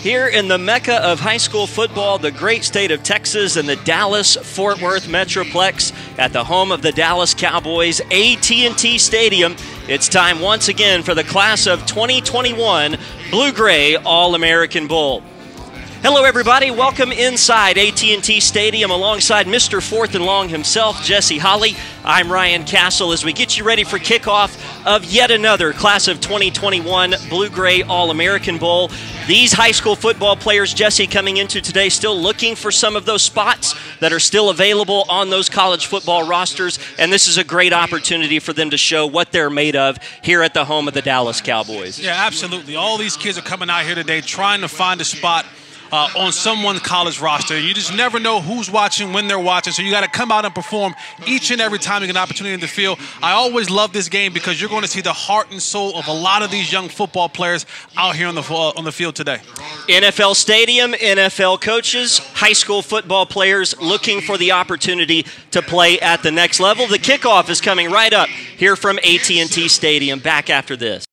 Here in the mecca of high school football, the great state of Texas and the Dallas-Fort Worth Metroplex at the home of the Dallas Cowboys AT&T Stadium, it's time once again for the class of 2021 Blue-Gray All-American Bowl. Hello everybody, welcome inside AT&T Stadium alongside Mr. Fourth and Long himself, Jesse Holly. I'm Ryan Castle as we get you ready for kickoff of yet another class of 2021 Blue-Gray All-American Bowl. These high school football players, Jesse, coming into today still looking for some of those spots that are still available on those college football rosters, and this is a great opportunity for them to show what they're made of here at the home of the Dallas Cowboys. Yeah, absolutely. All these kids are coming out here today trying to find a spot on someone's college roster. You just never know who's watching, when they're watching, so you got to come out and perform each and every time you get an opportunity in the field. I always love this game because you're going to see the heart and soul of a lot of these young football players out here on the field today. NFL Stadium, NFL coaches, high school football players looking for the opportunity to play at the next level. The kickoff is coming right up here from AT&T Stadium. Back after this.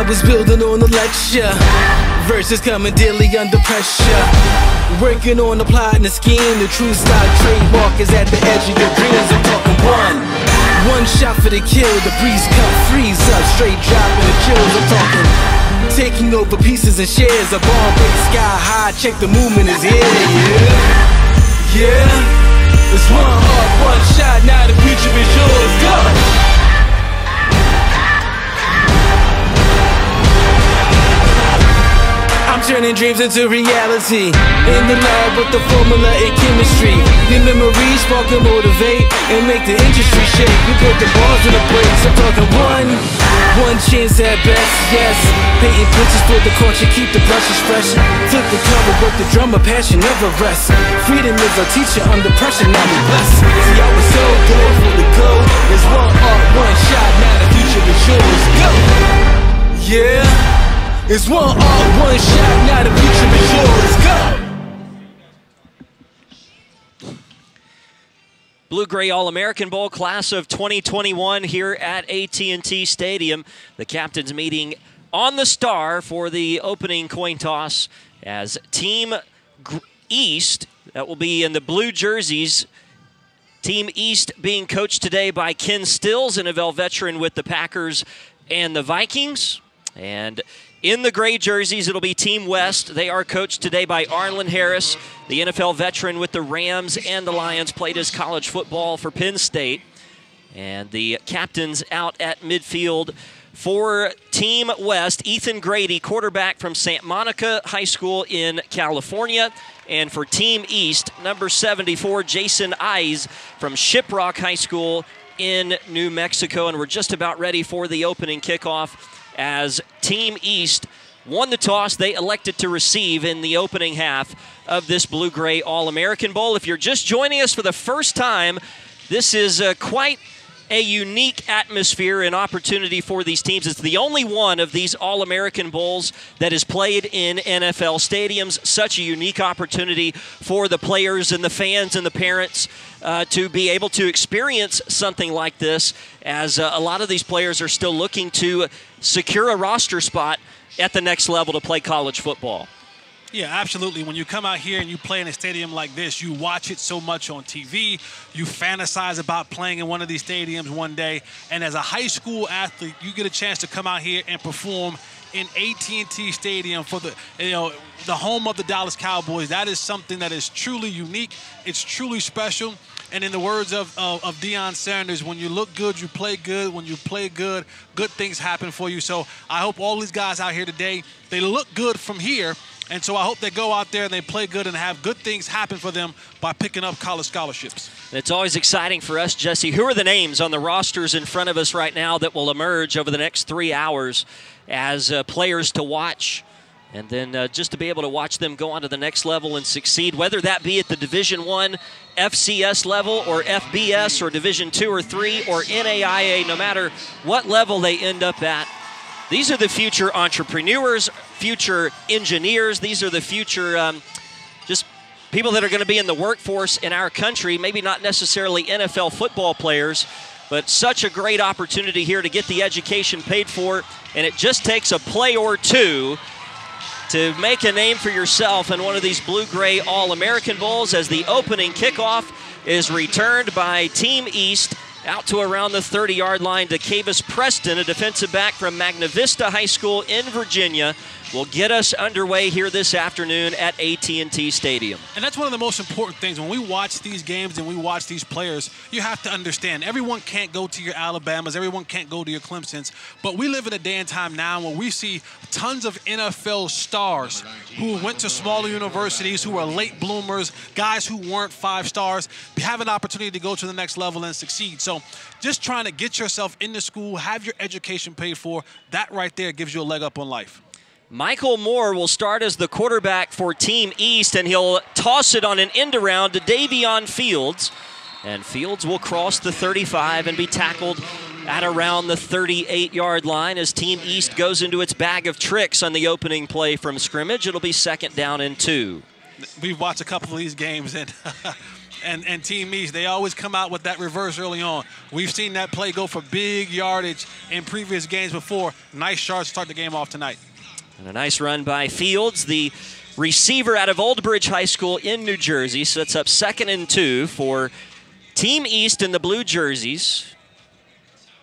Was building on the lecture, verses coming daily under pressure. Working on the plot and the scheme, the true stock trademark is at the edge of your dreams. I'm talking one shot for the kill, the breeze cut, freeze up, straight dropping the chills. I'm talking taking over pieces and shares, a bomb break sky high, check the movement is here, yeah. It's one heart, one shot, now the future is yours, go! I'm turning dreams into reality. In the lab with the formula and chemistry. Your memories spark and motivate and make the industry shake. We put the balls in the brakes. I'm talking one chance at best, yes. Painting pictures for the culture, keep the brushes fresh. Flip the cover, work the drummer, passion never rests. Freedom is our teacher under pressure, now we blessed. See, I was so good for the go. There's one art, one shot, now the future is yours. Go! Yeah. It's one art, one shot, now the future is yours, go! Blue-Gray All-American Bowl class of 2021 here at AT&T Stadium. The captains meeting on the star for the opening coin toss as Team East, that will be in the blue jerseys, Team East being coached today by Ken Stills, an NFL veteran with the Packers and the Vikings. And in the gray jerseys, it'll be Team West. They are coached today by Arlen Harris, the NFL veteran with the Rams and the Lions, played his college football for Penn State. And the captains out at midfield for Team West, Ethan Grady, quarterback from Santa Monica High School in California. And for Team East, number 74, Jason Eyes from Shiprock High School in New Mexico. And we're just about ready for the opening kickoff. As Team East won the toss, they elected to receive in the opening half of this Blue-Gray All-American Bowl. If you're just joining us for the first time, this is quite a unique atmosphere and opportunity for these teams. It's the only one of these All-American Bowls that is played in NFL stadiums. Such a unique opportunity for the players and the fans and the parents to be able to experience something like this, as a lot of these players are still looking to secure a roster spot at the next level to play college football. Yeah, absolutely. When you come out here and you play in a stadium like this, you watch it so much on TV. You fantasize about playing in one of these stadiums one day. And as a high school athlete, you get a chance to come out here and perform in AT&T Stadium for the home of the Dallas Cowboys. That is something that is truly unique. It's truly special. And in the words of Deion Sanders, when you look good, you play good. When you play good, good things happen for you. So I hope all these guys out here today, they look good from here. And so I hope they go out there and they play good and have good things happen for them by picking up college scholarships. It's always exciting for us, Jesse. Who are the names on the rosters in front of us right now that will emerge over the next 3 hours as players to watch? And then just to be able to watch them go on to the next level and succeed, whether that be at the Division I, FCS level, or FBS, or Division II or III, or NAIA, no matter what level they end up at. These are the future entrepreneurs, future engineers. These are the future just people that are going to be in the workforce in our country, maybe not necessarily NFL football players, but such a great opportunity here to get the education paid for, and it just takes a play or two to make a name for yourself in one of these blue-gray All-American Bowls as the opening kickoff is returned by Team East out to around the 30-yard line. DeCavis Preston, a defensive back from Magna Vista High School in Virginia, will get us underway here this afternoon at AT&T Stadium. And that's one of the most important things. When we watch these games and we watch these players, you have to understand everyone can't go to your Alabamas, everyone can't go to your Clemsons, but we live in a day and time now where we see tons of NFL stars who went to smaller universities, who are late bloomers, guys who weren't 5 stars, have an opportunity to go to the next level and succeed. So just trying to get yourself into school, have your education paid for, that right there gives you a leg up on life. Michael Moore will start as the quarterback for Team East, and he'll toss it on an end around to Davion Fields. And Fields will cross the 35 and be tackled at around the 38-yard line as Team East goes into its bag of tricks on the opening play from scrimmage. It'll be 2nd down and 2. We've watched a couple of these games, and and Team East, they always come out with that reverse early on. We've seen that play go for big yardage in previous games before. Nice shot to start the game off tonight. And a nice run by Fields, the receiver out of Old Bridge High School in New Jersey. Sets up 2nd and 2 for Team East in the blue jerseys.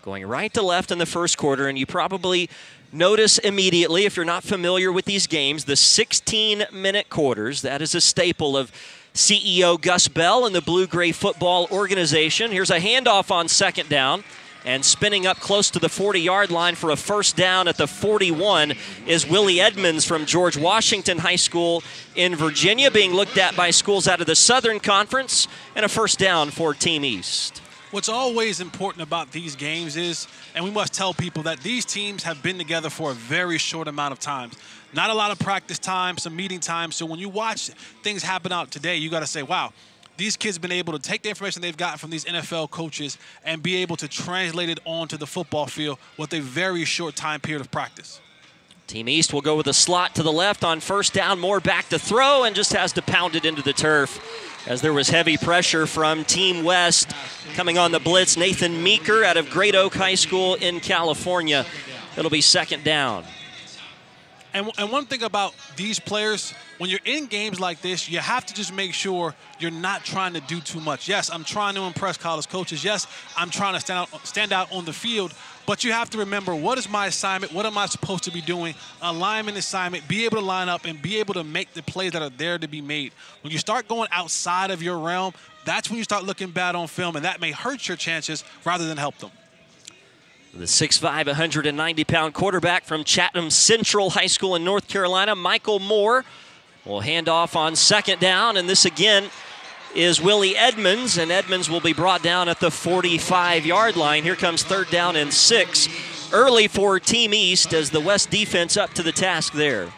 Going right to left in the first quarter, and you probably notice immediately, if you're not familiar with these games, the 16-minute quarters. That is a staple of CEO Gus Bell and the Blue-Gray Football Organization. Here's a handoff on 2nd down. And spinning up close to the 40-yard line for a 1st down at the 41 is Willie Edmonds from George Washington High School in Virginia, being looked at by schools out of the Southern Conference, and a 1st down for Team East. What's always important about these games is, and we must tell people, that these teams have been together for a very short amount of time. Not a lot of practice time, some meeting time. So when you watch things happen out today, you got to say, wow, these kids have been able to take the information they've gotten from these NFL coaches and be able to translate it onto the football field with a very short time period of practice. Team East will go with a slot to the left on 1st down. Moore back to throw and just has to pound it into the turf as there was heavy pressure from Team West coming on the blitz. Nathan Meeker out of Great Oak High School in California. It'll be 2nd down. And one thing about these players, when you're in games like this, you have to just make sure you're not trying to do too much. Yes, I'm trying to impress college coaches. Yes, I'm trying to stand out on the field. But you have to remember, what is my assignment? What am I supposed to be doing? Alignment assignment, be able to line up and be able to make the plays that are there to be made. When you start going outside of your realm, that's when you start looking bad on film, and that may hurt your chances rather than help them. The 6'5", 190-pound quarterback from Chatham Central High School in North Carolina, Michael Moore, will hand off on 2nd down, and this again is Willie Edmonds, and Edmonds will be brought down at the 45-yard line. Here comes 3rd down and 6. Early for Team East as the West defense up to the task there.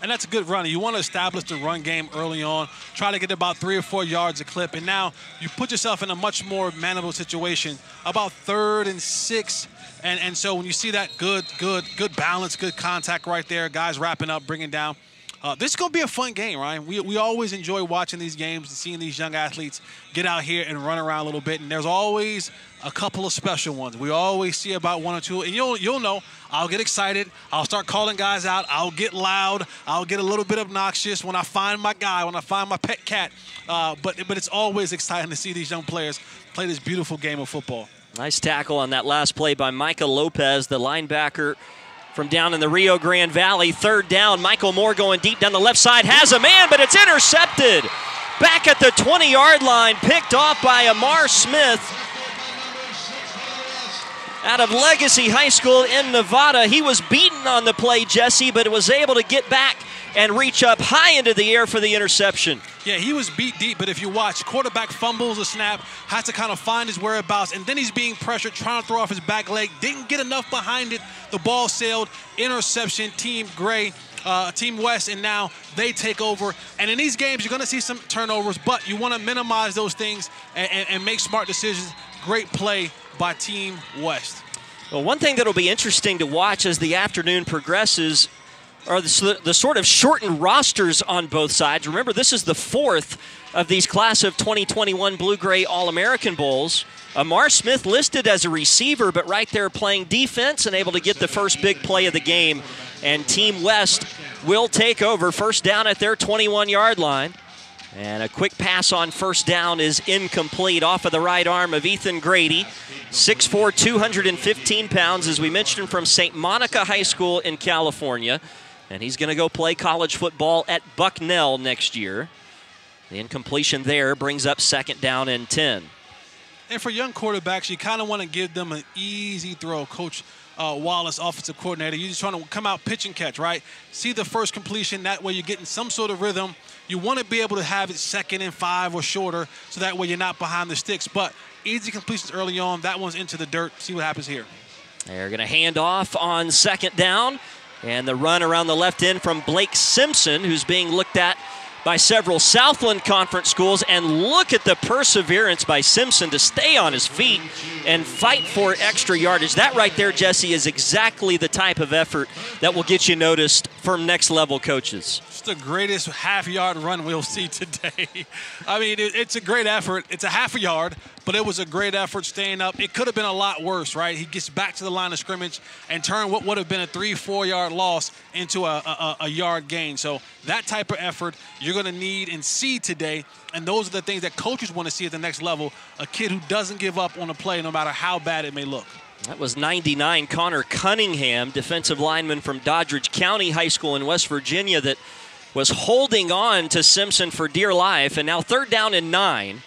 And that's a good run. You want to establish the run game early on, try to get about 3 or 4 yards a clip, and now you put yourself in a much more manageable situation, about 3rd and 6. And so when you see that good balance, good contact right there, guys wrapping up, bringing down This is going to be a fun game, Ryan. We always enjoy watching these games and seeing these young athletes get out here and run around a little bit. And there's always a couple of special ones. We always see about one or two. And you'll know, I'll get excited. I'll start calling guys out. I'll get loud. I'll get a little bit obnoxious when I find my guy, when I find my pet cat. But it's always exciting to see these young players play this beautiful game of football. Nice tackle on that last play by Micah Lopez, the linebacker from down in the Rio Grande Valley. Third down, Michael Moore going deep down the left side, has a man, but it's intercepted. Back at the 20-yard line, picked off by Amar Smith out of Legacy High School in Nevada. He was beaten on the play, Jesse, but was able to get back and reach up high into the air for the interception. Yeah, he was beat deep, but if you watch, quarterback fumbles a snap, has to kind of find his whereabouts, and then he's being pressured, trying to throw off his back leg, didn't get enough behind it. The ball sailed, interception, Team West, and now they take over. And in these games, you're going to see some turnovers, but you want to minimize those things and make smart decisions. Great play by Team West. Well, one thing that will be interesting to watch as the afternoon progresses are the sort of shortened rosters on both sides. Remember, this is the fourth of these class of 2021 Blue-Gray All-American Bowls. Amar Smith listed as a receiver, but right there playing defense and able to get the first big play of the game. And Team West will take over, first down at their 21-yard line. And a quick pass on first down is incomplete off of the right arm of Ethan Grady. 6'4", 215 pounds, as we mentioned, from St. Monica High School in California. And he's going to go play college football at Bucknell next year. The incompletion there brings up second down and 10. And for young quarterbacks, you kind of want to give them an easy throw. Coach Wallace, offensive coordinator, you're just trying to come out, pitch and catch, right? See the first completion. That way you're getting some sort of rhythm. You want to be able to have it 2nd and 5 or shorter, so that way you're not behind the sticks. But easy completions early on. That one's into the dirt. See what happens here. They're going to hand off on second down. And the run around the left end from Blake Simpson, who's being looked at by several Southland Conference schools. And look at the perseverance by Simpson to stay on his feet and fight for extra yardage. That right there, Jesse, is exactly the type of effort that will get you noticed from next-level coaches. It's the greatest half-yard run we'll see today. I mean, it's a great effort. It's a half a yard, but it was a great effort staying up. It could have been a lot worse, right? He gets back to the line of scrimmage and turned what would have been a 3-4 yard loss into a yard gain. So that type of effort you're going to need and see today, and those are the things that coaches want to see at the next level, a kid who doesn't give up on a play no matter how bad it may look. That was 99 Connor Cunningham, defensive lineman from Doddridge County High School in West Virginia, that was holding on to Simpson for dear life. And now third down and 9.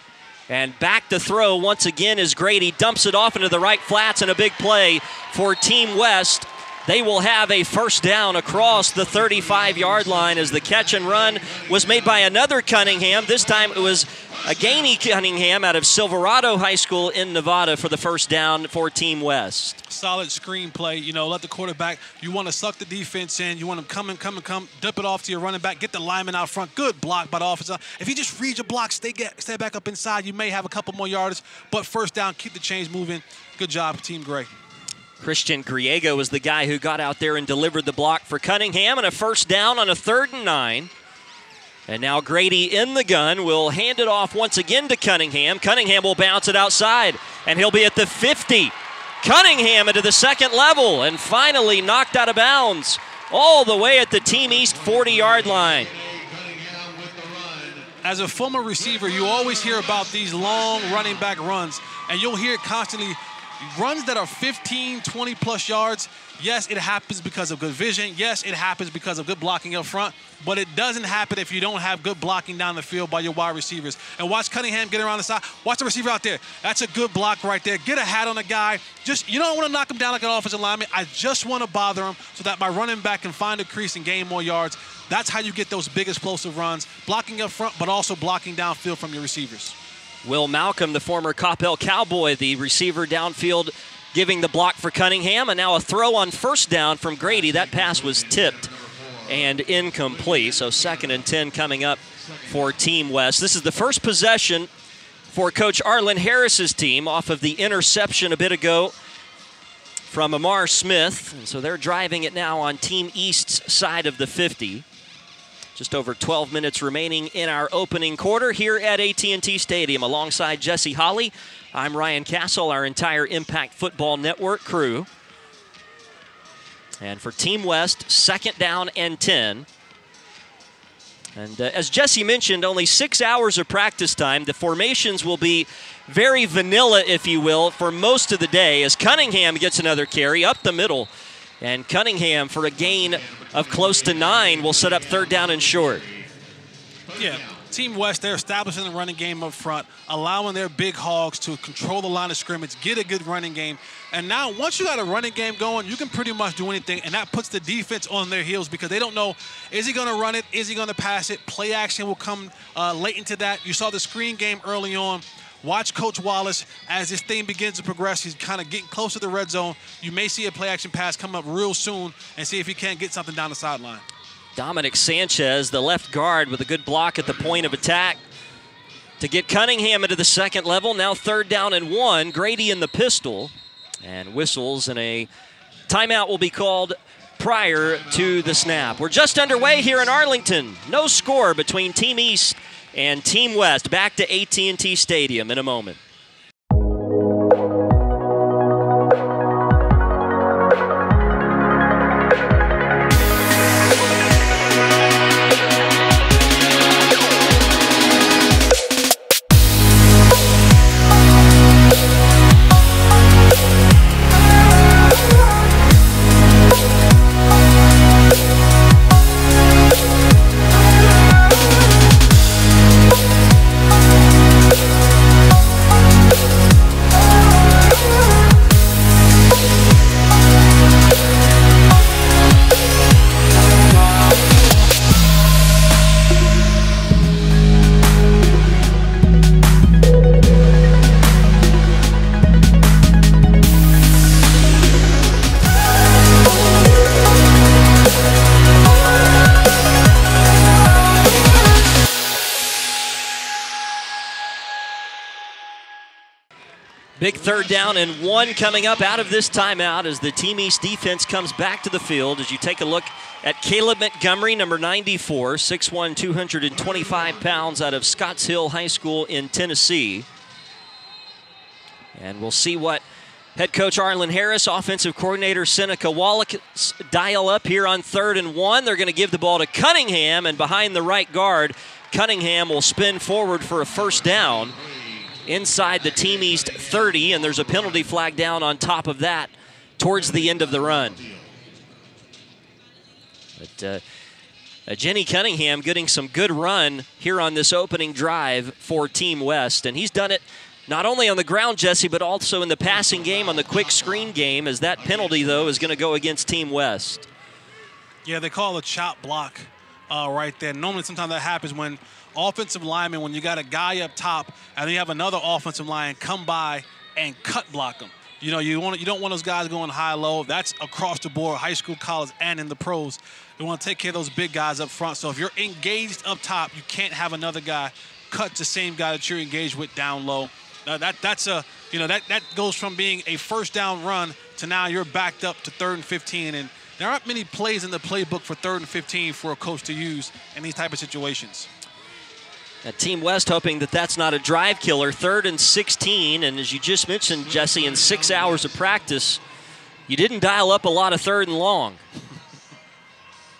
And back to throw once again is Grady. Dumps it off into the right flats, and a big play for Team West. They will have a first down across the 35-yard line as the catch and run was made by another Cunningham. This time it was a Gainey Cunningham out of Silverado High School in Nevada for the first down for Team West. Solid screen play. You know, let the quarterback, you want to suck the defense in. You want them come, dump it off to your running back, get the lineman out front. Good block by the offensive. If you just read your block, stay back up inside, you may have a couple more yards. But first down, keep the chains moving. Good job, Team Gray. Christian Griego was the guy who got out there and delivered the block for Cunningham, and a first down on a 3rd and 9. And now Grady in the gun will hand it off once again to Cunningham. Cunningham will bounce it outside, and he'll be at the 50. Cunningham into the second level, and finally knocked out of bounds all the way at the Team East 40-yard line. As a former receiver, you always hear about these long running back runs, and you'll hear it constantly. Runs that are 15, 20-plus yards, yes, it happens because of good vision. Yes, it happens because of good blocking up front, but it doesn't happen if you don't have good blocking down the field by your wide receivers. And watch Cunningham get around the side. Watch the receiver out there. That's a good block right there. Get a hat on the guy. You don't want to knock him down like an offensive lineman. I just want to bother him so that my running back can find a crease and gain more yards. That's how you get those big explosive runs, blocking up front, but also blocking downfield from your receivers. Will Malcolm, the former Coppell Cowboy, the receiver downfield, giving the block for Cunningham. And now a throw on first down from Grady. That pass was tipped and incomplete. So 2nd and 10 coming up for Team West. This is the first possession for Coach Arlen Harris's team off of the interception a bit ago from Amar Smith. And so they're driving it now on Team East's side of the 50. Just over 12 minutes remaining in our opening quarter here at AT&T Stadium. Alongside Jesse Holley, I'm Ryan Castle, our entire Impact Football Network crew. And for Team West, 2nd down and 10. And as Jesse mentioned, only 6 hours of practice time. The formations will be very vanilla, if you will, for most of the day as Cunningham gets another carry up the middle. And Cunningham, for a gain of close to 9, will set up 3rd down and short. Yeah, Team West, they're establishing the running game up front, allowing their big hogs to control the line of scrimmage, get a good running game. And now, once you got a running game going, you can pretty much do anything, and that puts the defense on their heels because they don't know, is he going to run it, is he going to pass it? Play action will come late into that. You saw the screen game early on. Watch Coach Wallace as this thing begins to progress. He's kind of getting close to the red zone. You may see a play-action pass come up real soon and see if he can't get something down the sideline. Dominic Sanchez, the left guard, with a good block at the point of attack to get Cunningham into the 2nd level. Now 3rd down and 1. Grady in the pistol. And whistles, and a timeout will be called prior to the snap. We're just underway here in Arlington. No score between Team East and Team West. Back to AT&T Stadium in a moment. Big 3rd down and 1 coming up out of this timeout as the Team East defense comes back to the field. As you take a look at Caleb Montgomery, number 94, 6'1", 225 pounds, out of Scotts Hill High School in Tennessee. And we'll see what head coach Arlen Harris, offensive coordinator Seneca Wallach dial up here on 3rd and 1. They're going to give the ball to Cunningham, and behind the right guard, Cunningham will spin forward for a 1st down inside the Team East 30, and there's a penalty flag down on top of that towards the end of the run. But Jenny Cunningham getting some good run here on this opening drive for Team West, and he's done it not only on the ground, Jesse, but also in the passing game on the quick screen game, as that penalty, though, is going to go against Team West. Yeah, they call it a chop block right there. Normally, sometimes that happens when offensive linemen, when you got a guy up top and then you have another offensive line come by and cut block them. You know, you don't want those guys going high-low. That's across the board, high school, college, and in the pros. You want to take care of those big guys up front. So if you're engaged up top, you can't have another guy cut the same guy that you're engaged with down low. That goes from being a 1st down run to now you're backed up to 3rd and 15. And there aren't many plays in the playbook for 3rd and 15 for a coach to use in these type of situations. Team West hoping that that's not a drive killer. 3rd and 16, and as you just mentioned, Jesse, in 6 hours of practice, you didn't dial up a lot of 3rd and long.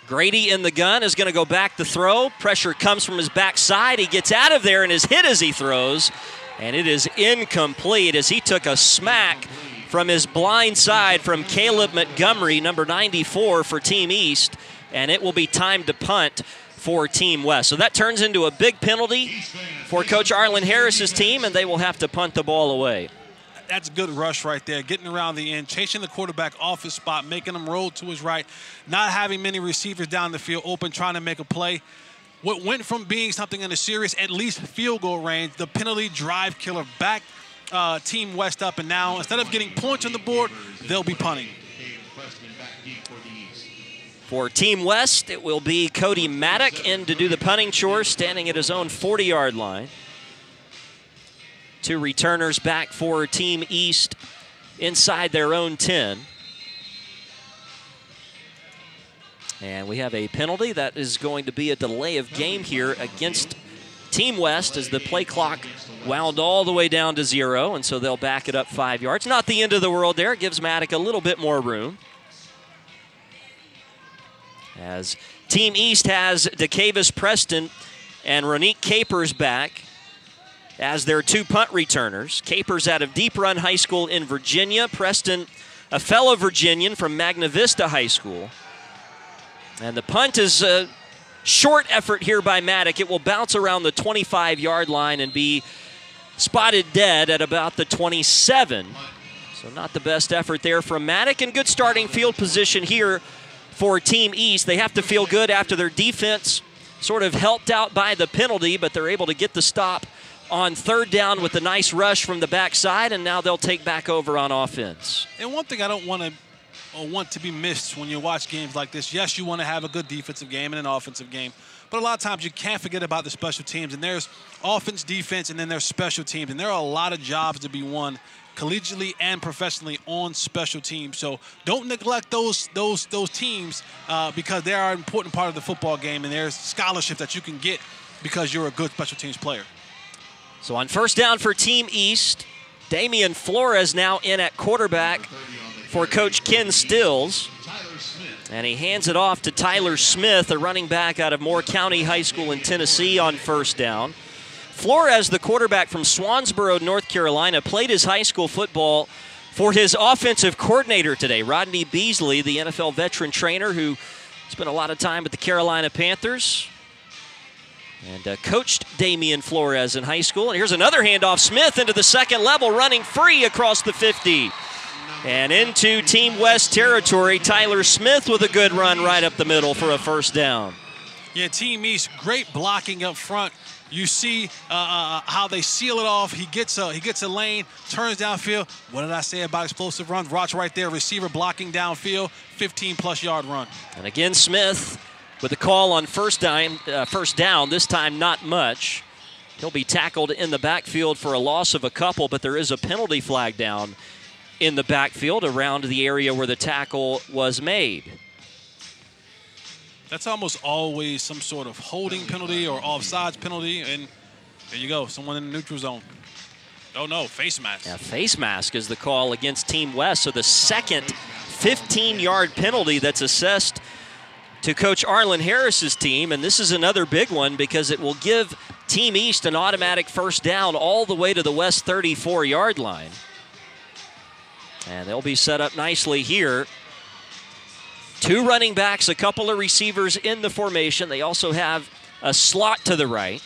Grady in the gun is going to go back to throw. Pressure comes from his backside. He gets out of there and is hit as he throws, and it is incomplete as he took a smack from his blind side from Caleb Montgomery, number 94 for Team East, and it will be time to punt for Team West. So that turns into a big penalty for Coach Arlen Harris's team, and they will have to punt the ball away. That's a good rush right there, getting around the end, chasing the quarterback off his spot, making him roll to his right, not having many receivers down the field open, trying to make a play. What went from being something in a serious, at least field goal range, the penalty drive killer, back Team West up, and now instead of getting points on the board, they'll be punting. For Team West, it will be Cody Maddock in to do the punting chore, standing at his own 40-yard line. 2 returners back for Team East inside their own 10. And we have a penalty that is going to be a delay of game here against Team West as the play clock wound all the way down to 0, and so they'll back it up 5 yards. Not the end of the world there. It gives Maddock a little bit more room. As Team East has DeCavis Preston and Ronique Capers back as their 2 punt returners. Capers out of Deep Run High School in Virginia. Preston, a fellow Virginian from Magna Vista High School. And the punt is a short effort here by Maddock. It will bounce around the 25-yard line and be spotted dead at about the 27. So not the best effort there from Maddock, and good starting field position here for Team East. They have to feel good after their defense sort of helped out by the penalty, but they're able to get the stop on 3rd down with a nice rush from the backside, and now they'll take back over on offense. And one thing I don't want to be missed when you watch games like this, yes, you want to have a good defensive game and an offensive game, but a lot of times you can't forget about the special teams, and there's offense, defense, and then there's special teams, and there are a lot of jobs to be won collegiately and professionally on special teams. So don't neglect those teams because they are an important part of the football game, and there's scholarship that you can get because you're a good special teams player. So on 1st down for Team East, Damian Flores now in at quarterback for Coach Ken Stills. And he hands it off to Tyler Smith, a running back out of Moore County High School in Tennessee on 1st down. Flores, the quarterback from Swansboro, North Carolina, played his high school football for his offensive coordinator today, Rodney Beasley, the NFL veteran trainer who spent a lot of time with the Carolina Panthers and coached Damian Flores in high school. And here's another handoff. Smith into the 2nd level, running free across the 50. And into Team West territory, Tyler Smith with a good run right up the middle for a 1st down. Yeah, Team East, great blocking up front. You see how they seal it off. He gets a lane, turns downfield. What did I say about explosive runs? Watch right there, receiver blocking downfield, 15-plus yard run. And again, Smith with a call on first down, this time not much. He'll be tackled in the backfield for a loss of a couple, but there is a penalty flag down in the backfield around the area where the tackle was made. That's almost always some sort of holding penalty or offsides penalty, and there you go, someone in the neutral zone. Oh no, face mask. Yeah, face mask is the call against Team West, so the second 15-yard penalty that's assessed to Coach Arlen Harris's team, and this is another big one because it will give Team East an automatic 1st down all the way to the West 34-yard line. And they'll be set up nicely here. 2 running backs, a couple of receivers in the formation. They also have a slot to the right.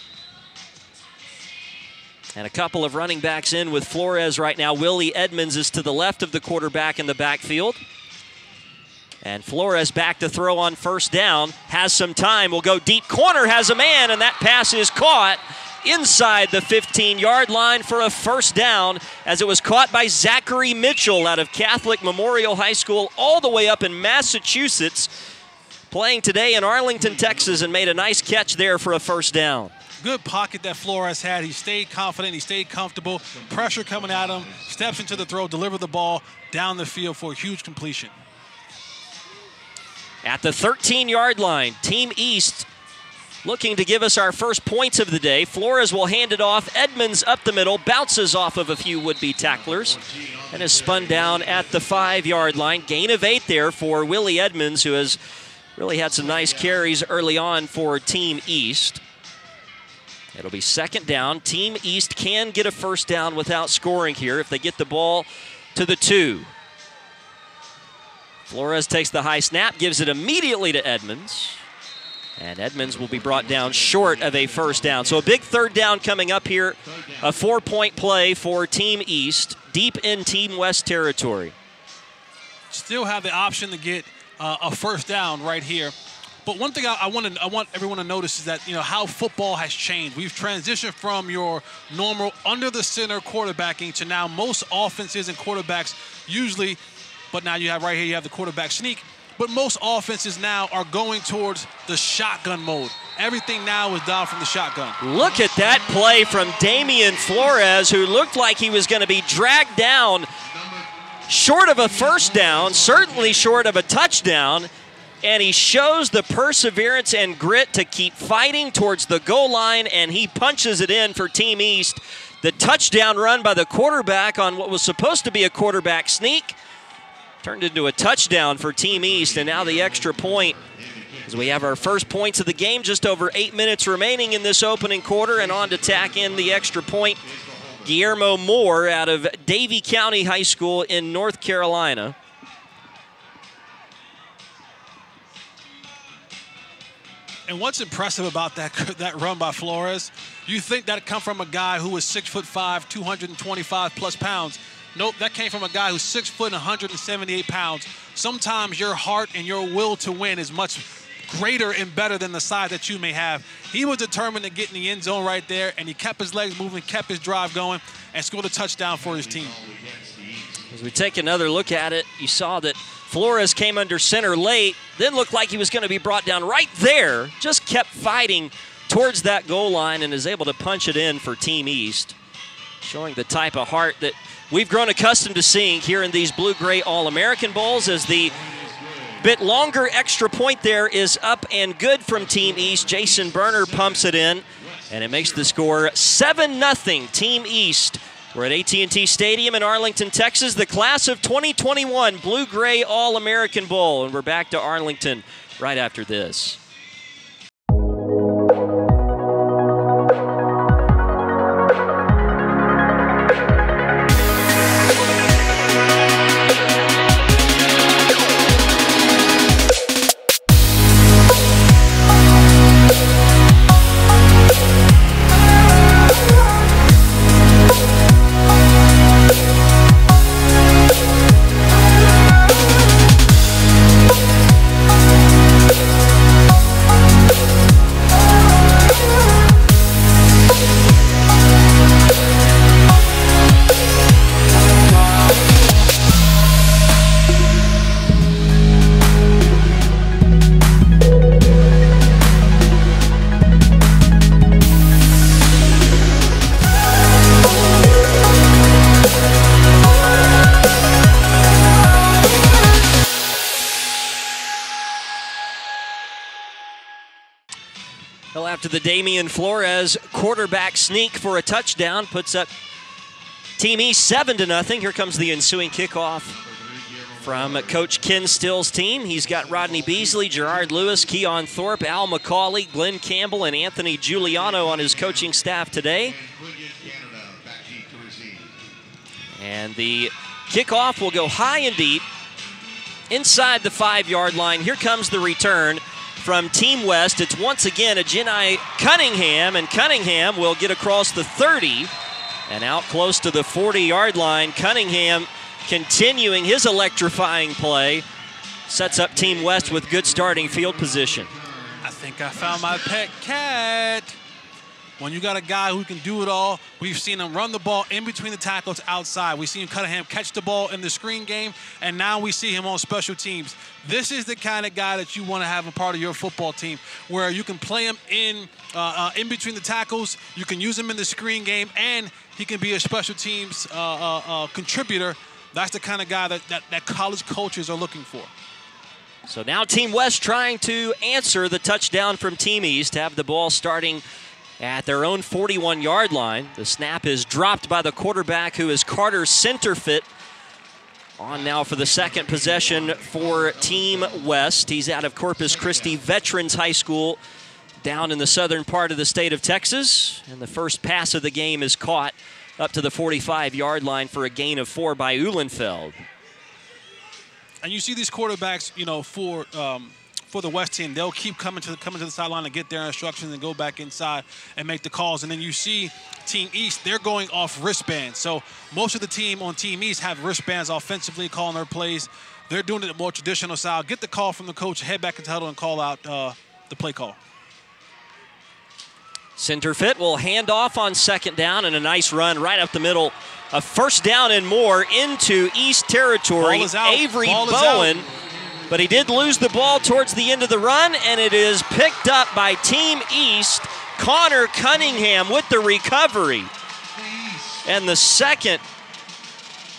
And a couple of running backs in with Flores right now. Willie Edmonds is to the left of the quarterback in the backfield. And Flores back to throw on 1st down. Has some time. Will go deep corner, has a man, and that pass is caught inside the 15-yard line for a 1st down as it was caught by Zachary Mitchell out of Catholic Memorial High School all the way up in Massachusetts, playing today in Arlington, Texas, and made a nice catch there for a 1st down. Good pocket that Flores had. He stayed confident. He stayed comfortable. Pressure coming at him. Steps into the throw, deliver the ball down the field for a huge completion. At the 13-yard line, Team East looking to give us our first points of the day. Flores will hand it off. Edmonds up the middle, bounces off of a few would-be tacklers, and is spun down at the 5-yard line. Gain of 8 there for Willie Edmonds, who has really had some nice carries early on for Team East. It'll be 2nd down. Team East can get a 1st down without scoring here if they get the ball to the 2. Flores takes the high snap, gives it immediately to Edmonds. And Edmonds will be brought down short of a 1st down. So a big 3rd down coming up here. A 4-point play for Team East, deep in Team West territory. Still have the option to get a 1st down right here. But one thing I want everyone to notice is that, you know, how football has changed. We've transitioned from your normal under-the-center quarterbacking to now most offenses and quarterbacks usually, but now you have right here, you have the quarterback sneak. But most offenses now are going towards the shotgun mode. Everything now is down from the shotgun. Look at that play from Damian Flores, who looked like he was going to be dragged down short of a 1st down, certainly short of a touchdown. and he shows the perseverance and grit to keep fighting towards the goal line, and he punches it in for Team East. The touchdown run by the quarterback on what was supposed to be a quarterback sneak turned into a touchdown for Team East, and now the extra point as we have our first points of the game, just over 8 minutes remaining in this opening quarter, and on to tack in the extra point, Guillermo Moore out of Davie County High School in North Carolina. And what's impressive about that run by Flores, you think that come from a guy who was 6'5", 225 plus pounds. Nope, that came from a guy who's 6 foot and 178 pounds. Sometimes your heart and your will to win is much greater and better than the size that you may have. He was determined to get in the end zone right there, and he kept his legs moving, kept his drive going, and scored a touchdown for his team. As we take another look at it, you saw that Flores came under center late, then looked like he was going to be brought down right there, just kept fighting towards that goal line and is able to punch it in for Team East, showing the type of heart that we've grown accustomed to seeing here in these blue-gray All-American Bowls. As the bit longer extra point there is up and good from Team East. Jason Berner pumps it in, and it makes the score 7-0 Team East. We're at AT&T Stadium in Arlington, Texas, the class of 2021 Blue-Gray All-American Bowl, and we're back to Arlington right after this. Well, after the Damian Flores quarterback sneak for a touchdown, puts up Team East 7-0. Here comes the ensuing kickoff from Coach Ken Still's team. He's got Rodney Beasley, Gerard Lewis, Keon Thorpe, Al McCauley, Glenn Campbell, and Anthony Giuliano on his coaching staff today. And the kickoff will go high and deep inside the 5-yard line. Here comes the return from Team West. It's once again a Jedi Cunningham, and Cunningham will get across the 30 and out close to the 40-yard line. Cunningham continuing his electrifying play, sets up Team West with good starting field position. I think I found my pet cat. When you got a guy who can do it all, we've seen him run the ball in between the tackles outside. We've seen Cunningham catch the ball in the screen game, and now we see him on special teams. This is the kind of guy that you want to have a part of your football team, where you can play him in between the tackles, you can use him in the screen game, and he can be a special teams contributor. That's the kind of guy that college coaches are looking for. So now Team West trying to answer the touchdown from Team East, have the ball starting at their own 41-yard line. The snap is dropped by the quarterback, who is Carter Centerfit. On now for the second possession for Team West. He's out of Corpus Christi Veterans High School down in the southern part of the state of Texas. And the first pass of the game is caught up to the 45-yard line for a gain of 4 by Uhlenfeld. And you see these quarterbacks, you know, for the West team, they'll keep coming to the sideline to get their instructions and go back inside and make the calls. And then you see Team East, they're going off wristbands. So most of the team on Team East have wristbands offensively, calling their plays. They're doing it the more traditional style. Get the call from the coach, head back into huddle, and call out the play call. Centerfit will hand off on second down, and a nice run right up the middle. A first down and more into East territory. Ball is out. Avery Ball is Bowen. out. But he did lose the ball towards the end of the run, and it is picked up by Team East. Connor Cunningham with the recovery. And the second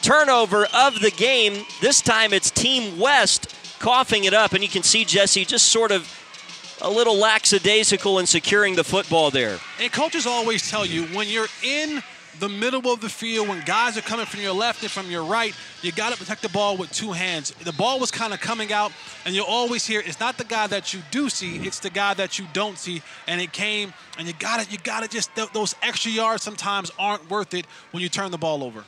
turnover of the game. This time it's Team West coughing it up, and you can see Jesse just sort of a little lackadaisical in securing the football there. And coaches always tell you, when you're in the middle of the field, when guys are coming from your left and from your right, you got to protect the ball with two hands. The ball was kind of coming out, and you'll always hear, it's not the guy that you do see, it's the guy that you don't see. And it came, and you got to just, those extra yards sometimes aren't worth it when you turn the ball over.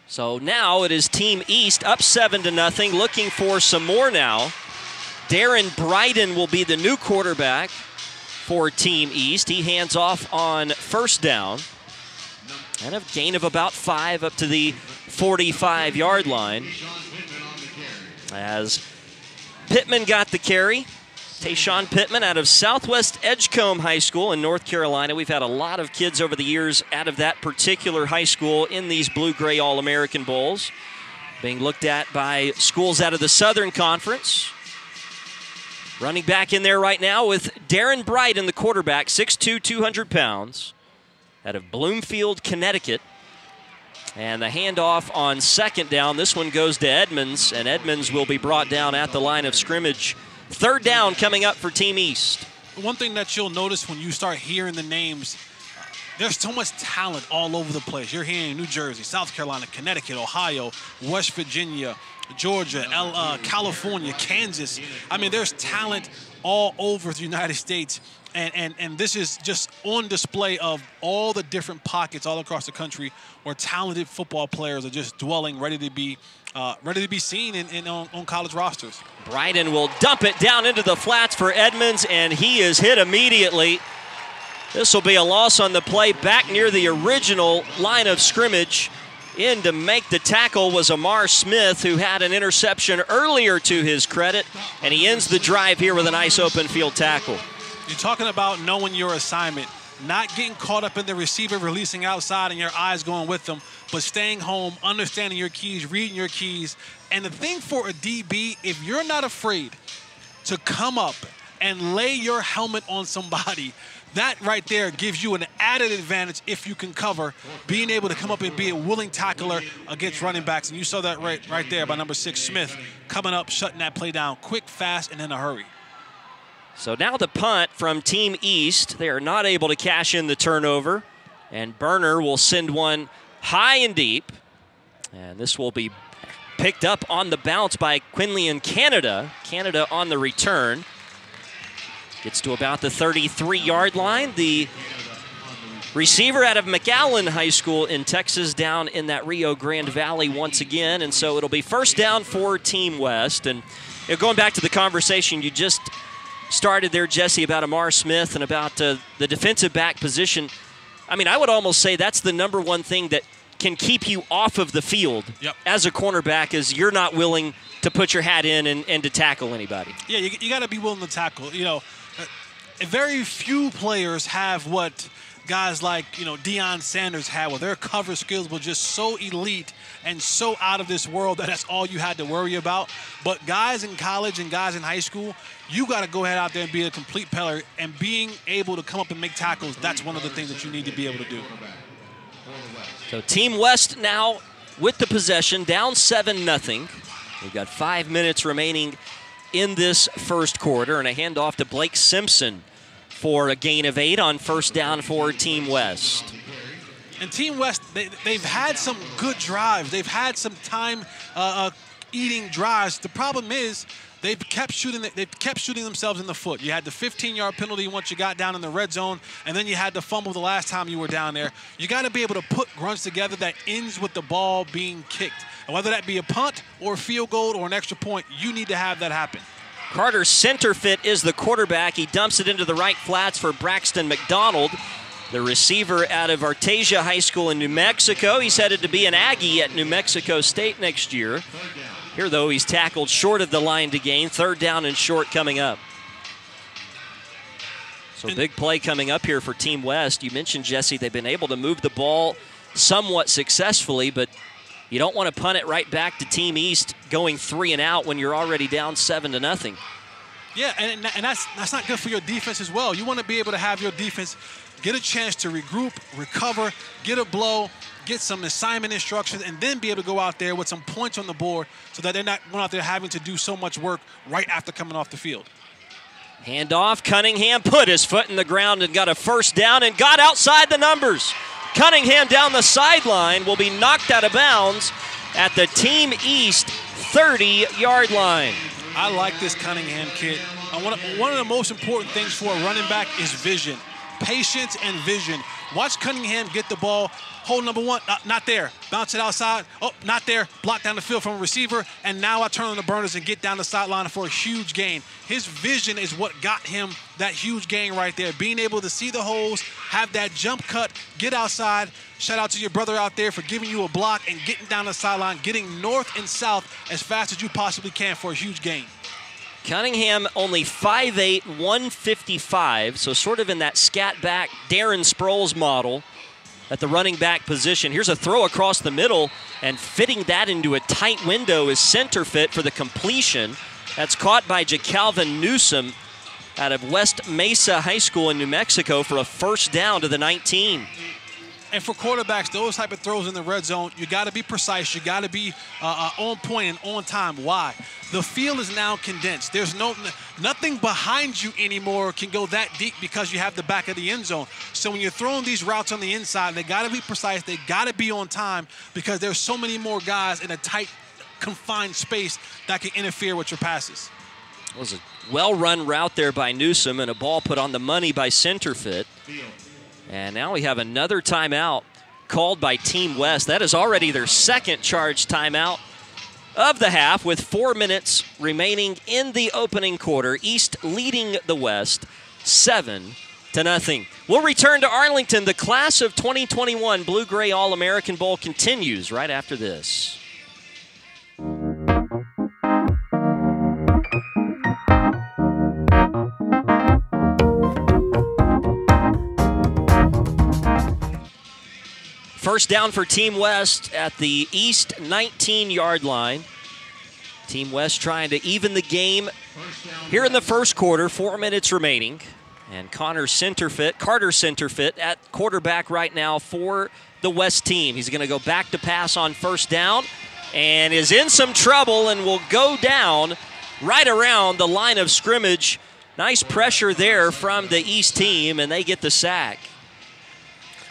So now it is Team East up 7-0, looking for some more now. Darren Bryden will be the new quarterback for Team East. He hands off on first down. And a gain of about 5 up to the 45-yard line. As Pittman got the carry. Tayshawn Pittman out of Southwest Edgecombe High School in North Carolina. We've had a lot of kids over the years out of that particular high school in these blue-gray All-American Bowls, being looked at by schools out of the Southern Conference. Running back in there right now with Darren Bryden, the quarterback, 6'2", 200 pounds. Out of Bloomfield, Connecticut. And the handoff on second down. This one goes to Edmonds, and Edmonds will be brought down at the line of scrimmage. Third down coming up for Team East. One thing that you'll notice when you start hearing the names, there's so much talent all over the place. You're hearing New Jersey, South Carolina, Connecticut, Ohio, West Virginia, Georgia, California, Kansas. I mean, there's talent all over the United States. And this is just on display of all the different pockets all across the country where talented football players are just dwelling, ready to be seen on college rosters. Bryden will dump it down into the flats for Edmonds, and he is hit immediately. This will be a loss on the play back near the original line of scrimmage. In to make the tackle was Amar Smith, who had an interception earlier to his credit, and he ends the drive here with a nice open field tackle. You're talking about knowing your assignment, not getting caught up in the receiver releasing outside and your eyes going with them, but staying home, understanding your keys, reading your keys. And the thing for a DB, if you're not afraid to come up and lay your helmet on somebody, that right there gives you an added advantage if you can cover, being able to come up and be a willing tackler against running backs. And you saw that right there by number 6, Smith, coming up, shutting that play down quick, fast, and in a hurry. So now the punt from Team East. They are not able to cash in the turnover. And Burner will send one high and deep. And this will be picked up on the bounce by Quinley in Canada. Canada on the return. Gets to about the 33-yard line. The receiver out of McAllen High School in Texas, down in that Rio Grande Valley once again. And so it'll be first down for Team West. And going back to the conversation you just started there, Jesse, about Amar Smith and about the defensive back position. I mean, I would almost say that's the number one thing that can keep you off of the field as a cornerback, is you're not willing to put your hat in and to tackle anybody. Yeah, you got to be willing to tackle. You know, very few players have what guys like, Deion Sanders had, where their cover skills were just so elite and so out of this world that that's all you had to worry about. But guys in college and guys in high school, you got to go ahead out there and be a complete player, and being able to come up and make tackles, that's one of the things that you need to be able to do. So Team West now with the possession, down 7-0. We've got 5 minutes remaining in this first quarter, and a handoff to Blake Simpson for a gain of 8 on first down for Team West. And Team West, they've had some good drives. They've had some time eating drives. The problem is they've kept shooting themselves in the foot. You had the 15-yard penalty once you got down in the red zone, and then you had the fumble the last time you were down there. You got to be able to put runs together that ends with the ball being kicked. And whether that be a punt or a field goal or an extra point, you need to have that happen. Carter Centerfit is the quarterback. He dumps it into the right flats for Braxton Mcdonald, the receiver out of Artesia High School in New Mexico. He's headed to be an Aggie at New Mexico State next year. Here, though, he's tackled short of the line to gain. Third down and short coming up. So big play coming up here for Team West. You mentioned, Jesse, they've been able to move the ball somewhat successfully, but you don't want to punt it right back to Team East going 3 and out when you're already down 7-0. Yeah, and that's not good for your defense as well. You want to be able to have your defense get a chance to regroup, recover, get a blow, get some assignment instructions, and then be able to go out there with some points on the board so that they're not going out there having to do so much work right after coming off the field. Handoff, Cunningham put his foot in the ground and got a first down and got outside the numbers. Cunningham down the sideline will be knocked out of bounds at the Team East 30-yard line. I like this Cunningham kid. One of the most important things for a running back is vision, patience and vision. Watch Cunningham get the ball, hold number one, not there, bounce it outside, oh, not there, block down the field from a receiver, and now I turn on the burners and get down the sideline for a huge gain. His vision is what got him that huge gain right there, being able to see the holes, have that jump cut, get outside. Shout out to your brother out there for giving you a block and getting down the sideline, getting north and south as fast as you possibly can for a huge gain. Cunningham only 5'8", 155, so sort of in that scat back Darren Sproles model at the running back position. Here's a throw across the middle, and fitting that into a tight window is center fit for the completion. That's caught by JaCalvin Newsom out of West Mesa High School in New Mexico for a first down to the 19. And for quarterbacks, those type of throws in the red zone, you got to be precise. You got to be on point and on time. Why? The field is now condensed. There's nothing behind you anymore can go that deep because you have the back of the end zone. So when you're throwing these routes on the inside, they got to be precise. They got to be on time because there's so many more guys in a tight, confined space that can interfere with your passes. It was a well-run route there by Newsom and a ball put on the money by Centerfit. And now we have another timeout called by Team West. That is already their second charged timeout of the half with 4 minutes remaining in the opening quarter. East leading the West 7-0. We'll return to Arlington. The class of 2021 Blue-Gray All-American Bowl continues right after this. First down for Team West at the East 19-yard line. Team West trying to even the game here in the first quarter, 4 minutes remaining. And Carter Centerfit at quarterback right now for the West team. He's going to go back to pass on first down and is in some trouble and will go down right around the line of scrimmage. Nice pressure there from the East team, and they get the sack.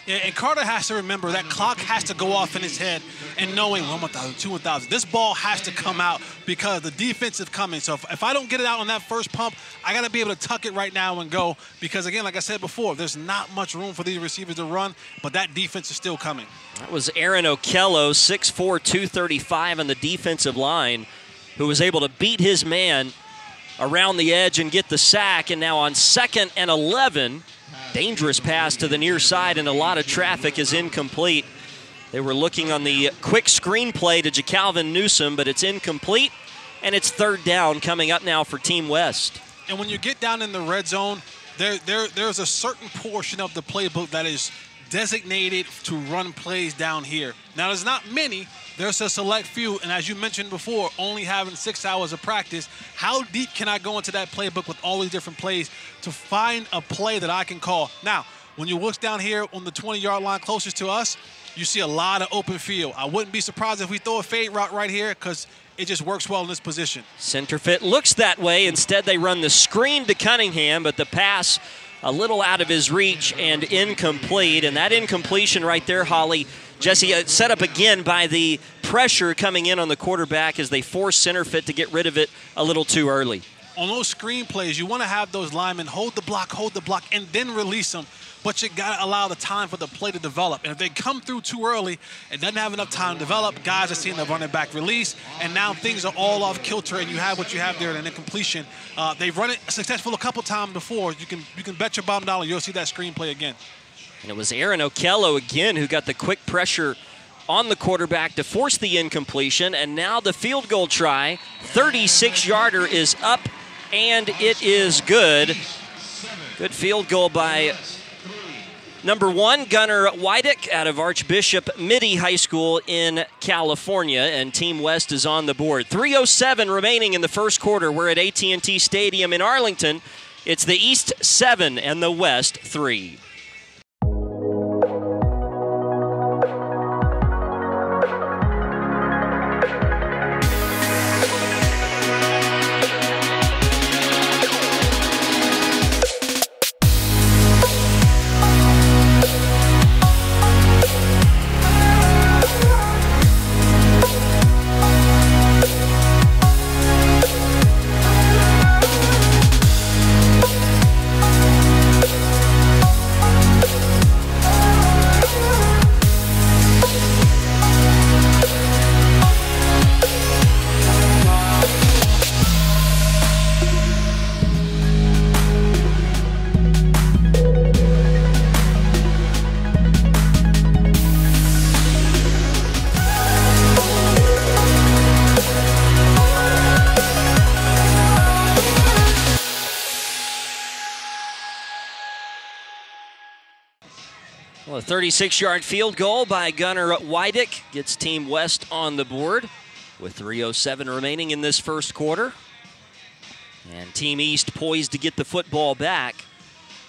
Yeah, and Carter has to remember that clock has to go off in his head and knowing 1,000, 2,000. This ball has to come out because the defense is coming. So if I don't get it out on that first pump, I got to be able to tuck it right now and go because, again, like I said before, there's not much room for these receivers to run, but that defense is still coming. That was Aaron Okello, 6'4", 235 on the defensive line, who was able to beat his man around the edge and get the sack. And now on 2nd and 11, dangerous pass to the near side, and a lot of traffic is incomplete. They were looking on the quick screen play to JaCalvin Newsom, but it's incomplete, and it's third down coming up now for Team West. And when you get down in the red zone, there's a certain portion of the playbook that is designated to run plays down here. Now, there's not many. There's a select few, and as you mentioned before, only having 6 hours of practice, how deep can I go into that playbook with all these different plays to find a play that I can call? Now, when you look down here on the 20-yard line closest to us, you see a lot of open field. I wouldn't be surprised if we throw a fade route right here because it just works well in this position. Centerfit looks that way. Instead, they run the screen to Cunningham, but the pass a little out of his reach and incomplete. And that incompletion right there, Holly, Jesse, set up again by the pressure coming in on the quarterback as they force Centerfit to get rid of it a little too early. On those screen plays, you want to have those linemen hold the block, and then release them. But you got to allow the time for the play to develop. And if they come through too early and doesn't have enough time to develop, guys are seeing the running back release, and now things are all off kilter, and you have what you have there in an incompletion. They've run it successful a couple times before. You can bet your bottom dollar you'll see that screen play again. And it was Aaron Okello again who got the quick pressure on the quarterback to force the incompletion, and now the field goal try. 36-yarder is up, and it is good. Good field goal by number 1, Gunnar Wydick out of Archbishop Mitty High School in California, and Team West is on the board. 3:07 remaining in the first quarter. We're at AT&T Stadium in Arlington. It's the East 7 and the West 3. Well, a 36-yard field goal by Gunnar Wydick gets Team West on the board with 3:07 remaining in this first quarter. And Team East poised to get the football back.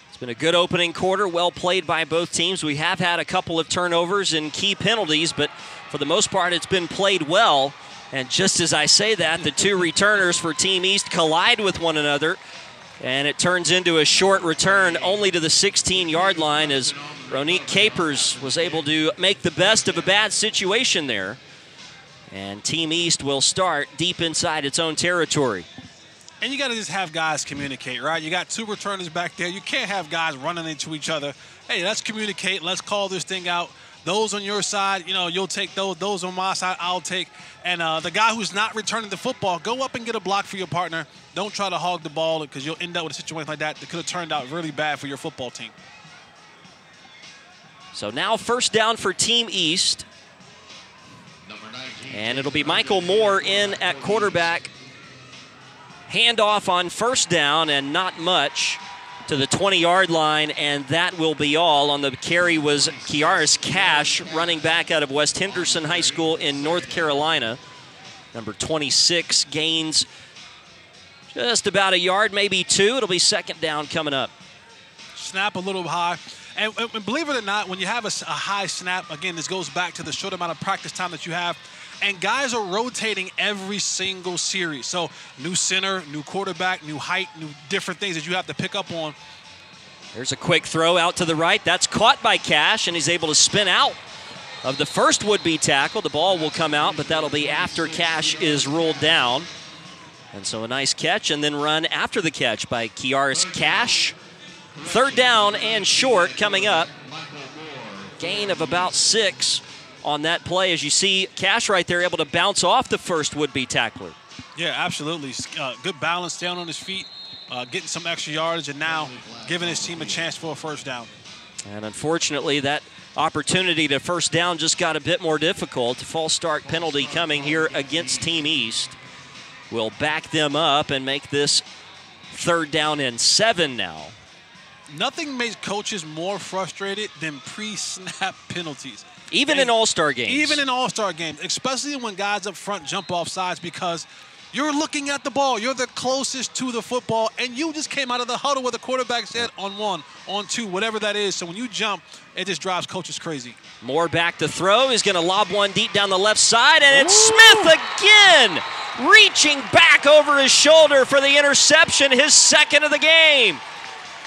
It's been a good opening quarter, well played by both teams. We have had a couple of turnovers and key penalties, but for the most part, it's been played well. And just as I say that, the two returners for Team East collide with one another, and it turns into a short return only to the 16-yard line as Ronique Capers was able to make the best of a bad situation there. And Team East will start deep inside its own territory. And you got to just have guys communicate, right? You got two returners back there. You can't have guys running into each other. Hey, let's communicate. Let's call this thing out. Those on your side, you know, you'll take those. Those on my side, I'll take. And the guy who's not returning the football, go up and get a block for your partner. Don't try to hog the ball because you'll end up with a situation like that that could have turned out really bad for your football team. So now first down for Team East. And it'll be Michael Moore in at quarterback. Handoff on first down and not much to the 20-yard line, and that will be all. On the carry was Kiaris Cash, running back out of West Henderson High School in North Carolina. Number 26 gains just about a yard, maybe two. It'll be second down coming up. Snap a little high. And believe it or not, when you have a high snap, again, this goes back to the short amount of practice time that you have. And guys are rotating every single series. So new center, new quarterback, new height, new different things that you have to pick up on. There's a quick throw out to the right. That's caught by Cash, and he's able to spin out of the first would-be tackle. The ball will come out, but that'll be after Cash is ruled down. And so a nice catch and then run after the catch by Kiaris Cash. Third down and short coming up. Gain of about 6 on that play. As you see, Cash right there able to bounce off the first would-be tackler. Yeah, absolutely. Good balance down on his feet, getting some extra yardage, and now giving his team a chance for a first down. And unfortunately, that opportunity to first down just got a bit more difficult. False start penalty coming here against Team East will back them up and make this third down and 7 now. Nothing makes coaches more frustrated than pre-snap penalties. Even in all-star games. Even in all-star games, especially when guys up front jump off sides, because you're looking at the ball. You're the closest to the football, and you just came out of the huddle where the quarterback said on 1, on 2, whatever that is. So when you jump, it just drives coaches crazy. Moore back to throw. He's going to lob one deep down the left side, and it's Smith again, reaching back over his shoulder for the interception, his second of the game.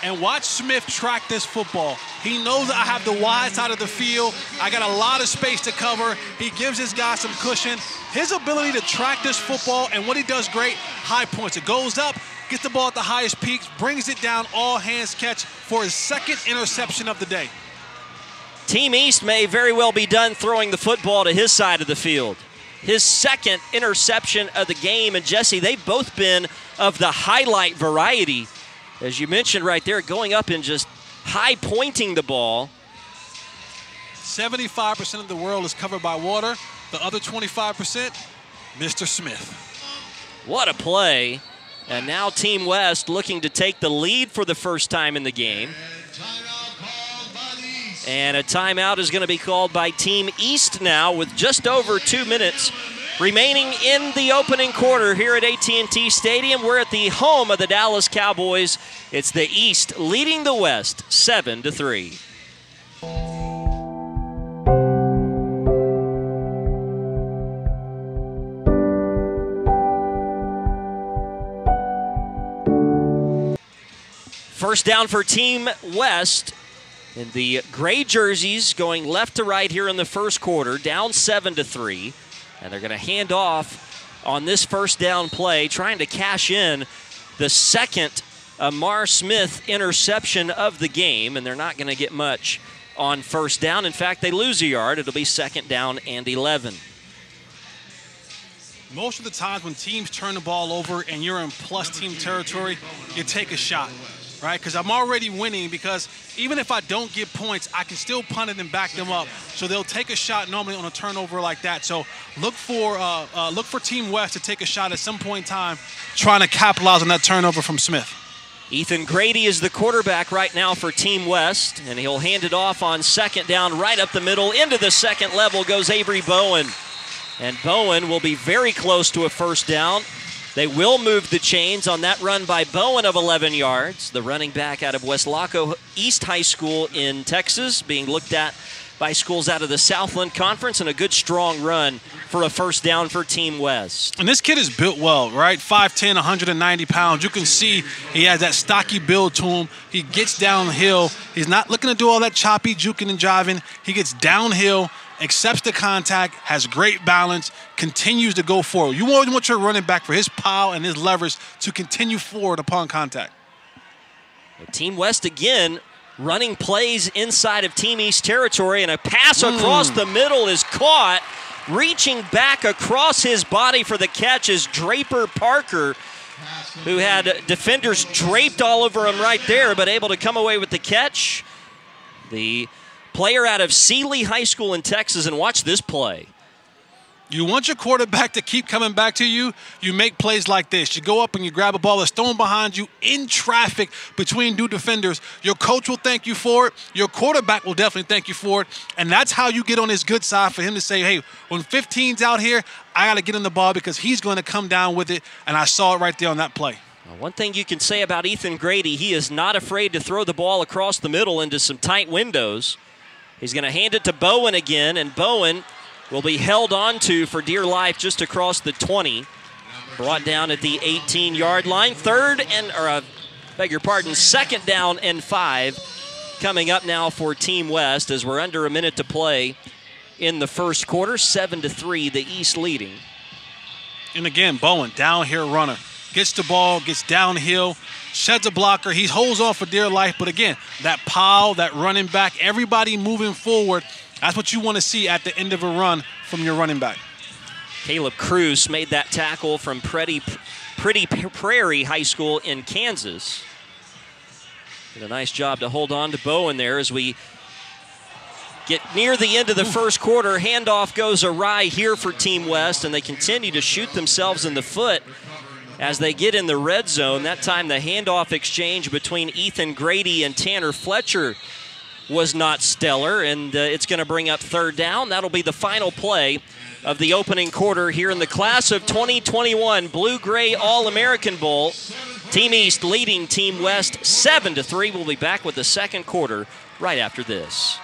And watch Smith track this football. He knows I have the wide side of the field. I got a lot of space to cover. He gives his guy some cushion. His ability to track this football, and what he does great, high points. It goes up, gets the ball at the highest peaks, brings it down, all hands catch for his second interception of the day. Team East may very well be done throwing the football to his side of the field. His second interception of the game. And Jesse, they've both been of the highlight variety. As you mentioned right there, going up and just high pointing the ball. 75% of the world is covered by water. The other 25%, Mr. Smith. What a play. And now Team West looking to take the lead for the first time in the game. And a timeout is going to be called by Team East now with just over 2 minutes remaining in the opening quarter here at AT&T Stadium. We're at the home of the Dallas Cowboys. It's the East leading the West 7-3. First down for Team West in the gray jerseys, going left to right here in the first quarter, down 7-3. And they're going to hand off on this first down play, trying to cash in the second Amar Smith interception of the game, and they're not going to get much on first down. In fact, they lose a yard. It'll be second down and 11. Most of the times when teams turn the ball over and you're in plus team territory, you take a shot, right? Because I'm already winning, because even if I don't get points, I can still punt it and back them up. So they'll take a shot normally on a turnover like that. So look for Team West to take a shot at some point in time trying to capitalize on that turnover from Smith. Ethan Grady is the quarterback right now for Team West, and he'll hand it off on second down right up the middle. Into the second level goes Avery Bowen. And Bowen will be very close to a first down. They will move the chains on that run by Bowen of 11 yards. The running back out of West Laco East High School in Texas, being looked at by schools out of the Southland Conference, and a good strong run for a first down for Team West. And this kid is built well, right? 5'10", 190 pounds. You can see he has that stocky build to him. He gets downhill. He's not looking to do all that choppy, juking, and jiving. He gets downhill, accepts the contact, has great balance, continues to go forward. You always want your running back for his power and his leverage to continue forward upon contact. Team West again running plays inside of Team East territory, and a pass across the middle is caught. Reaching back across his body for the catch is Draper Parker, who had defenders draped all over him right there, but able to come away with the catch. The player out of Sealy High School in Texas, and watch this play. You want your quarterback to keep coming back to you, you make plays like this. You go up and you grab a ball that's thrown behind you in traffic between two defenders. Your coach will thank you for it. Your quarterback will definitely thank you for it. And that's how you get on his good side for him to say, hey, when 15's out here, I got to get in the ball because he's going to come down with it. And I saw it right there on that play. One thing you can say about Ethan Grady, he is not afraid to throw the ball across the middle into some tight windows. He's going to hand it to Bowen again, and Bowen will be held on to for dear life just across the 20. Brought down at the 18-yard line. Second down and 5 coming up now for Team West as we're under a minute to play in the first quarter. 7-3, the East leading. And again, Bowen, downhill runner. Gets the ball, gets downhill, sheds a blocker. He holds on for dear life. But again, that power, that running back, everybody moving forward, that's what you want to see at the end of a run from your running back. Caleb Cruz made that tackle from Pretty Prairie High School in Kansas. Did a nice job to hold on to Bowen there as we get near the end of the first quarter. Handoff goes awry here for Team West, and they continue to shoot themselves in the foot as they get in the red zone. That time the handoff exchange between Ethan Grady and Tanner Fletcher was not stellar, and it's going to bring up third down. That'll be the final play of the opening quarter here in the class of 2021 Blue-Gray All-American Bowl. Team East leading Team West 7-3. We'll be back with the second quarter right after this.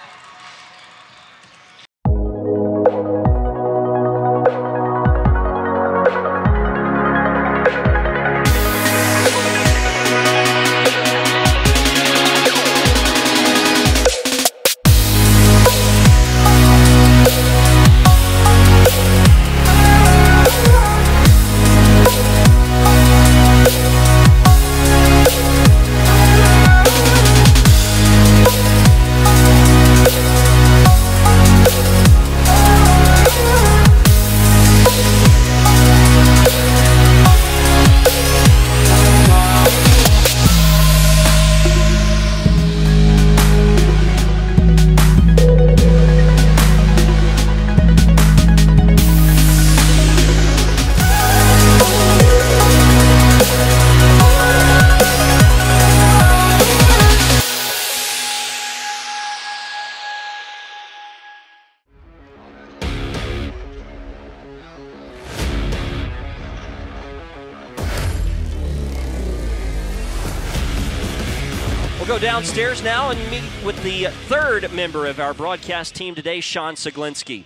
We'll go downstairs now and meet with the third member of our broadcast team today, Sean Siglinski.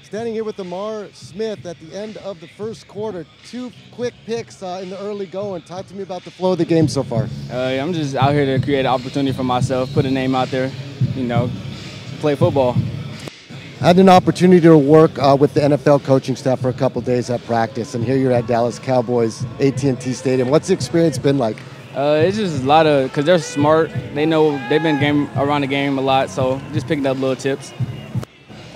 Standing here with Amar Smith at the end of the first quarter. 2 quick picks in the early going. Talk to me about the flow of the game so far. I'm just out here to create an opportunity for myself, put a name out there, play football. I had an opportunity to work with the NFL coaching staff for a couple days at practice, and here you're at Dallas Cowboys AT&T Stadium. What's the experience been like? It's just a lot of, because they're smart. They know they've been around the game a lot, so just picking up little tips.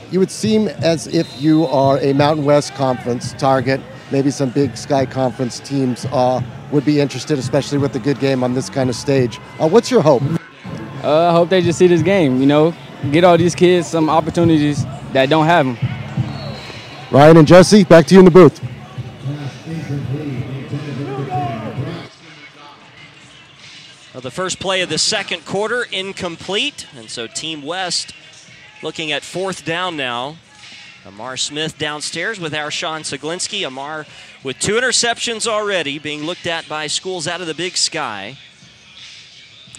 You would seem as if you are a Mountain West Conference target. Maybe some Big Sky Conference teams would be interested, especially with the good game on this kind of stage. What's your hope? I hope they just see this game, get all these kids some opportunities that don't have them. Ryan and Jesse, back to you in the booth. Well, the first play of the second quarter, incomplete. And so Team West looking at 4th down now. Amar Smith downstairs with our Sean Siglinski. Amar with 2 interceptions already, being looked at by schools out of the Big Sky.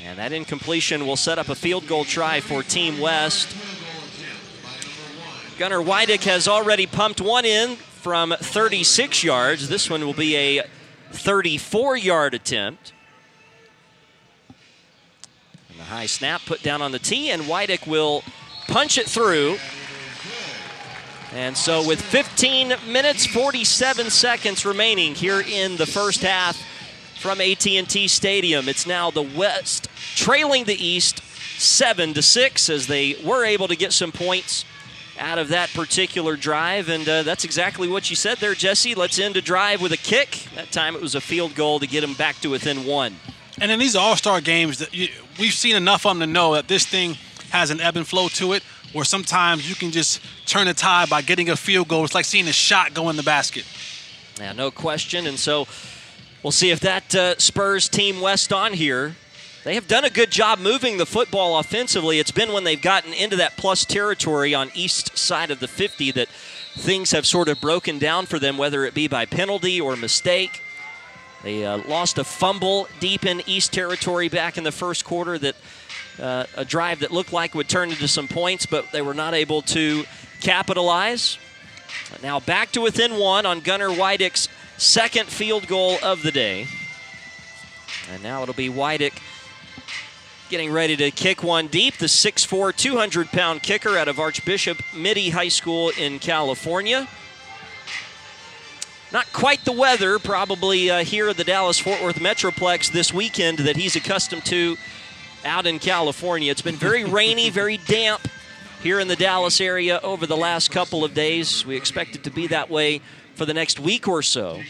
And that incompletion will set up a field goal try for Team West. Gunnar Weidick has already pumped one in from 36 yards. This one will be a 34-yard attempt. And the high snap put down on the tee, and Weidick will punch it through. And so with 15 minutes, 47 seconds remaining here in the first half from AT&T Stadium, it's now the West trailing the East 7-6 as they were able to get some points out of that particular drive. And that's exactly what you said there, Jesse. Let's end a drive with a kick. That time it was a field goal to get them back to within 1. And in these all-star games, we've seen enough of them to know that this thing has an ebb and flow to it, where sometimes you can just turn the tide by getting a field goal. It's like seeing a shot go in the basket. Yeah, no question. And so we'll see if that spurs Team West on here. They have done a good job moving the football offensively. It's been when they've gotten into that plus territory on east side of the 50 that things have sort of broken down for them, whether it be by penalty or mistake. They lost a fumble deep in east territory back in the first quarter, that a drive that looked like would turn into some points, but they were not able to capitalize. Now back to within 1 on Gunnar Weidick's second field goal of the day. And now it'll be Weidick getting ready to kick one deep. The 6'4", 200-pound kicker out of Archbishop Mitty High School in California. Not quite the weather probably here at the Dallas-Fort Worth Metroplex this weekend that he's accustomed to out in California. It's been very rainy, very damp here in the Dallas area over the last couple of days. We expect it to be that way for the next week or so.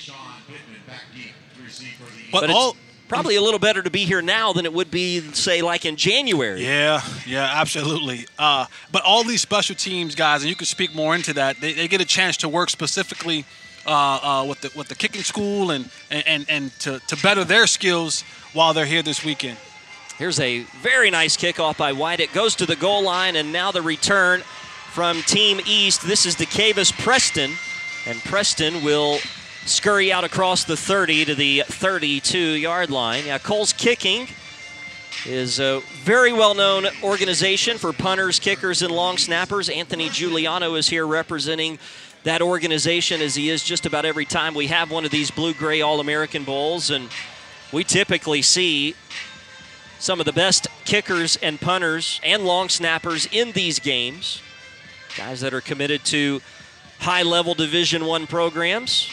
But it's probably a little better to be here now than it would be, say, like in January. Yeah, absolutely. But all these special teams guys, and you can speak more into that, they get a chance to work specifically with the kicking school and to better their skills while they're here this weekend. Here's a very nice kickoff by Weidick. Goes to the goal line, and now the return from Team East. This is DeCavis Preston, and Preston will scurry out across the 30 to the 32-yard line. Yeah, Cole's Kicking is a very well-known organization for punters, kickers, and long snappers. Anthony Giuliano is here representing that organization, as he is just about every time we have one of these blue-gray All-American Bowls. And we typically see some of the best kickers and punters and long snappers in these games, guys that are committed to high-level Division I programs.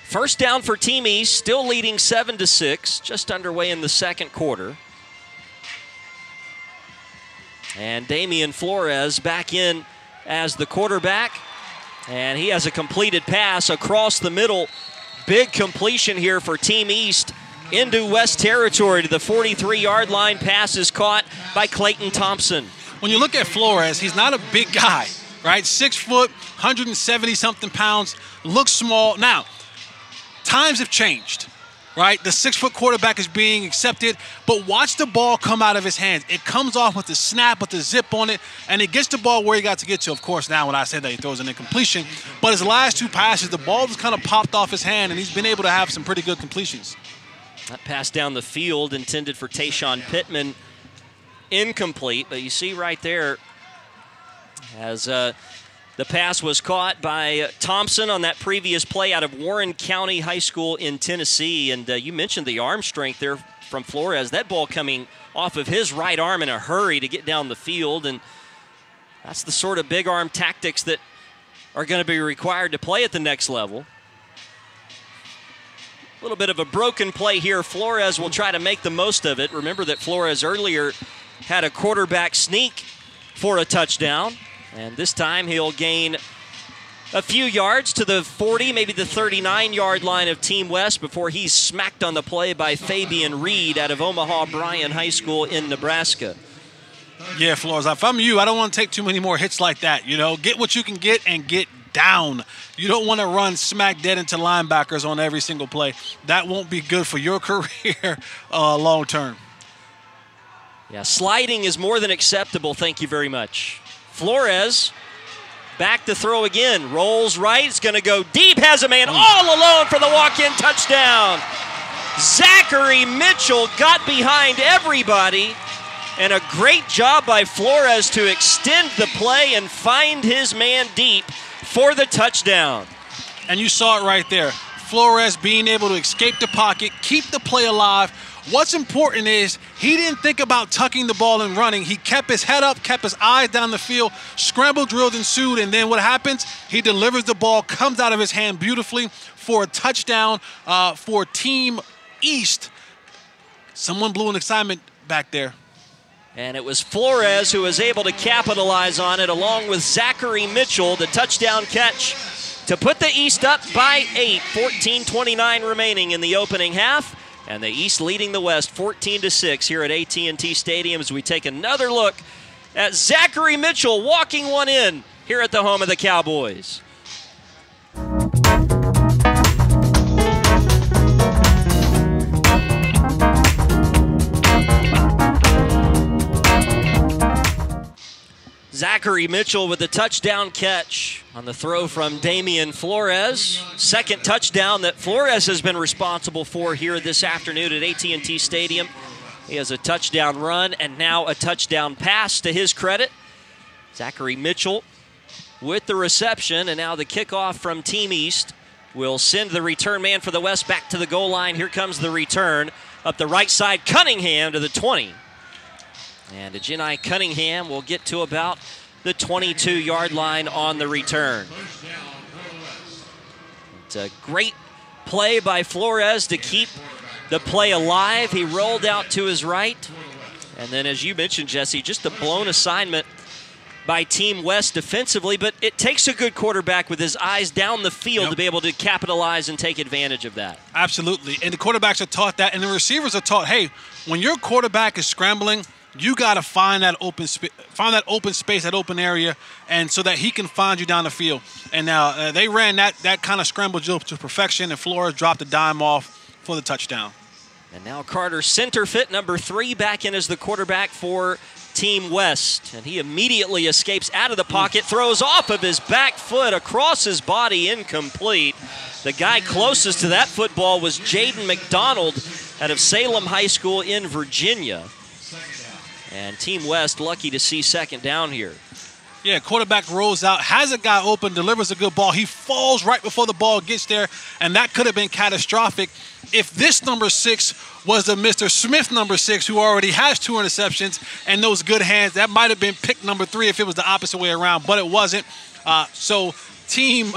First down for Team East, still leading 7-6, just underway in the second quarter. And Damian Flores back in as the quarterback, and he has a completed pass across the middle. Big completion here for Team East into West territory to the 43-yard line. Pass is caught by Clayton Thompson. When you look at Flores, he's not a big guy, right? 6 foot, 170-something pounds, looks small. Now, times have changed, right? The 6-foot quarterback is being accepted, but watch the ball come out of his hands. It comes off with the snap, with the zip on it, and he gets the ball where he got to get to. Of course, now when I say that, he throws an incompletion, but his last 2 passes, the ball just kind of popped off his hand, and he's been able to have some pretty good completions. That pass down the field intended for Tayshawn Pittman, incomplete, but you see right there as the pass was caught by Thompson on that previous play out of Warren County High School in Tennessee. And you mentioned the arm strength there from Flores. That ball coming off of his right arm in a hurry to get down the field. And that's the sort of big arm tactics that are going to be required to play at the next level. A little bit of a broken play here. Flores will try to make the most of it. Remember that Flores earlier had a quarterback sneak for a touchdown. And this time he'll gain a few yards to the 40, maybe the 39-yard line of Team West before he's smacked on the play by Fabian Reed out of Omaha Bryan High School in Nebraska. Yeah, Flores, if I'm you, I don't want to take too many more hits like that. You know, get what you can get and get down. You don't want to run smack dead into linebackers on every single play. That won't be good for your career long term. Yeah, sliding is more than acceptable. Thank you very much. Flores back to throw again. Rolls right. It's going to go deep. Has a man all alone for the walk-in touchdown. Zachary Mitchell got behind everybody. And a great job by Flores to extend the play and find his man deep for the touchdown. And you saw it right there. Flores being able to escape the pocket, keep the play alive. What's important is he didn't think about tucking the ball and running. He kept his head up, kept his eyes down the field. Scramble drilled ensued, and then what happens? He delivers the ball, comes out of his hand beautifully for a touchdown for Team East. Someone blew an assignment back there. And it was Flores who was able to capitalize on it along with Zachary Mitchell, the touchdown catch to put the East up by 8. 14:29 remaining in the opening half. And the East leading the West 14-6 here at AT&T Stadium as we take another look at Zachary Mitchell walking one in here at the home of the Cowboys. Zachary Mitchell with the touchdown catch on the throw from Damian Flores. Second touchdown that Flores has been responsible for here this afternoon at AT&T Stadium. He has a touchdown run and now a touchdown pass to his credit. Zachary Mitchell with the reception, and now the kickoff from Team East will send the return man for the West back to the goal line. Here comes the return up the right side. Cunningham to the 20. And Jedi Cunningham will get to about the 22-yard line on the return. It's a great play by Flores to keep the play alive. He rolled out to his right. And then, as you mentioned, Jesse, just a blown assignment by Team West defensively. But it takes a good quarterback with his eyes down the field to be able to capitalize and take advantage of that. Absolutely. And the quarterbacks are taught that. And the receivers are taught, hey, when your quarterback is scrambling, you got to find that open space, that open area, and so that he can find you down the field. And now they ran that kind of scramble drill to perfection, and Flores dropped a dime off for the touchdown. And now Carter Centerfit, number 3, back in as the quarterback for Team West. And he immediately escapes out of the pocket, throws off of his back foot, across his body, incomplete. The guy closest to that football was Jaden Mcdonald out of Salem High School in Virginia. And Team West lucky to see second down here. Yeah, quarterback rolls out, has a guy open, delivers a good ball. He falls right before the ball gets there, and that could have been catastrophic if this number 6 was a Mr. Smith number 6 who already has 2 interceptions and those good hands. That might have been pick number 3 if it was the opposite way around, but it wasn't. So Team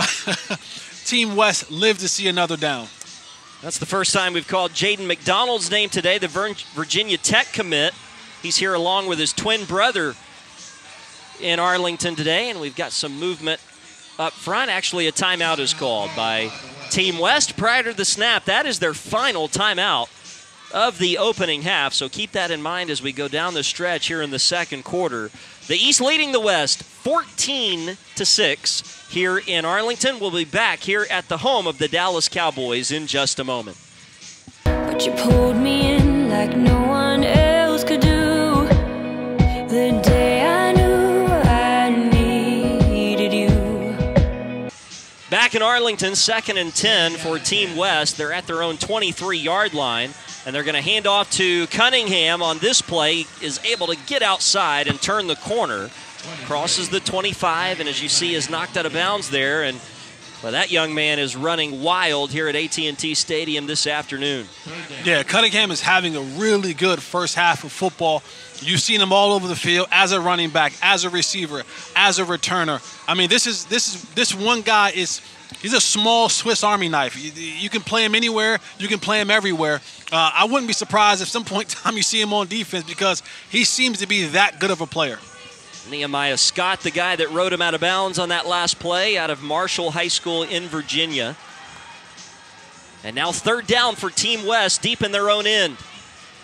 West lived to see another down. That's the first time we've called Jaden McDonald's name today, the Virginia Tech commit. He's here along with his twin brother in Arlington today, and we've got some movement up front. Actually, a timeout is called by Team West prior to the snap. That is their final timeout of the opening half, so keep that in mind as we go down the stretch here in the second quarter. The East leading the West 14-6 here in Arlington. We'll be back here at the home of the Dallas Cowboys in just a moment. But you pulled me in like no one else could do. The day I knew I needed you. Back in Arlington, 2nd and 10 for Team West. They're at their own 23-yard line, and they're going to hand off to Cunningham on this play. Is able to get outside and turn the corner. Crosses the 25, and as you see, is knocked out of bounds there. And well, that young man is running wild here at AT&T Stadium this afternoon. Yeah, Cunningham is having a really good first half of football. You've seen him all over the field as a running back, as a receiver, as a returner. I mean, this one guy he's a small Swiss Army knife. You can play him anywhere. You can play him everywhere. I wouldn't be surprised if some point in time you see him on defense because he seems to be that good of a player. Nehemiah Scott, the guy that rode him out of bounds on that last play out of Marshall High School in Virginia. And now third down for Team West, deep in their own end.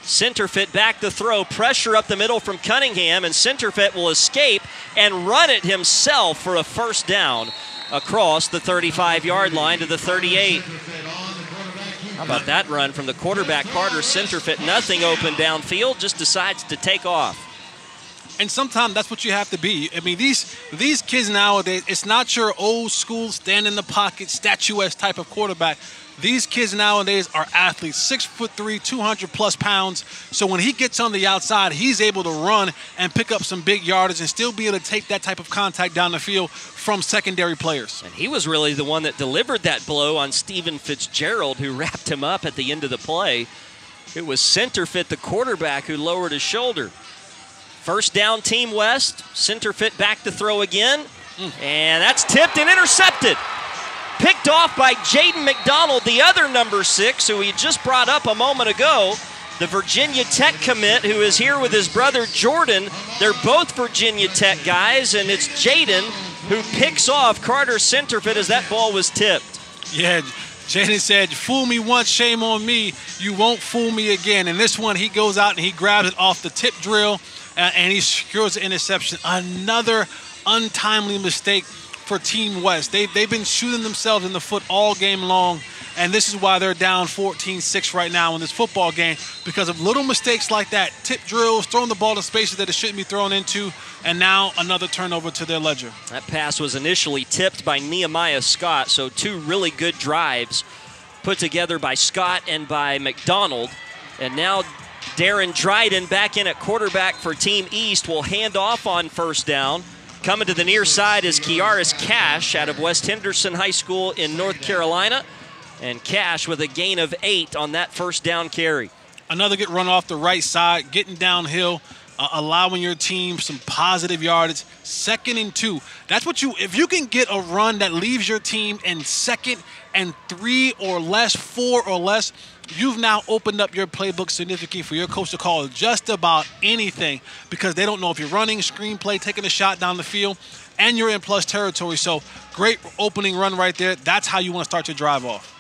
Centerfit back to throw, pressure up the middle from Cunningham, and Centerfit will escape and run it himself for a first down. across the 35-yard line to the 38. How about that run from the quarterback, Carter Centerfit? Nothing open downfield, just decides to take off. And sometimes that's what you have to be. I mean, these kids nowadays, it's not your old school stand in the pocket, statuesque type of quarterback. These kids nowadays are athletes, 6'3", 200+ pounds. So when he gets on the outside, he's able to run and pick up some big yardage and still be able to take that type of contact down the field from secondary players. And he was really the one that delivered that blow on Stephen Fitzgerald, who wrapped him up at the end of the play. It was Centerfit, the quarterback, who lowered his shoulder. First down, Team West. Centerfit back to throw again. And that's tipped and intercepted. Picked off by Jaden Mcdonald, the other number 6, who he just brought up a moment ago. The Virginia Tech commit, who is here with his brother Jordan. They're both Virginia Tech guys, and it's Jaden who picks off Carter Centerfit as that ball was tipped. Yeah, Jaden said, "Fool me once, shame on me. You won't fool me again." And this one, he goes out and he grabs it off the tip drill, and he secures the interception. Another untimely mistake for Team West. They've been shooting themselves in the foot all game long, and this is why they're down 14-6 right now in this football game, because of little mistakes like that. Tip drills, throwing the ball in spaces that it shouldn't be thrown into, and now another turnover to their ledger. That pass was initially tipped by Nehemiah Scott, so 2 really good drives put together by Scott and by Mcdonald. And now Darren Bryden back in at quarterback for Team East will hand off on first down. Coming to the near side is Kiaris Cash out of West Henderson High School in North Carolina. And Cash with a gain of 8 on that first down carry. Another good run off the right side, getting downhill, allowing your team some positive yardage. 2nd and 2. That's what if you can get a run that leaves your team in 2nd and 3 or less, 4 or less, you've now opened up your playbook significantly for your coach to call just about anything, because they don't know if you're running, screenplay, taking a shot down the field, and you're in plus territory. So great opening run right there. That's how you want to start your drive off.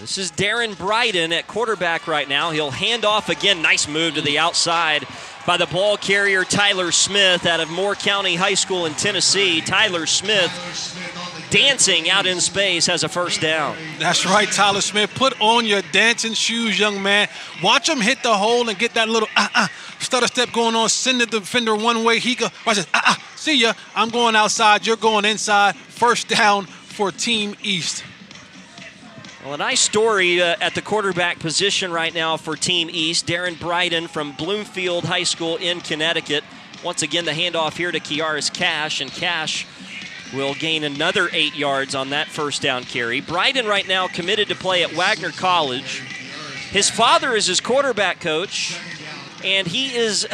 This is Darren Bryden at quarterback right now. He'll hand off again. Nice move to the outside by the ball carrier Tyler Smith out of Moore County High School in Tennessee. Tyler Smith dancing out in space has a first down. That's right, Tyler Smith. Put on your dancing shoes, young man. Watch him hit the hole and get that little stutter step going on. Send the defender one way. He go, watch this, see ya. I'm going outside. You're going inside. First down for Team East. Well, a nice story at the quarterback position right now for Team East. Darren Bryden from Bloomfield High School in Connecticut. Once again, the handoff here to Kiaris Cash, and Cash will gain another 8 yards on that first down carry. Bryden right now committed to play at Wagner College. His father is his quarterback coach, and he is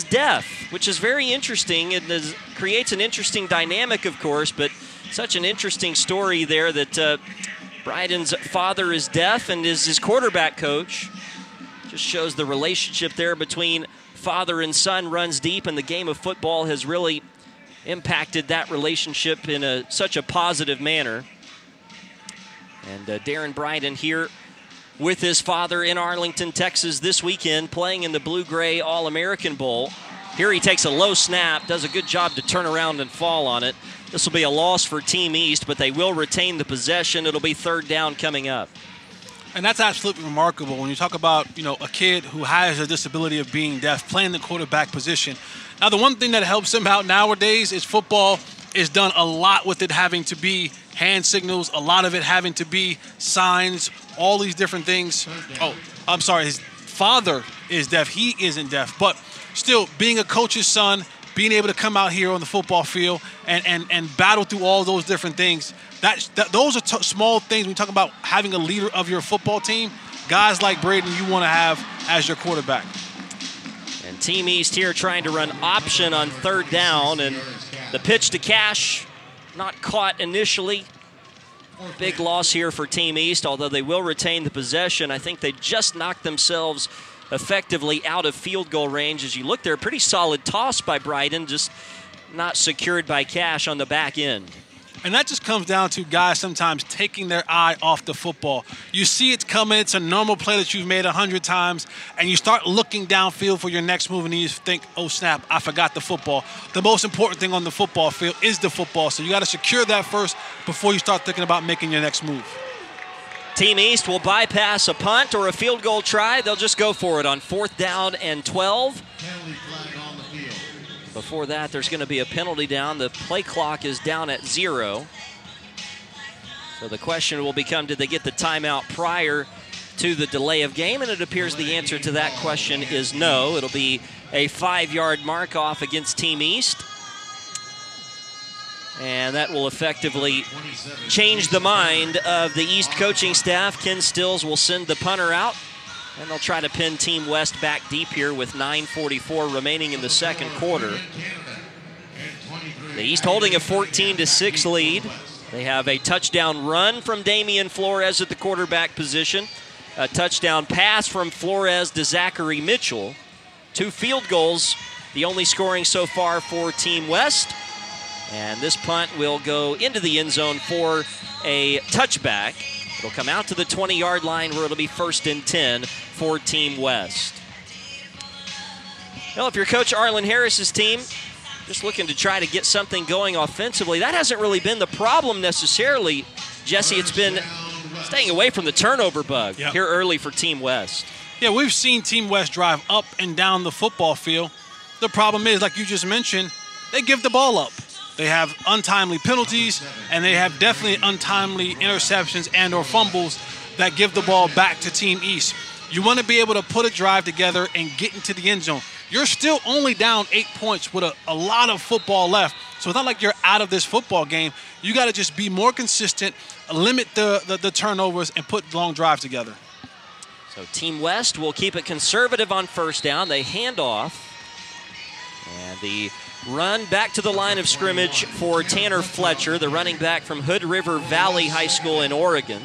deaf, which is very interesting. It creates an interesting dynamic, of course, but such an interesting story there that Bryden's father is deaf and is his quarterback coach. Just shows the relationship there between father and son runs deep, and the game of football has really impacted that relationship in such a positive manner. And Darren Bryden here with his father in Arlington, Texas this weekend, playing in the Blue-Gray All-American Bowl. Here he takes a low snap, does a good job to turn around and fall on it. This will be a loss for Team East, but they will retain the possession. It'll be third down coming up. And that's absolutely remarkable when you talk about, a kid who has a disability of being deaf, playing the quarterback position. Now, the one thing that helps him out nowadays is football is done a lot with it having to be hand signals, a lot of it having to be signs, all these different things. Oh, I'm sorry, his father is deaf. He isn't deaf. But still, being a coach's son, being able to come out here on the football field and battle through all those different things, those are small things when you talk about having a leader of your football team. Guys like Bryden you want to have as your quarterback. And Team East here trying to run option on third down, and the pitch to Cash, not caught initially. Big loss here for Team East, although they will retain the possession. I think they just knocked themselves effectively out of field goal range. As you look there, pretty solid toss by Bryden, just not secured by Cash on the back end. And that just comes down to guys sometimes taking their eye off the football. You see it coming. It's a normal play that you've made 100 times, and you start looking downfield for your next move, and you think, oh, snap, I forgot the football. The most important thing on the football field is the football, so you got to secure that first before you start thinking about making your next move. Team East will bypass a punt or a field goal try. They'll just go for it on 4th down and 12. Before that, there's going to be a penalty down. The play clock is down at 0. So the question will become, did they get the timeout prior to the delay of game? And it appears the answer to that question is no. It'll be a 5-yard mark off against Team East. And that will effectively change the mind of the East coaching staff. Ken Stills will send the punter out, and they'll try to pin Team West back deep here with 9:44 remaining in the second quarter. The East holding a 14-6 lead. They have a touchdown run from Damian Flores at the quarterback position, a touchdown pass from Flores to Zachary Mitchell, 2 field goals, the only scoring so far for Team West. And this punt will go into the end zone for a touchback. It'll come out to the 20-yard line where it'll be 1st and 10 for Team West. Well, if you're Coach Arlen Harris's team, just looking to try to get something going offensively, that hasn't really been the problem necessarily. Jesse, it's been staying away from the turnover bug here early for Team West. Yeah, we've seen Team West drive up and down the football field. The problem is, like you just mentioned, they give the ball up. They have untimely penalties, and they have definitely untimely interceptions and or fumbles that give the ball back to Team East. You want to be able to put a drive together and get into the end zone. You're still only down 8 points with a lot of football left. So it's not like you're out of this football game. You got to just be more consistent, limit the turnovers, and put long drives together. So Team West will keep it conservative on 1st down. They hand off. And the run back to the line of scrimmage for Tanner Fletcher, the running back from Hood River Valley High School in Oregon.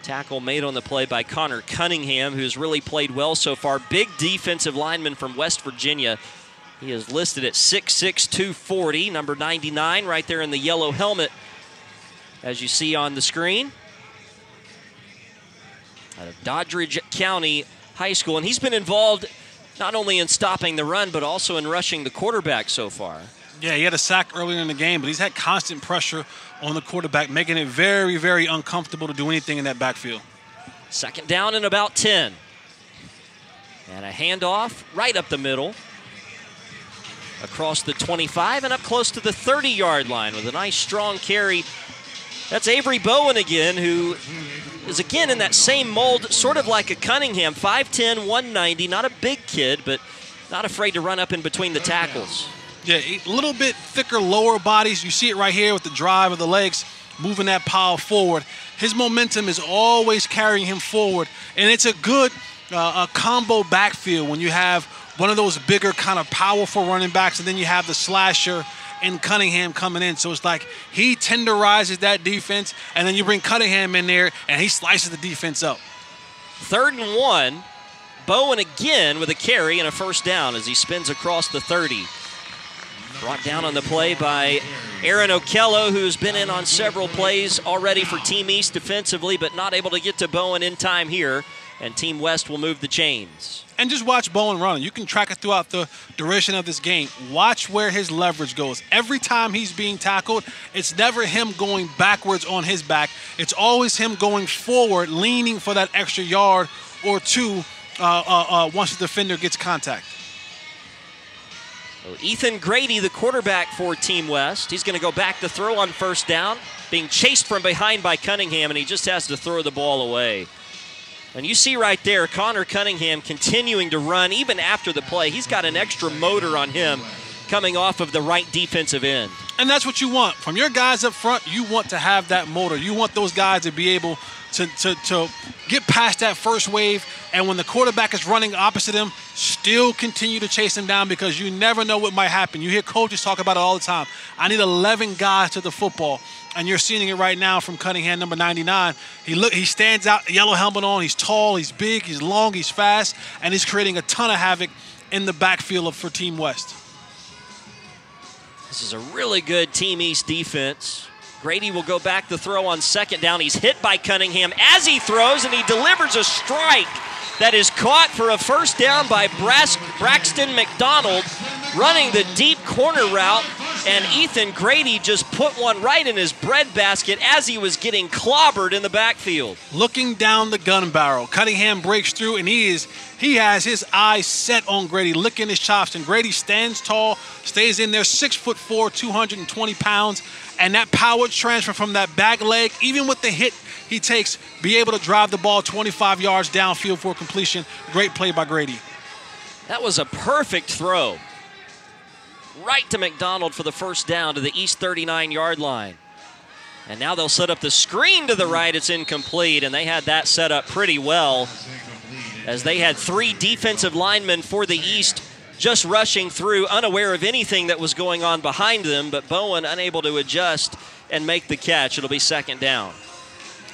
Tackle made on the play by Connor Cunningham, who's really played well so far. Big defensive lineman from West Virginia. He is listed at 6'6", 240, number 99 right there in the yellow helmet, as you see on the screen. Out of Doddridge County High School, and he's been involved not only in stopping the run, but also in rushing the quarterback so far. Yeah, he had a sack earlier in the game, but he's had constant pressure on the quarterback, making it very, very uncomfortable to do anything in that backfield. 2nd down and about 10. And a handoff right up the middle, across the 25 and up close to the 30-yard line with a nice strong carry. That's Avery Bowen again, who is again in that same mold, sort of like a Cunningham, 5'10", 190, not a big kid, but not afraid to run up in between the tackles. Yeah, a little bit thicker lower bodies. You see it right here with the drive of the legs, moving that pile forward. His momentum is always carrying him forward, and it's a good combo backfield when you have one of those bigger kind of powerful running backs, and then you have the slasher and Cunningham coming in. So it's like he tenderizes that defense, and then you bring Cunningham in there, and he slices the defense up. 3rd and 1. Bowen again with a carry and a 1st down as he spins across the 30. Brought down on the play by Aaron Okello, who's been in on several plays already for Team East defensively, but not able to get to Bowen in time here. And Team West will move the chains. And just watch Bowen run. You can track it throughout the duration of this game. Watch where his leverage goes. Every time he's being tackled, it's never him going backwards on his back. It's always him going forward, leaning for that extra yard or two once the defender gets contact. So Ethan Grady, the quarterback for Team West. He's going to go back to throw on 1st down, being chased from behind by Cunningham, and he just has to throw the ball away. And you see right there, Connor Cunningham continuing to run even after the play. He's got an extra motor on him coming off of the right defensive end. And that's what you want. From your guys up front, you want to have that motor. You want those guys to be able to get past that first wave, and when the quarterback is running opposite him, still continue to chase him down, because you never know what might happen. You hear coaches talk about it all the time. I need 11 guys to the football. And you're seeing it right now from Cunningham, number 99. He stands out, yellow helmet on. He's tall, he's big, he's long, he's fast, and he's creating a ton of havoc in the backfield for Team West. This is a really good Team East defense. Grady will go back to throw on second down. He's hit by Cunningham as he throws, and he delivers a strike that is caught for a first down by Braxton Mcdonald running the deep corner route, and Ethan Grady just put one right in his breadbasket as he was getting clobbered in the backfield. Looking down the gun barrel, Cunningham breaks through, and he has his eyes set on Grady, licking his chops, and Grady stands tall, stays in there, 6'4", 220 pounds, and that power transfer from that back leg, even with the hit he takes, be able to drive the ball 25 yards downfield for completion. Great play by Grady. That was a perfect throw. Right to McDonald for the first down to the East 39-yard line. And now they'll set up the screen to the right. It's incomplete, and they had that set up pretty well as they had 3 defensive linemen for the East just rushing through, unaware of anything that was going on behind them, but Bowen unable to adjust and make the catch. It'll be second down.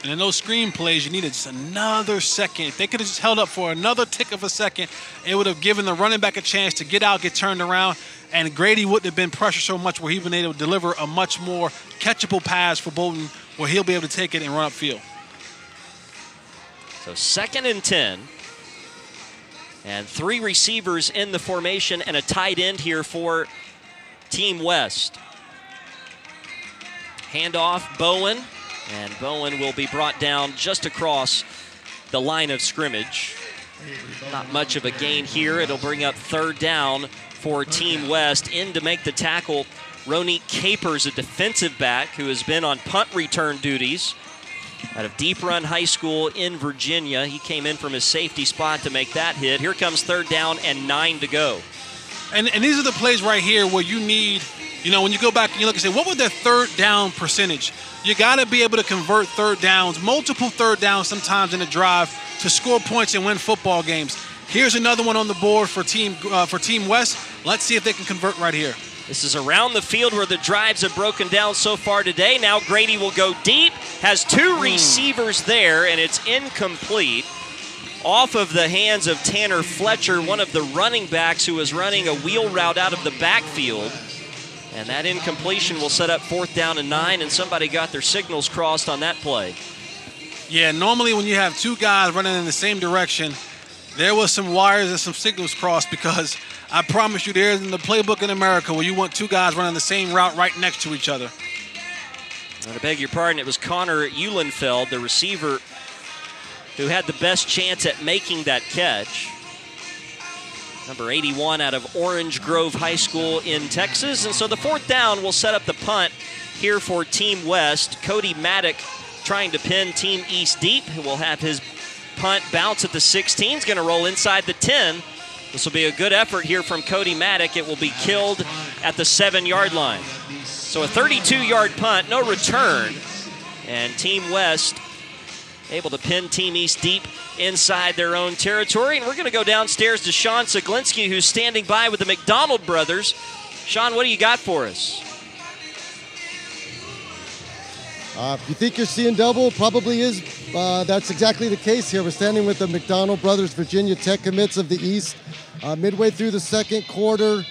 And in those screen plays, you needed just another second. If they could have just held up for another tick of a second, it would have given the running back a chance to get out, get turned around, and Grady wouldn't have been pressured so much where he'd been able to deliver a much more catchable pass for Bolton where he'll be able to take it and run upfield. So 2nd and 10. And 3 receivers in the formation and a tight end here for Team West. Handoff, Bowen. And Bowen will be brought down just across the line of scrimmage. Not much of a gain here. It'll bring up 3rd down for Team West. In to make the tackle, Ronique Capers, a defensive back who has been on punt return duties out of Deep Run High School in Virginia. He came in from his safety spot to make that hit. Here comes 3rd down and 9 to go. And these are the plays right here where you need, when you go back and you look and say, what was their 3rd down percentage? You got to be able to convert 3rd downs, multiple 3rd downs sometimes in a drive to score points and win football games. Here's another one on the board for Team West. Let's see if they can convert right here. This is around the field where the drives have broken down so far today. Now Grady will go deep, has 2 receivers there, and it's incomplete. Off of the hands of Tanner Fletcher, one of the running backs who was running a wheel route out of the backfield. And that incompletion will set up 4th down and 9, and somebody got their signals crossed on that play. Yeah, normally when you have 2 guys running in the same direction, there was some wires and some signals crossed, because I promise you there isn't the playbook in America where you want 2 guys running the same route right next to each other. And I beg your pardon, it was Connor Eulenfeld, the receiver, who had the best chance at making that catch. Number 81 out of Orange Grove High School in Texas. And so the 4th down will set up the punt here for Team West. Cody Maddock trying to pin Team East deep. Will have his punt bounce at the 16. He's going to roll inside the 10. This will be a good effort here from Cody Maddock. It will be killed at the 7-yard line. So a 32-yard punt, no return. And Team West able to pin Team East deep inside their own territory. And we're going to go downstairs to Sean Siglinski, who's standing by with the Mcdonald brothers. Sean, what do you got for us? If you think you're seeing double, probably is. That's exactly the case here. We're standing with the Mcdonald brothers, Virginia Tech commits of the East. Midway through the 2nd quarter,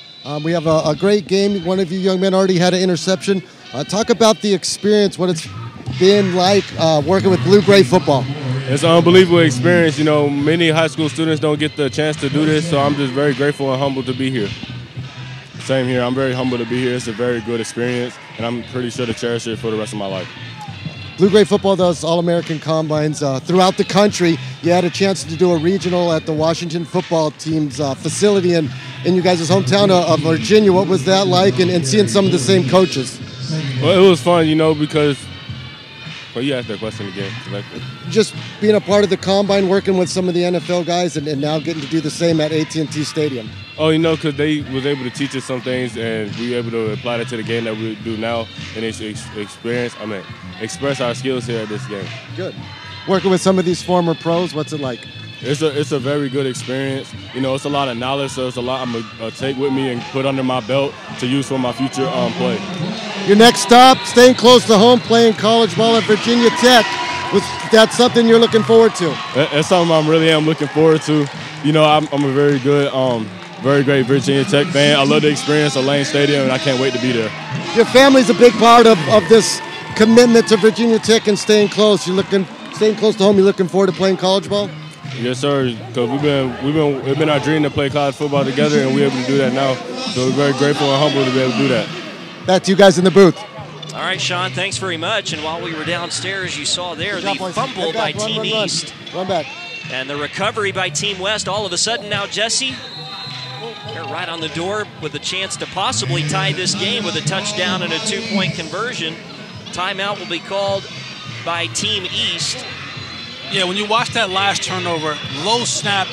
we have a great game. One of you young men already had an interception. Talk about the experience, what it's been like working with blue-gray football. It's an unbelievable experience. Many high school students don't get the chance to do this, so I'm just very grateful and humbled to be here. Same here. I'm very humbled to be here. It's a very good experience, and I'm pretty sure to cherish it for the rest of my life. Blue-gray football does All-American combines throughout the country. You had a chance to do a regional at the Washington football team's facility in you guys' hometown of Virginia. What was that like, and seeing some of the same coaches? Well, it was fun, because you asked that question again. Just being a part of the combine, working with some of the NFL guys, and now getting to do the same at AT&T Stadium. Oh, because they was able to teach us some things, and we were able to apply that to the game that we do now, and express our skills here at this game. Good. Working with some of these former pros, what's it like? It's a very good experience. It's a lot of knowledge, so it's a lot I'm gonna take with me and put under my belt to use for my future play. Your next stop, staying close to home, playing college ball at Virginia Tech. That's something you're looking forward to? That's something I really am looking forward to. I'm a very good, very great Virginia Tech fan. I love the experience of Lane Stadium, and I can't wait to be there. Your family's a big part of this commitment to Virginia Tech and staying close? Staying close to home. You looking forward to playing college ball? Yes, sir. Because it's been our dream to play college football together, and we're able to do that now. So we're very grateful and humble to be able to do that. Back to you guys in the booth. All right, Sean, thanks very much. And while we were downstairs, you saw there the fumble by Team East. Run back. And the recovery by Team West. All of a sudden now, Jesse, they're right on the door with a chance to possibly tie this game with a touchdown and a 2-point conversion. Timeout will be called by Team East. Yeah, when you watch that last turnover, low snap,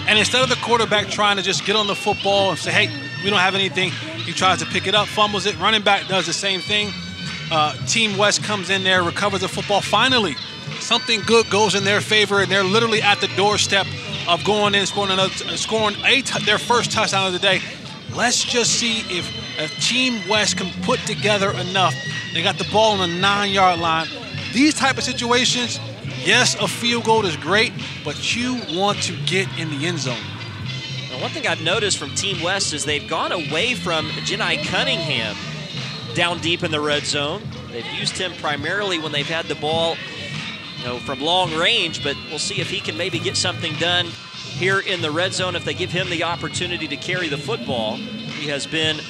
and instead of the quarterback trying to just get on the football and say, hey, we don't have anything, he tries to pick it up, fumbles it. Running back does the same thing. Team West comes in there, recovers the football. Finally, something good goes in their favor, and they're literally at the doorstep of going in, scoring their first touchdown of the day. Let's just see if Team West can put together enough. They got the ball on the 9-yard line. These type of situations, yes, a field goal is great, but you want to get in the end zone. Now, one thing I've noticed from Team West is they've gone away from Jedi Cunningham down deep in the red zone. They've used him primarily when they've had the ball, from long range, but we'll see if he can maybe get something done here in the red zone if they give him the opportunity to carry the football. He has been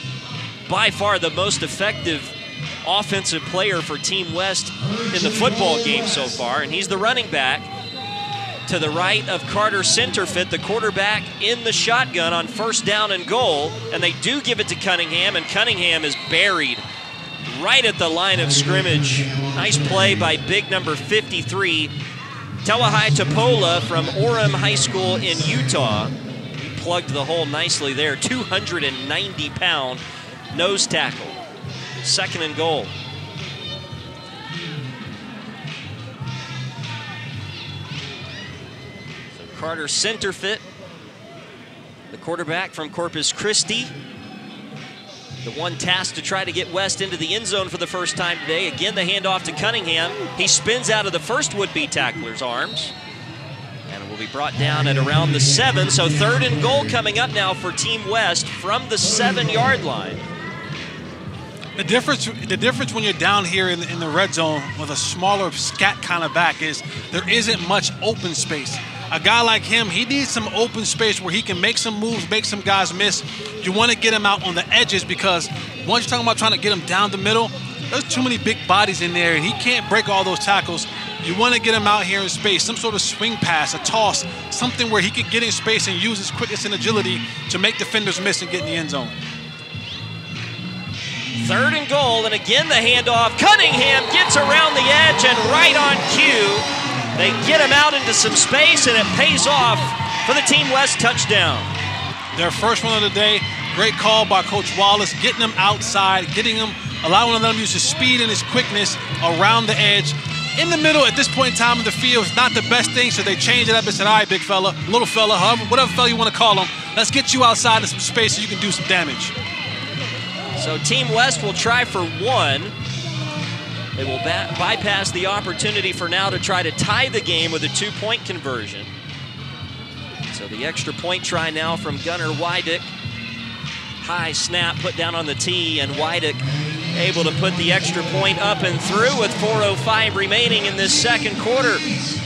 by far the most effective offensive player for Team West in the football game so far, and he's the running back to the right of Carter Centerfit, the quarterback in the shotgun on 1st down and goal, and they do give it to Cunningham, and Cunningham is buried right at the line of scrimmage. Nice play by big number 53, Telahai Topola from Orem High School in Utah. He plugged the hole nicely there. 290-pound nose tackle. 2nd and goal. So Carter Centerfit, the quarterback from Corpus Christi. The one tasked to try to get West into the end zone for the first time today. Again, the handoff to Cunningham. He spins out of the first would-be tackler's arms. And it will be brought down at around the 7. So 3rd and goal coming up now for Team West from the 7-yard line. The difference when you're down here in the red zone with a smaller scat kind of back is there isn't much open space. A guy like him, he needs some open space where he can make some moves, make some guys miss. You want to get him out on the edges because once you're talking about trying to get him down the middle, there's too many big bodies in there and he can't break all those tackles. You want to get him out here in space, some sort of swing pass, a toss, something where he can get in space and use his quickness and agility to make defenders miss and get in the end zone. 3rd and goal, and again the handoff. Cunningham gets around the edge and right on cue. They get him out into some space, and it pays off for the Team West touchdown. Their first one of the day, great call by Coach Wallace, getting him outside, allowing them to use his speed and his quickness around the edge. In the middle, at this point in time in the field, is not the best thing, so they changed it up and said, all right, big fella, little fella, whatever fella you want to call him, let's get you outside in some space so you can do some damage. So Team West will try for 1. They will bypass the opportunity for now to try to tie the game with a 2-point conversion. So the extra point try now from Gunnar Wydick. High snap put down on the tee, and Wydick able to put the extra point up and through with 4:05 remaining in this 2nd quarter.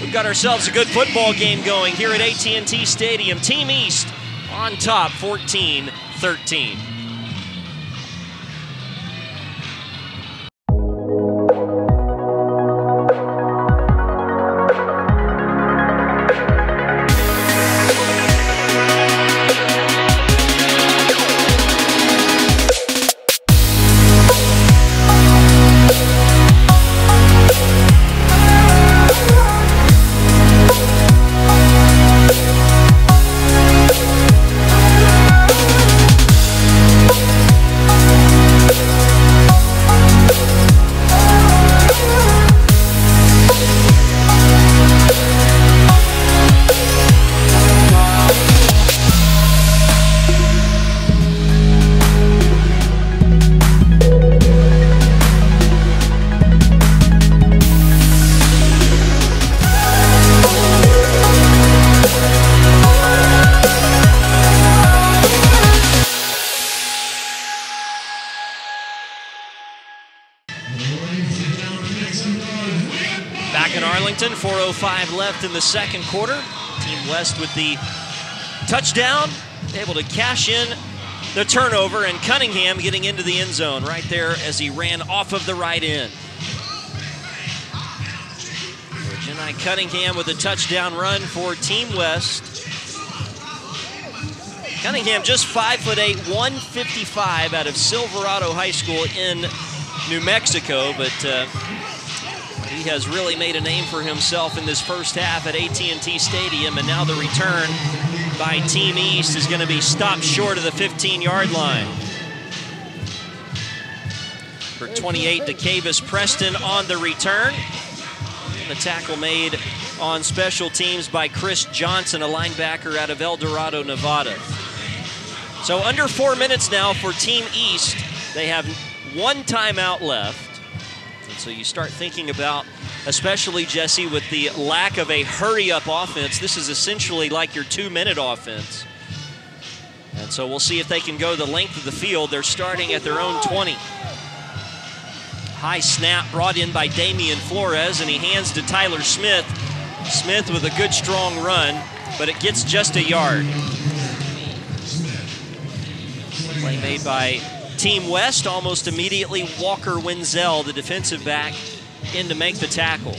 We've got ourselves a good football game going here at AT&T Stadium. Team East on top, 14-13. Johnson, 4:05 left in the second quarter. Team West with the touchdown, able to cash in the turnover, and Cunningham getting into the end zone right there as he ran off of the right end. Jedi Cunningham with a touchdown run for Team West. Cunningham just 5'8", 155 out of Silverado High School in New Mexico, but he has really made a name for himself in this first half at AT&T Stadium, and now the return by Team East is going to be stopped short of the 15-yard line. For 28, DeCavis Preston on the return. The tackle made on special teams by Chris Johnson, a linebacker out of El Dorado, Nevada. So under 4 minutes now for Team East. They have one timeout left. And so you start thinking about, especially Jesse, with the lack of a hurry-up offense, this is essentially like your 2-minute offense. And so we'll see if they can go the length of the field. They're starting at their own 20. High snap brought in by Damian Flores, and he hands to Tyler Smith. Smith with a good, strong run, but it gets just a yard. Play made by Team West. Almost immediately, Walker Wenzel, the defensive back, in to make the tackle.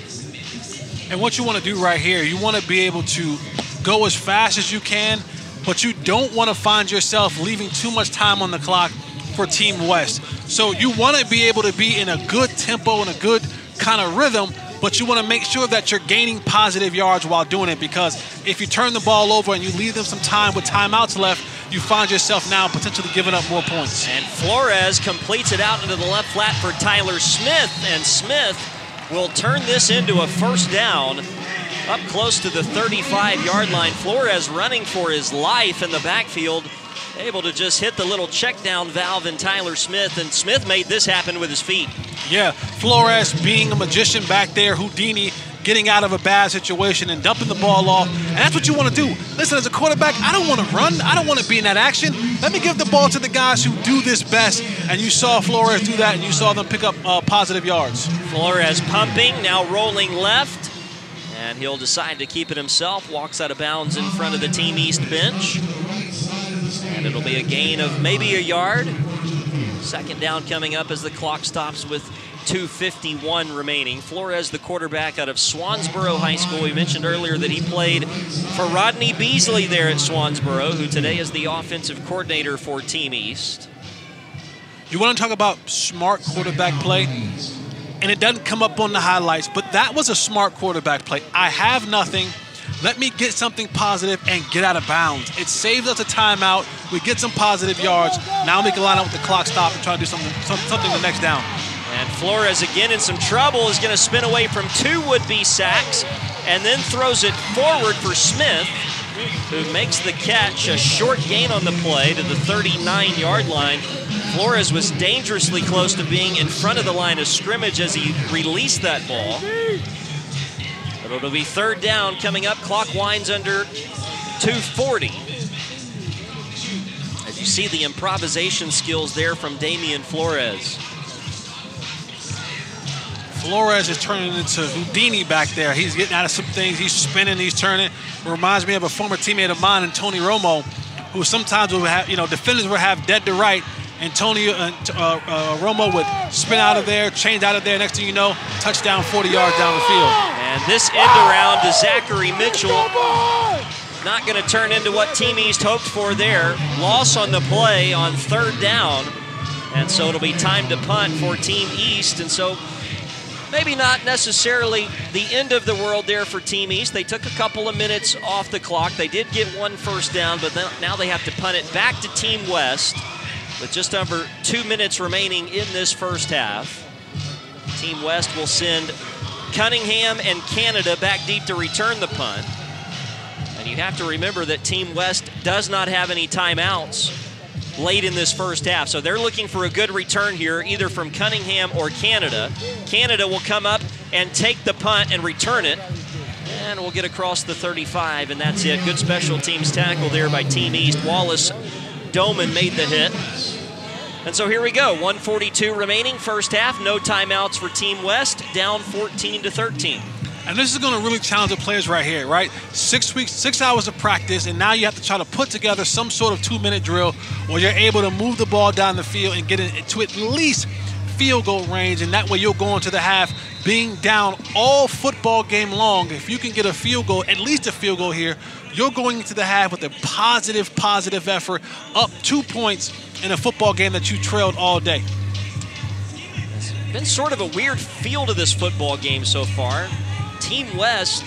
And what you want to do right here, you want to be able to go as fast as you can, but you don't want to find yourself leaving too much time on the clock for Team West. So you want to be able to be in a good tempo and a good kind of rhythm, but you want to make sure that you're gaining positive yards while doing it, because if you turn the ball over and you leave them some time with timeouts left, you find yourself now potentially giving up more points. And Flores completes it out into the left flat for Tyler Smith, and Smith will turn this into a first down up close to the 35-yard line. Flores running for his life in the backfield, able to just hit the little check down valve in Tyler Smith, and Smith made this happen with his feet. Yeah, Flores being a magician back there, Houdini getting out of a bad situation and dumping the ball off, and that's what you want to do. Listen, as a quarterback, I don't want to run. I don't want to be in that action. Let me give the ball to the guys who do this best, and you saw Flores do that, and you saw them pick up positive yards. Flores pumping, now rolling left, and he'll decide to keep it himself, walks out of bounds in front of the Team East bench. And it'll be a gain of maybe a yard. Second down coming up as the clock stops with 2:51 remaining. Flores, the quarterback out of Swansboro High School. We mentioned earlier that he played for Rodney Beasley there at Swansboro, who today is the offensive coordinator for Team East. You want to talk about smart quarterback play? And it doesn't come up on the highlights, but that was a smart quarterback play. I have nothing. Let me get something positive and get out of bounds. It saves us a timeout. We get some positive yards. Now we can line up with the clock stop and try to do something the next down. And Flores again in some trouble, is going to spin away from two would-be sacks and then throws it forward for Smith, who makes the catch. A short gain on the play to the 39-yard line. Flores was dangerously close to being in front of the line of scrimmage as he released that ball. But it'll be third down coming up. Clock winds under 2:40. As you see the improvisation skills there from Damian Flores. Flores is turning into Houdini back there. He's getting out of some things. He's spinning, he's turning. It reminds me of a former teammate of mine, Tony Romo, who sometimes would have, defenders would have dead to right, and Tony Romo would spin out of there, change out of there. Next thing you know, touchdown 40 yards down the field. And this end around to Zachary Mitchell, not going to turn into what Team East hoped for there. Loss on the play on third down, and so it'll be time to punt for Team East. And so maybe not necessarily the end of the world there for Team East. They took a couple of minutes off the clock. They did get one first down, but now they have to punt it back to Team West with just over 2 minutes remaining in this first half. Team West will send Cunningham and Canada back deep to return the punt. And you have to remember that Team West does not have any timeouts late in this first half. So they're looking for a good return here, either from Cunningham or Canada. Canada will come up and take the punt and return it. And we'll get across the 35, and that's it. Good special teams tackle there by Team East. Wallace Doman made the hit. And so here we go, 1:42 remaining, first half. No timeouts for Team West, down 14-13. And this is going to really challenge the players right here, right? 6 weeks, 6 hours of practice, and now you have to try to put together some sort of 2-minute drill where you're able to move the ball down the field and get it to at least field goal range, and that way you'll go into the half being down all football game long. If you can get a field goal, at least a field goal here, you're going into the half with a positive effort, up 2 points in a football game that you trailed all day. It's been sort of a weird feel to this football game so far. Team West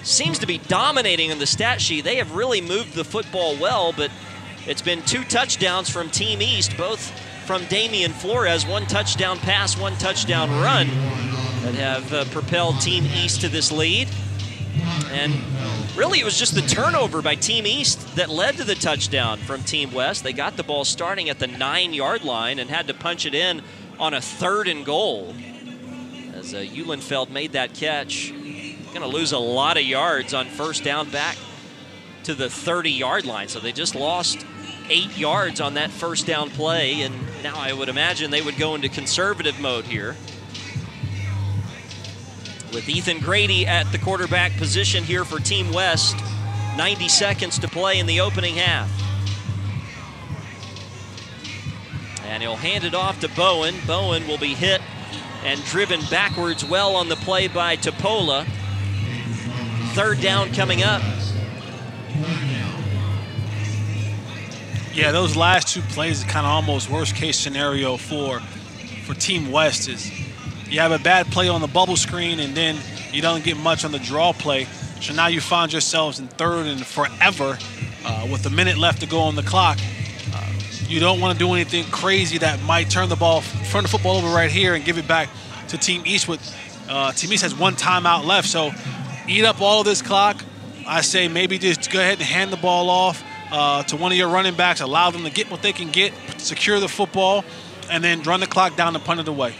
seems to be dominating on the stat sheet. They have really moved the football well, but it's been 2 touchdowns from Team East, both from Damian Flores, 1 touchdown pass, 1 touchdown run that have propelled Team East to this lead. And really it was just the turnover by Team East that led to the touchdown from Team West. They got the ball starting at the 9-yard line and had to punch it in on a 3rd and goal. As Uhlenfeld made that catch, going to lose a lot of yards on 1st down back to the 30-yard line. So they just lost 8 yards on that 1st down play, and now I would imagine they would go into conservative mode here. With Ethan Grady at the quarterback position here for Team West, 90 seconds to play in the opening half. And he'll hand it off to Bowen. Bowen will be hit and driven backwards well on the play by Topola. 3rd down coming up. Yeah, those last 2 plays are kind of almost worst-case scenario for Team West. Is you have a bad play on the bubble screen, and then you don't get much on the draw play. So now you find yourselves in 3rd and forever with a minute left to go on the clock. You don't want to do anything crazy that might turn the football over right here and give it back to Team East. Team East has 1 timeout left, so eat up all of this clock. I say maybe just go ahead and hand the ball off to one of your running backs, allow them to get what they can get, secure the football, and then run the clock down and punt it away.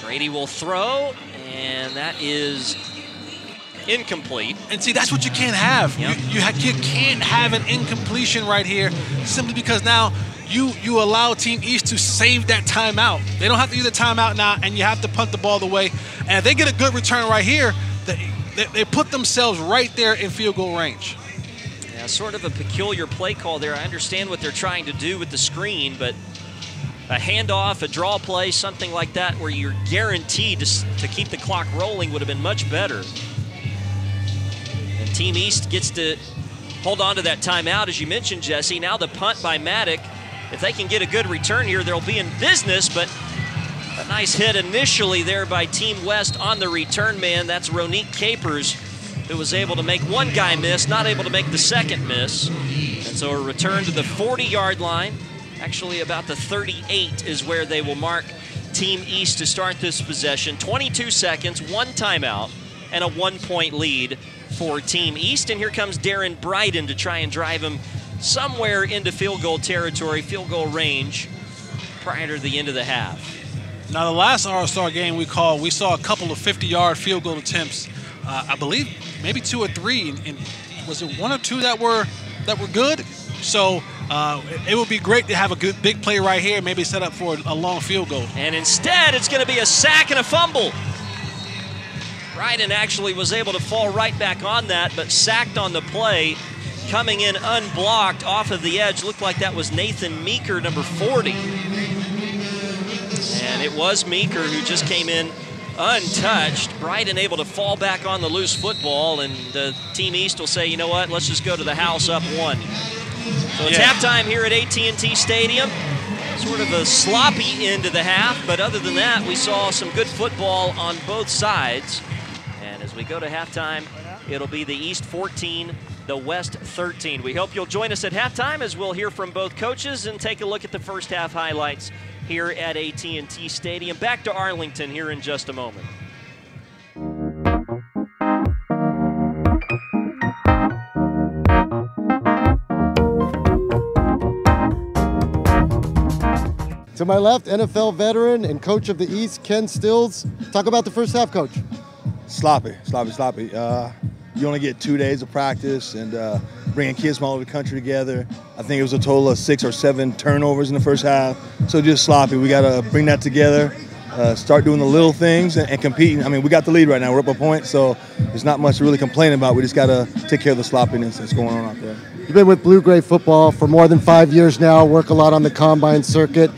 Grady will throw, and that is incomplete. And see, that's what you can't have. Yep. You can't have an incompletion right here simply because now you allow Team East to save that timeout. They don't have to use the timeout now, and you have to punt the ball away. And if they get a good return right here, they put themselves right there in field goal range. Yeah, sort of a peculiar play call there. I understand what they're trying to do with the screen, but a handoff, a draw play, something like that where you're guaranteed to keep the clock rolling would have been much better. And Team East gets to hold on to that timeout, as you mentioned, Jesse. Now the punt by Maddock. If they can get a good return here, they'll be in business, but a nice hit initially there by Team West on the return man. That's Ronique Capers, who was able to make 1 guy miss, not able to make the 2nd miss. And so a return to the 40-yard line. Actually, about the 38 is where they will mark Team East to start this possession. 22 seconds, 1 timeout, and a 1-point lead for Team East. And here comes Darren Bryden to try and drive him somewhere into field goal territory, field goal range, prior to the end of the half. Now, the last All-Star game we saw a couple of 50-yard field goal attempts. I believe maybe 2 or 3. And was it 1 or 2 that were good? So it would be great to have a good big play right here, maybe set up for a long field goal. And instead, it's going to be a sack and a fumble. Bryden actually was able to fall right back on that, but sacked on the play, coming in unblocked off of the edge. Looked like that was Nathan Meeker, number 40. And it was Meeker who just came in untouched. Bryden able to fall back on the loose football, and Team East will say, you know what, let's just go to the house up 1. So it's halftime here at AT&T Stadium. Sort of a sloppy end of the half, but other than that, we saw some good football on both sides. And as we go to halftime, it'll be the East 14, the West 13. We hope you'll join us at halftime as we'll hear from both coaches and take a look at the first half highlights here at AT&T Stadium. Back to Arlington here in just a moment. To my left, NFL veteran and coach of the East, Ken Stills. Talk about the first half, Coach. Sloppy. You only get 2 days of practice, and bringing kids from all over the country together. I think it was a total of 6 or 7 turnovers in the first half. So just sloppy. We got to bring that together. start doing the little things and competing. I mean, we got the lead right now. We're up a point, so there's not much to really complain about. We just got to take care of the sloppiness that's going on out there. You've been with blue-gray football for more than 5 years now, work a lot on the combine circuit.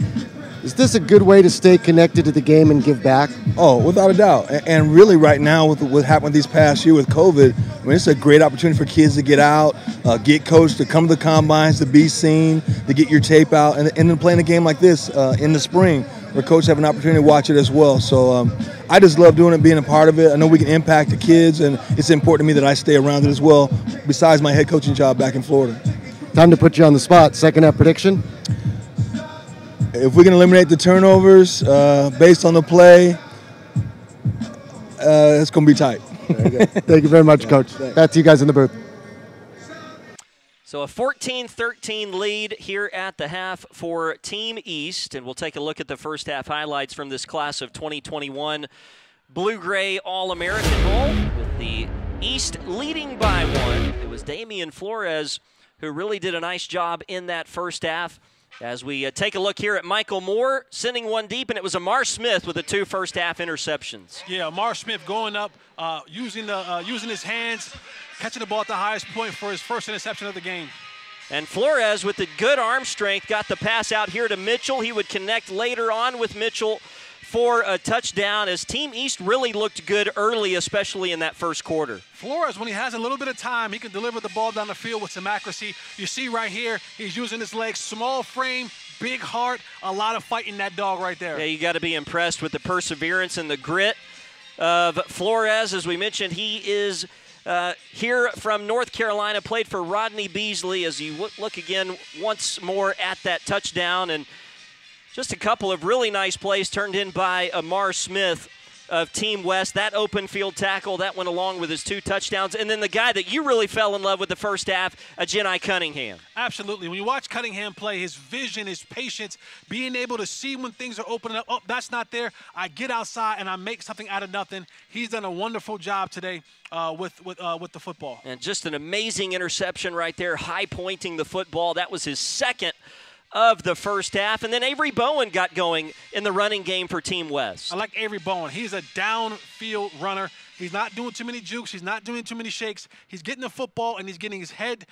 Is this a good way to stay connected to the game and give back? Oh, without a doubt. And really right now with what happened these past year with COVID, I mean, it's a great opportunity for kids to get out, get coached, to come to the combines, to be seen, to get your tape out, and then playing a game like this in the spring where coaches have an opportunity to watch it as well. So I just love doing it, being a part of it. I know we can impact the kids, and it's important to me that I stay around it as well, besides my head coaching job back in Florida. Time to put you on the spot. Second half prediction? If we can eliminate the turnovers based on the play, it's going to be tight. Thank you very much, Coach. Back to you guys in the booth. So a 14-13 lead here at the half for Team East, and we'll take a look at the first half highlights from this class of 2021 Blue-Gray All-American Bowl with the East leading by 1. It was Damian Flores who really did a nice job in that first half. As we take a look here at Michael Moore, sending one deep, and it was Amar Smith with the 2 first-half interceptions. Yeah, Amar Smith going up, using his hands, catching the ball at the highest point for his first interception of the game. And Flores, with the good arm strength, got the pass out here to Mitchell. He would connect later on with Mitchell for a touchdown, as Team East really looked good early, especially in that first quarter. Flores, when he has a little bit of time, he can deliver the ball down the field with some accuracy. You see right here, he's using his legs, small frame, big heart, a lot of fight in that dog right there. Yeah, you got to be impressed with the perseverance and the grit of Flores. As we mentioned, he is here from North Carolina, played for Rodney Beasley. As you look again once more at that touchdown, and just a couple of really nice plays turned in by Amar Smith of Team West. That open field tackle, that went along with his 2 touchdowns. And then the guy that you really fell in love with the first half, Jedi Cunningham. Absolutely. When you watch Cunningham play, his vision, his patience, being able to see when things are opening up. Oh, that's not there. I get outside and I make something out of nothing. He's done a wonderful job today with the football. And just an amazing interception right there, high pointing the football. That was his second of the first half. And then Avery Bowen got going in the running game for Team West. I like Avery Bowen. He's a downfield runner. He's not doing too many jukes. He's not doing too many shakes. He's getting the football, and he's getting his head,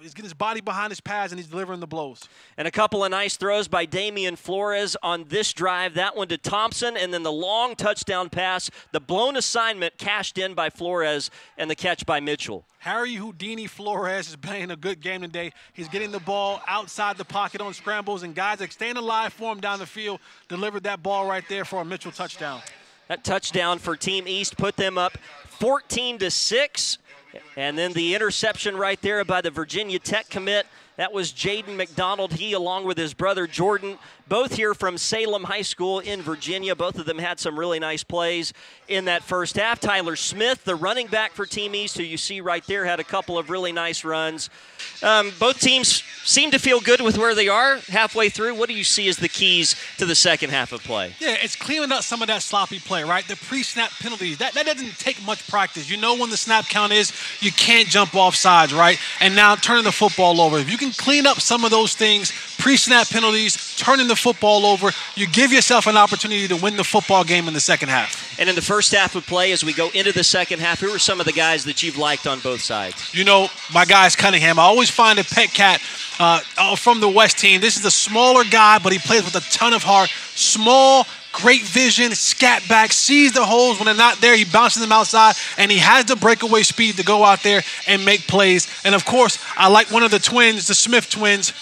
he's getting his body behind his pads, and he's delivering the blows. And a couple of nice throws by Damian Flores on this drive. That one to Thompson, and then the long touchdown pass, the blown assignment cashed in by Flores, and the catch by Mitchell. Harry Houdini Flores is playing a good game today. He's getting the ball outside the pocket on scrambles, and guys are staying alive for him down the field. Delivered that ball right there for a Mitchell touchdown. That touchdown for Team East put them up 14-6. And then the interception right there by the Virginia Tech commit. That was Jaden Mcdonald. He, along with his brother Jordan, both here from Salem High School in Virginia. Both of them had some really nice plays in that first half. Tyler Smith, the running back for Team East, who you see right there, had a couple of really nice runs. Both teams seem to feel good with where they are halfway through. What do you see as the keys to the second half of play? Yeah, it's cleaning up some of that sloppy play, right? The pre-snap penalties, that doesn't take much practice. You know when the snap count is, you can't jump off sides, right? And now turning the football over. If you can clean up some of those things, pre-snap penalties, turning the football over, you give yourself an opportunity to win the football game in the second half. And in the first half of play, as we go into the second half, who are some of the guys that you've liked on both sides? You know, my guy's Cunningham. I always find a pet cat from the West team. This is a smaller guy, but he plays with a ton of heart. Small, great vision, scat back, sees the holes when they're not there. He bounces them outside, and he has the breakaway speed to go out there and make plays. And, of course, I like one of the twins, the Smith twins,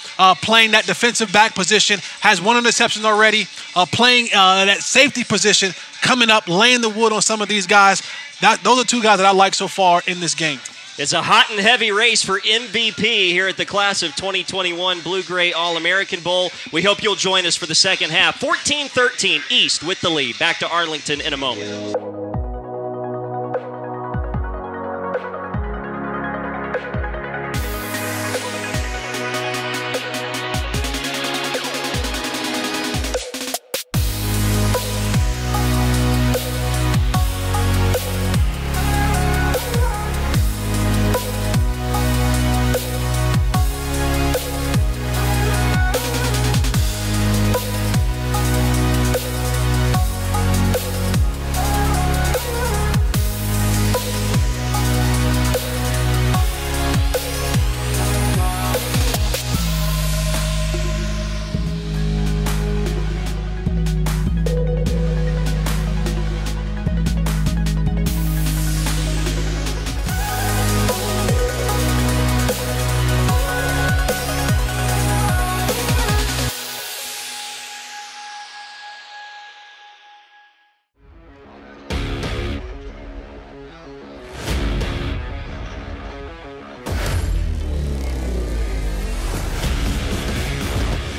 playing that defensive back position, has one interception already, playing that safety position, coming up, laying the wood on some of these guys. Those are 2 guys that I like so far in this game. It's a hot and heavy race for MVP here at the class of 2021 Blue-Gray All-American Bowl. We hope you'll join us for the second half. 14-13 East with the lead. Back to Arlington in a moment.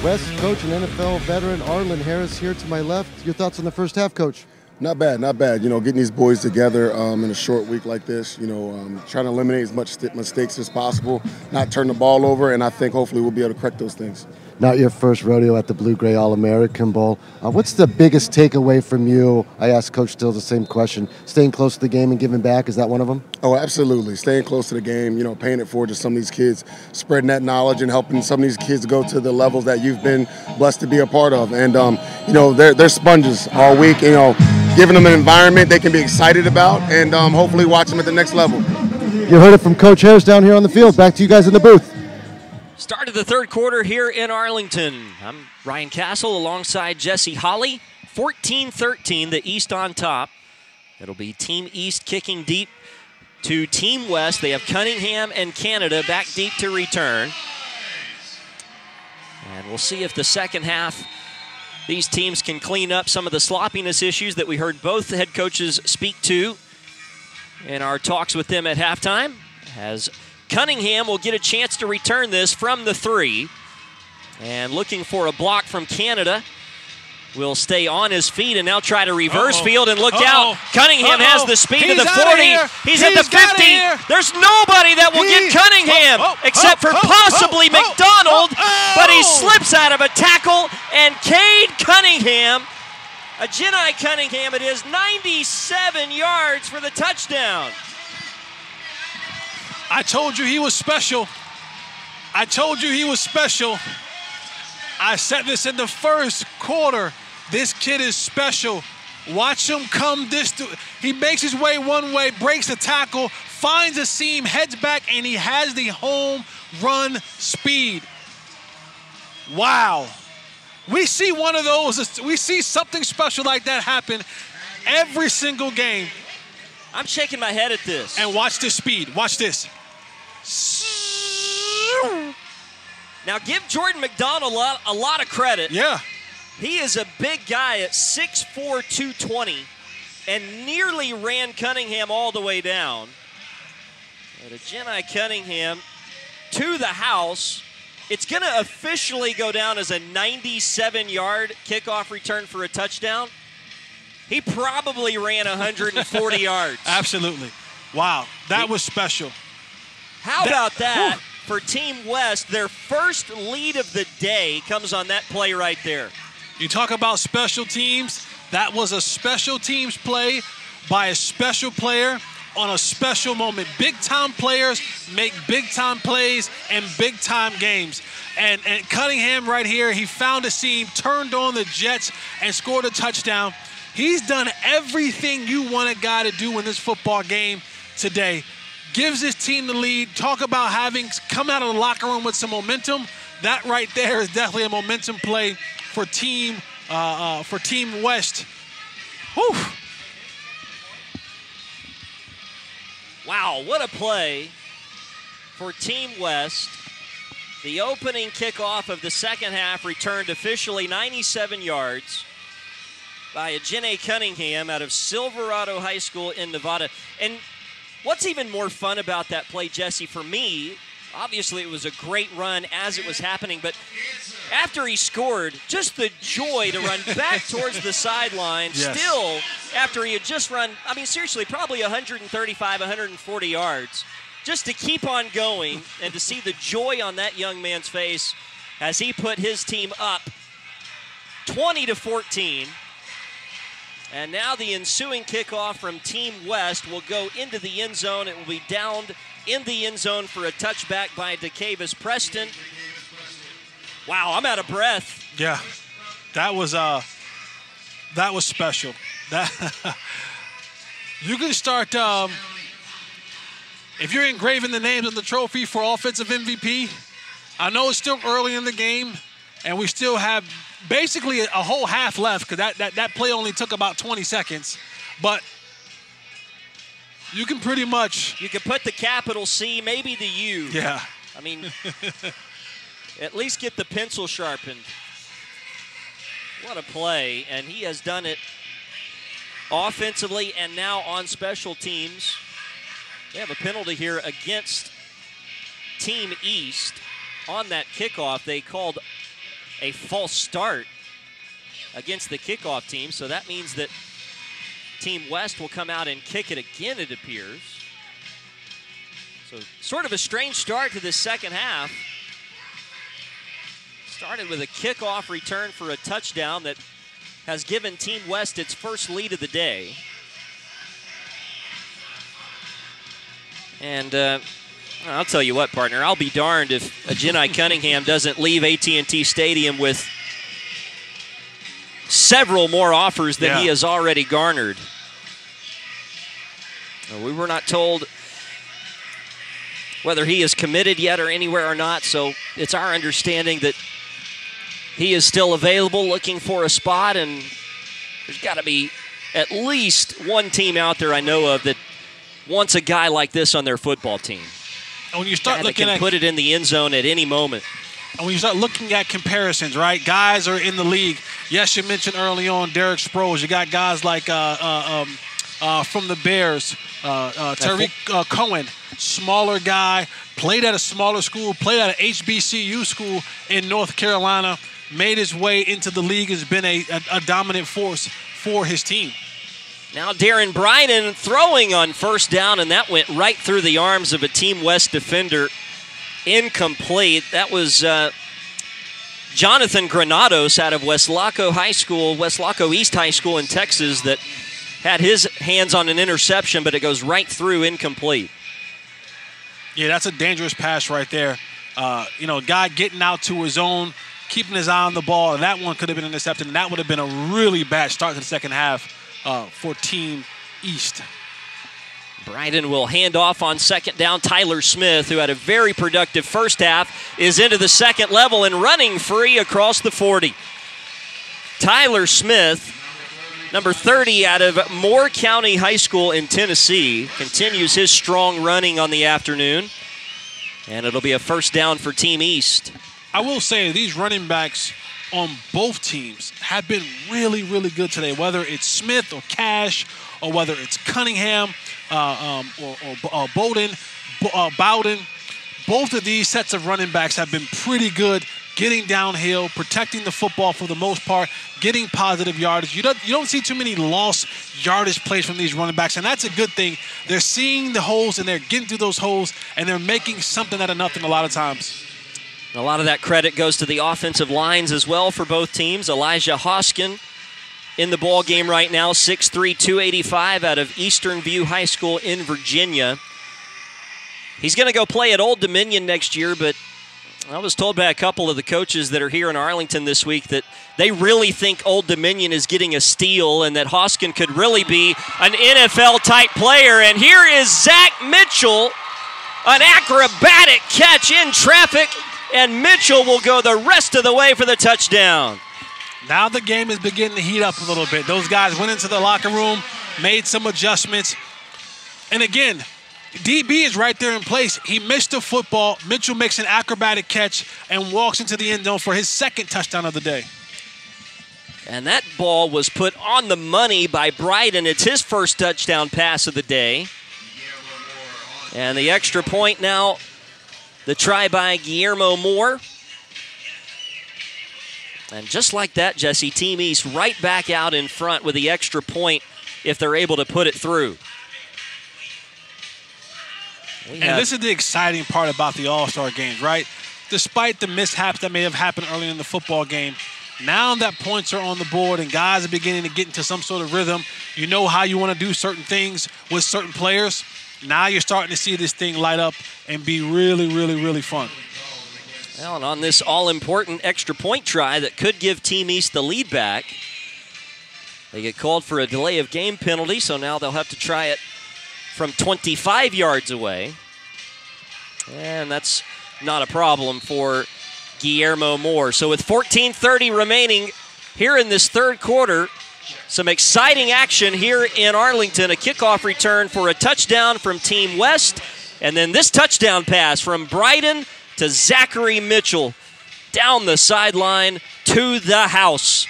West coach and NFL veteran Arlen Harris here to my left. Your thoughts on the first half, Coach? Not bad, not bad. Getting these boys together in a short week like this, trying to eliminate as much mistakes as possible, not turn the ball over, and I think hopefully we'll be able to correct those things. Not your first rodeo at the Blue-Gray All-American Bowl. What's the biggest takeaway from you? I asked Coach Still the same question. Staying close to the game and giving back, is that one of them? Oh, absolutely. Staying close to the game, paying it forward to some of these kids, spreading that knowledge and helping some of these kids go to the levels that you've been blessed to be a part of. And, they're sponges all week, giving them an environment they can be excited about and hopefully watch them at the next level. You heard it from Coach Harris down here on the field. Back to you guys in the booth. Start of the third quarter here in Arlington. I'm Ryan Castle alongside Jesse Holly. 14-13, the East on top. It'll be Team East kicking deep to Team West. They have Cunningham and Canada back deep to return. And we'll see if the second half these teams can clean up some of the sloppiness issues that we heard both head coaches speak to in our talks with them at halftime. As Cunningham will get a chance to return this from the 3. And looking for a block from Canada. Will stay on his feet and now try to reverse field and look out. Cunningham has the speed to the 40. He's at the 50. There's nobody that will get Cunningham except for possibly Mcdonald, but he slips out of a tackle, and Cade Cunningham, a Jedi Cunningham, it is 97 yards for the touchdown. I told you he was special. I told you he was special. I said this in the first quarter. This kid is special. Watch him come he makes his way one way, breaks the tackle, finds a seam, heads back, and he has the home run speed. Wow. We see one of those. We see something special like that happen every single game. I'm shaking my head at this. And watch this speed. Watch this. Now, give Jordan Mcdonald a lot of credit. Yeah. He is a big guy at 6'4", 220, and nearly ran Cunningham all the way down. But a Jedi Cunningham to the house. It's going to officially go down as a 97-yard kickoff return for a touchdown. He probably ran 140 yards. Absolutely. Wow, that was special. How about that? For Team West, their first lead of the day comes on that play right there. You talk about special teams. That was a special teams play by a special player on a special moment. Big-time players make big-time plays in big-time games. And Cunningham right here, he found a seam, turned on the Jets, and scored a touchdown. He's done everything you want a guy to do in this football game today. Gives his team the lead. Talk about having come out of the locker room with some momentum. That right there is definitely a momentum play for Team West. Whew. Wow, what a play for Team West. The opening kickoff of the second half returned officially 97 yards by a Jedi Cunningham out of Silverado High School in Nevada. And what's even more fun about that play, Jesse, for me, obviously it was a great run as it was happening, but after he scored, just the joy to run back towards the sideline, still after he had just run, I mean, seriously, probably 135, 140 yards, just to keep on going and to see the joy on that young man's face as he put his team up 20-14. And now the ensuing kickoff from Team West will go into the end zone. It will be downed in the end zone for a touchback by DeCavis Preston. Wow, I'm out of breath. Yeah, that was special. You can start if you're engraving the names on the trophy for offensive MVP. I know it's still early in the game, and we still have basically a whole half left because that play only took about 20 seconds. But you can pretty much... You can put the capital C, maybe the U. Yeah. I mean, at least get the pencil sharpened. What a play, and he has done it offensively and now on special teams. They have a penalty here against Team East on that kickoff. They called a false start against the kickoff team, so that means that Team West will come out and kick it again, it appears. So sort of a strange start to this second half. Started with a kickoff return for a touchdown that has given Team West its first lead of the day. And I'll tell you what, partner, I'll be darned if a Jedi Cunningham doesn't leave AT&T Stadium with several more offers than he has already garnered. We were not told whether he is committed yet or anywhere or not, so it's our understanding that he is still available, looking for a spot, and there's got to be at least one team out there I know of that wants a guy like this on their football team. And when you start looking at, put it in the end zone at any moment. And when you start looking at comparisons, right? Guys are in the league. Yes, you mentioned early on Derek Sproles. You got guys like from the Bears, Tariq Cohen, smaller guy, played at a smaller school, played at an HBCU school in North Carolina, made his way into the league, has been a dominant force for his team. Now Darren Bryden throwing on first down, and that went right through the arms of a Team West defender. Incomplete. That was Jonathan Granados out of Westlaco High School, Westlaco East High School in Texas, that had his hands on an interception, but it goes right through, incomplete. Yeah, that's a dangerous pass right there. You know, guy getting out to his own, keeping his eye on the ball, and that one could have been intercepted, and that would have been a really bad start to the second half for Team East. Bryden will hand off on second down. Tyler Smith, who had a very productive first half, is into the second level and running free across the 40. Tyler Smith, number 30 out of Moore County High School in Tennessee, continues his strong running on the afternoon. And it'll be a first down for Team East. I will say these running backs on both teams have been really, really good today, whether it's Smith or Cash or whether it's Cunningham or Bowden. Both of these sets of running backs have been pretty good getting downhill, protecting the football for the most part, getting positive yardage. You don't see too many lost yardage plays from these running backs, and that's a good thing. They're seeing the holes, and they're getting through those holes, and they're making something out of nothing a lot of times. A lot of that credit goes to the offensive lines as well for both teams. Elijah Hoskin in the ball game right now, 6'3", 285 out of Eastern View High School in Virginia. He's going to go play at Old Dominion next year, but I was told by a couple of the coaches that are here in Arlington this week that they really think Old Dominion is getting a steal and that Hoskin could really be an NFL-type player. And here is Zach Mitchell, an acrobatic catch in traffic, and Mitchell will go the rest of the way for the touchdown. Now the game is beginning to heat up a little bit. Those guys went into the locker room, made some adjustments. And again, DB is right there in place. He missed the football. Mitchell makes an acrobatic catch and walks into the end zone for his second touchdown of the day. And that ball was put on the money by Bryden. It's his first touchdown pass of the day. And the extra point now, the try by Guillermo Moore. And just like that, Jesse, Team East right back out in front with the extra point if they're able to put it through. And this is the exciting part about the All-Star games, right? Despite the mishaps that may have happened early in the football game, now that points are on the board and guys are beginning to get into some sort of rhythm, you know how you want to do certain things with certain players. Now you're starting to see this thing light up and be really, really, really fun. Well, and on this all-important extra point try that could give Team East the lead back, they get called for a delay of game penalty, so now they'll have to try it from 25 yards away. And that's not a problem for Guillermo Moore. So with 14:30 remaining here in this third quarter, some exciting action here in Arlington. A kickoff return for a touchdown from Team West. And then this touchdown pass from Bryden to Zachary Mitchell down the sideline to the house.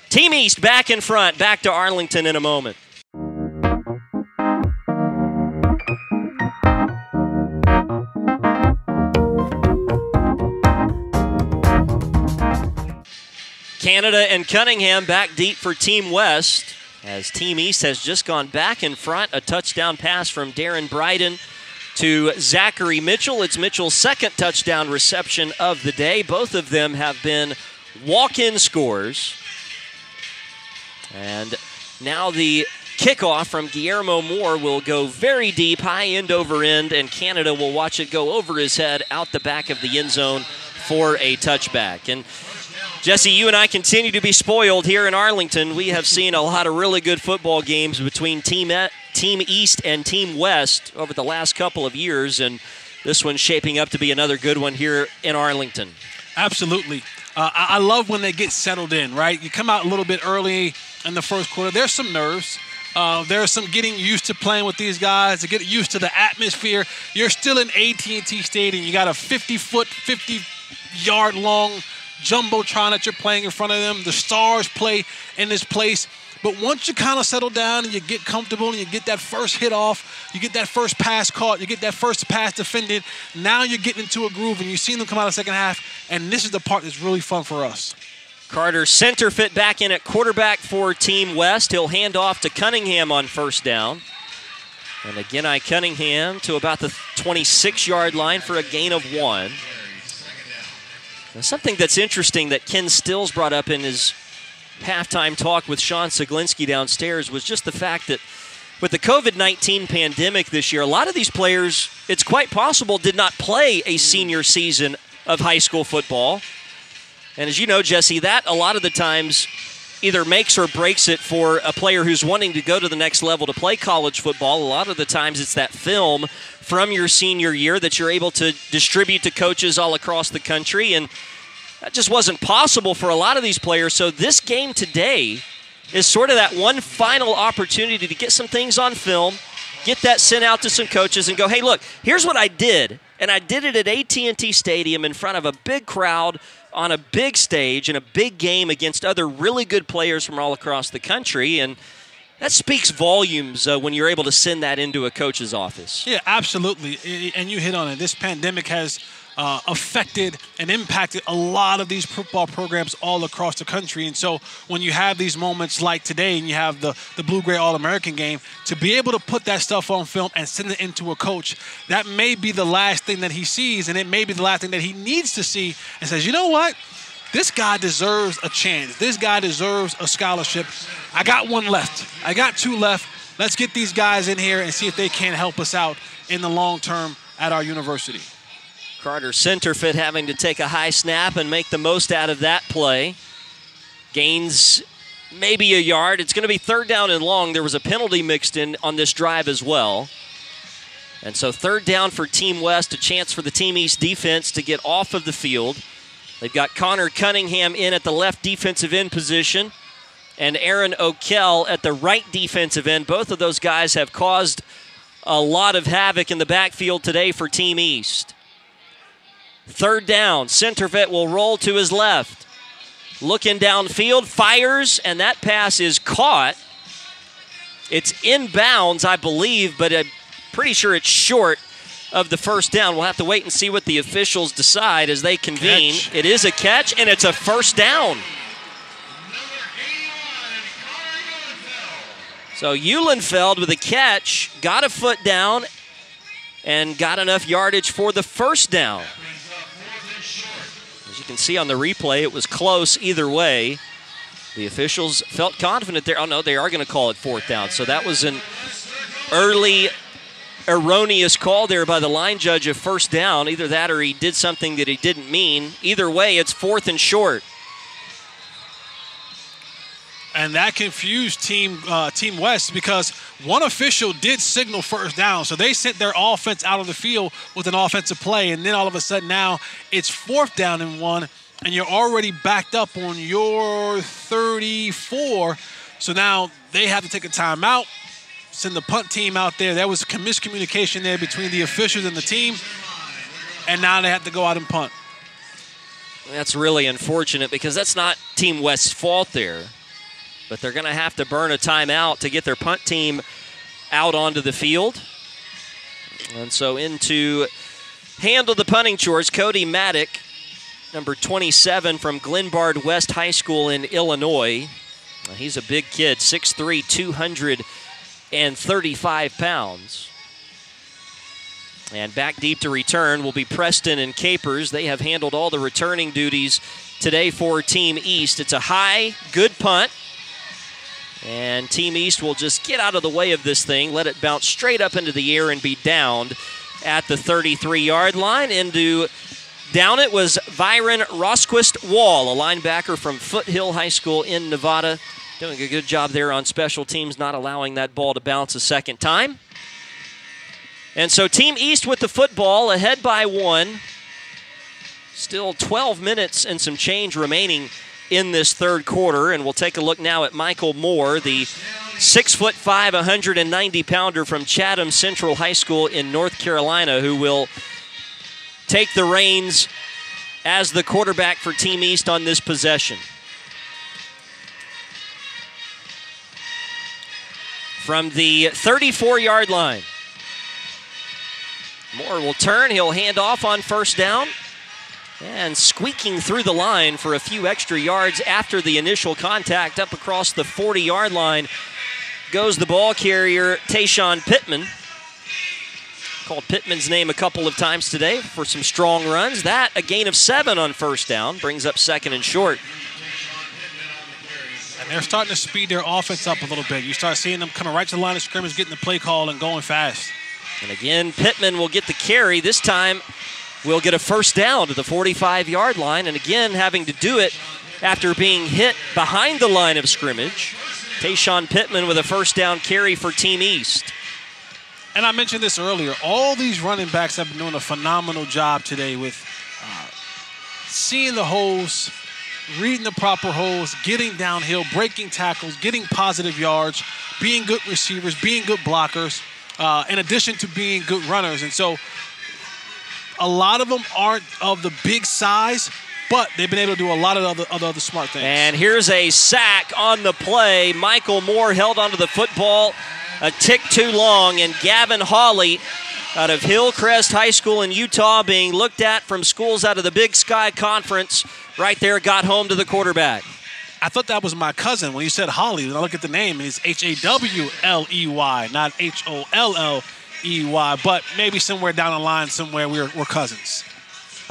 Team East back in front. Back to Arlington in a moment. Canada and Cunningham back deep for Team West, as Team East has just gone back in front. A touchdown pass from Darren Bryden to Zachary Mitchell. It's Mitchell's second touchdown reception of the day. Both of them have been walk-in scores. And now the kickoff from Guillermo Moore will go very deep, high end over end, and Canada will watch it go over his head out the back of the end zone for a touchback. And Jesse, you and I continue to be spoiled here in Arlington. We have seen a lot of really good football games between Team East and Team West over the last couple of years, and this one's shaping up to be another good one here in Arlington. Absolutely. I love when they get settled in, right? You come out a little bit early in the first quarter. There's some nerves. There's some getting used to playing with these guys, to get used to the atmosphere. You're still in AT&T Stadium. You got a 50-foot, 50-yard-long jumbotron that you're playing in front of them. The stars play in this place. But once you kind of settle down and you get comfortable and you get that first hit off, you get that first pass caught, you get that first pass defended, now you're getting into a groove, and you've seen them come out of the second half, and this is the part that's really fun for us. Carter center fit back in at quarterback for Team West. He'll hand off to Cunningham on first down. And again, Cunningham to about the 26-yard line for a gain of 1. Now, something that's interesting that Ken Stills brought up in his halftime talk with Sean Siglinski downstairs was just the fact that with the COVID-19 pandemic this year, a lot of these players, it's quite possible, did not play a senior season of high school football. And as you know, Jesse, that a lot of the times either makes or breaks it for a player who's wanting to go to the next level to play college football. A lot of the times it's that film from your senior year that you're able to distribute to coaches all across the country, and that just wasn't possible for a lot of these players. So this game today is sort of that one final opportunity to get some things on film, get that sent out to some coaches and go, hey, look, here's what I did. And I did it at AT&T Stadium in front of a big crowd on a big stage in a big game against other really good players from all across the country. And that speaks volumes when you're able to send that into a coach's office. Yeah, absolutely. And you hit on it. This pandemic has affected and impacted a lot of these football programs all across the country. And so when you have these moments like today and you have the Blue-Gray All-American game, to be able to put that stuff on film and send it into a coach, that may be the last thing that he sees, and it may be the last thing that he needs to see, and says, you know what? This guy deserves a chance. This guy deserves a scholarship. I got one left. I got 2 left. Let's get these guys in here and see if they can help us out in the long term at our university. Carter center fit, having to take a high snap and make the most out of that play. Gains maybe a yard. It's going to be 3rd down and long. There was a penalty mixed in on this drive as well. And so 3rd down for Team West, a chance for the Team East defense to get off of the field. They've got Connor Cunningham in at the left defensive end position and Aaron O'Kell at the right defensive end. Both of those guys have caused a lot of havoc in the backfield today for Team East. 3rd down, Centervet will roll to his left. Looking downfield, fires, and that pass is caught. It's inbounds, I believe, but I'm pretty sure it's short of the 1st down. We'll have to wait and see what the officials decide as they convene. Catch. It is a catch, and it's a 1st down. So Eulenfeld with a catch, got a foot down, and got enough yardage for the 1st down. As you can see on the replay, it was close either way. The officials felt confident there. Oh, no, they are going to call it 4th down. So that was an early erroneous call there by the line judge of 1st down. Either that or he did something that he didn't mean. Either way, it's 4th and short. And that confused Team West because one official did signal 1st down. So they sent their offense out of the field with an offensive play. And then all of a sudden now it's 4th down and 1. And you're already backed up on your 34. So now they have to take a timeout, send the punt team out there. There was miscommunication there between the officials and the team. And now they have to go out and punt. That's really unfortunate because that's not Team West's fault there. But they're going to have to burn a timeout to get their punt team out onto the field. And so in to handle the punting chores, Cody Maddock number 27 from Glenbard West High School in Illinois. He's a big kid, 6'3", 235 pounds. And back deep to return will be Preston and Capers. They have handled all the returning duties today for Team East. It's a high, good punt. And Team East will just get out of the way of this thing, let it bounce straight up into the air and be downed at the 33-yard line. Down it was Byron Rosquist-Wall, a linebacker from Foothill High School in Nevada. Doing a good job there on special teams, not allowing that ball to bounce a second time. And so Team East with the football, ahead by 1. Still 12 minutes and some change remaining in this third quarter. And we'll take a look now at Michael Moore, the 6'5", 190-pounder from Chatham Central High School in North Carolina, who will take the reins as the quarterback for Team East on this possession. From the 34-yard line. Moore will turn. He'll hand off on first down. And squeaking through the line for a few extra yards after the initial contact up across the 40-yard line goes the ball carrier, Tayshawn Pittman. Called Pittman's name a couple of times today for some strong runs. That, a gain of 7 on first down, brings up second and short. And they're starting to speed their offense up a little bit. You start seeing them coming right to the line of scrimmage, getting the play call and going fast. And again, Pittman will get the carry. This time, we'll get a first down to the 45-yard line. And again, having to do it after being hit behind the line of scrimmage. Tayshawn Pittman with a first down carry for Team East. And I mentioned this earlier. All these running backs have been doing a phenomenal job today with seeing the holes, reading the proper holes, getting downhill, breaking tackles, getting positive yards, being good receivers, being good blockers, in addition to being good runners. And so a lot of them aren't of the big size, but they've been able to do a lot of other smart things. And here's a sack on the play. Michael Moore held onto the football a tick too long, and Gavin Hawley out of Hillcrest High School in Utah, being looked at from schools out of the Big Sky Conference, right there got home to the quarterback. I thought that was my cousin when you said Hawley. When I look at the name, it's Hawley, not Holley, but maybe somewhere down the line somewhere we're cousins.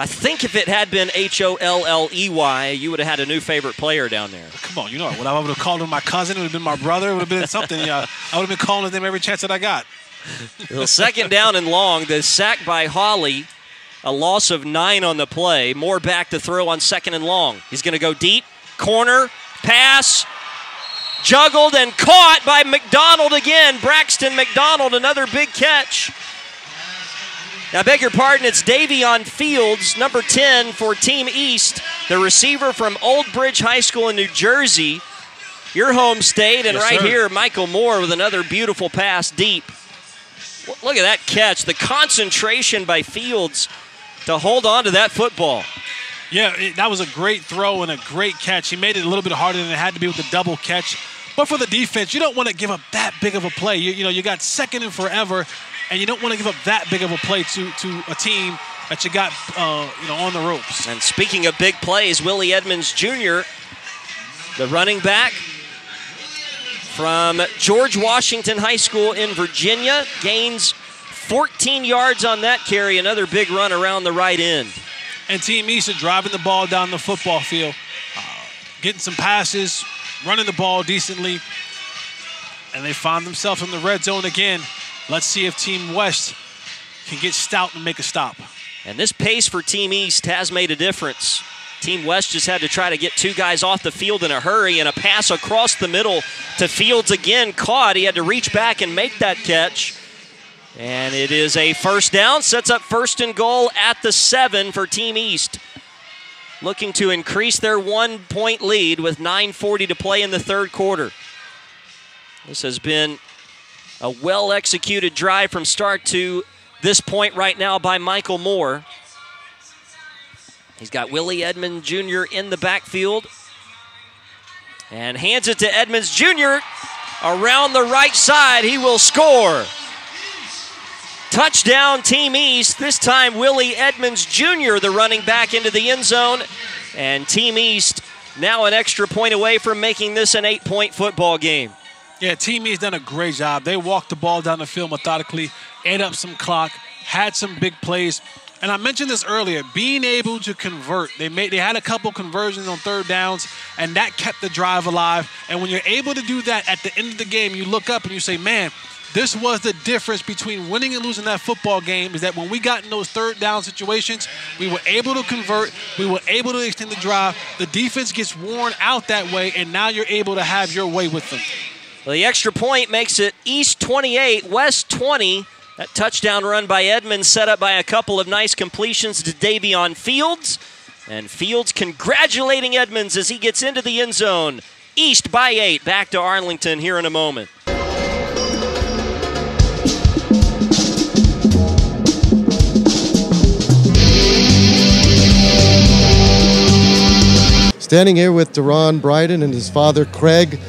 I think if it had been Holley, you would have had a new favorite player down there. Come on, you know what? I would have called him my cousin. It would have been my brother. It would have been something. I would have been calling him every chance that I got. Well, second down and long. The sack by Hawley, a loss of 9 on the play. Moore back to throw on second and long. He's going to go deep. Corner, pass, juggled and caught by Mcdonald again. Braxton Mcdonald, another big catch. I beg your pardon, it's Davion Fields, number 10 for Team East, the receiver from Old Bridge High School in New Jersey, your home state. And yes, right sir. Here, Michael Moore with another beautiful pass deep. Look at that catch, the concentration by Fields to hold on to that football. Yeah, that was a great throw and a great catch. He made it a little bit harder than it had to be with the double catch. But for the defense, you don't want to give up that big of a play. You got second and forever, and you don't want to give up that big of a play to a team that you got on the ropes. And speaking of big plays, Willie Edmonds Jr., the running back from George Washington High School in Virginia, gains 14 yards on that carry, another big run around the right end. And Team East are driving the ball down the football field, getting some passes, running the ball decently, and they find themselves in the red zone again. Let's see if Team West can get stout and make a stop. And this pace for Team East has made a difference. Team West just had to try to get 2 guys off the field in a hurry, and a pass across the middle to Fields again caught. He had to reach back and make that catch. And it is a first down, sets up first and goal at the 7 for Team East. Looking to increase their 1-point lead with 9:40 to play in the third quarter. This has been a well-executed drive from start to this point right now by Michael Moore. He's got Willie Edmonds Jr. in the backfield and hands it to Edmonds Jr. around the right side. He will score. Touchdown, Team East. This time, Willie Edmonds Jr., the running back, into the end zone. And Team East now an extra point away from making this an 8-point football game. Yeah, Team East done a great job. They walked the ball down the field methodically, ate up some clock, had some big plays. And I mentioned this earlier, being able to convert. They had a couple conversions on third downs, and that kept the drive alive. And when you're able to do that at the end of the game, you look up and you say, man, this was the difference between winning and losing that football game, is that when we got in those third down situations, we were able to convert, we were able to extend the drive. The defense gets worn out that way, and now you're able to have your way with them. Well, the extra point makes it East 28, West 20. That touchdown run by Edmonds set up by a couple of nice completions to Davion Fields. And Fields congratulating Edmonds as he gets into the end zone. East by 8. Back to Arlington here in a moment. Standing here with Darren Bryden and his father, Craig.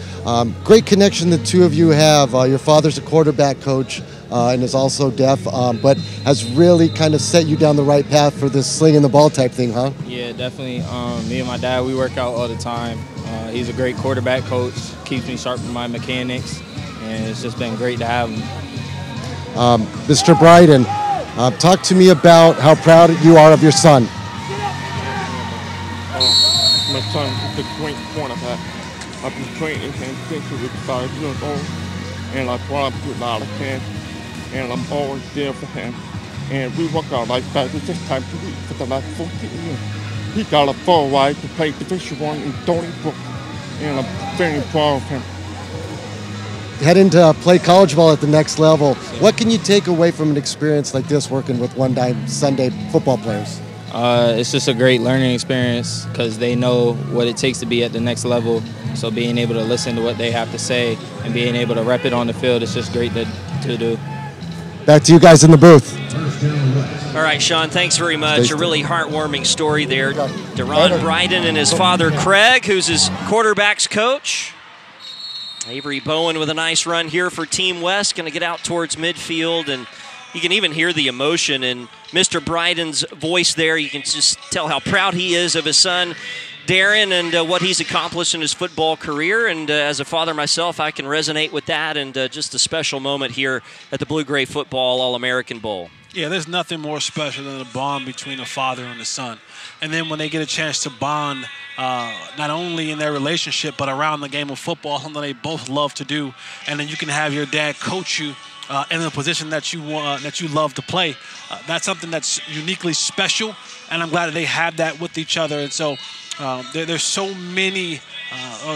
Great connection the two of you have. Your father's a quarterback coach and is also deaf, but has really kind of set you down the right path for this slinging the ball type thing, huh? Yeah, definitely. Me and my dad, we work out all the time. He's a great quarterback coach, keeps me sharp in my mechanics, and it's just been great to have him. Mr. Bryden, talk to me about how proud you are of your son. My son is a great quarterback. I've been training him since he was 5 years old, and I brought him to Dallas, and I'm always there for him. And we work out like that 6 times a week for the last 14 years. He got a full ride to play Division I in Donnybrook, and I'm very proud of him. Heading to play college ball at the next level, what can you take away from an experience like this working with one-time Sunday football players? It's just a great learning experience because they know what it takes to be at the next level. So being able to listen to what they have to say and being able to rep it on the field is just great to do. Back to you guys in the booth. All right, Sean, thanks very much. A really heartwarming story there. Darren Bryden and his father, Craig, who's his quarterback's coach. Avery Bowen with a nice run here for Team West. Going to get out towards midfield, and you can even hear the emotion in Mr. Bryden's voice there. You can just tell how proud he is of his son, Darren, and what he's accomplished in his football career. And as a father myself, I can resonate with that, and just a special moment here at the Blue-Gray Football All-American Bowl. Yeah, there's nothing more special than a bond between a father and a son. And then when they get a chance to bond, not only in their relationship, but around the game of football, something they both love to do, and then you can have your dad coach you in the position that you love to play. That's something that's uniquely special, and I'm glad that they have that with each other. And so there's so many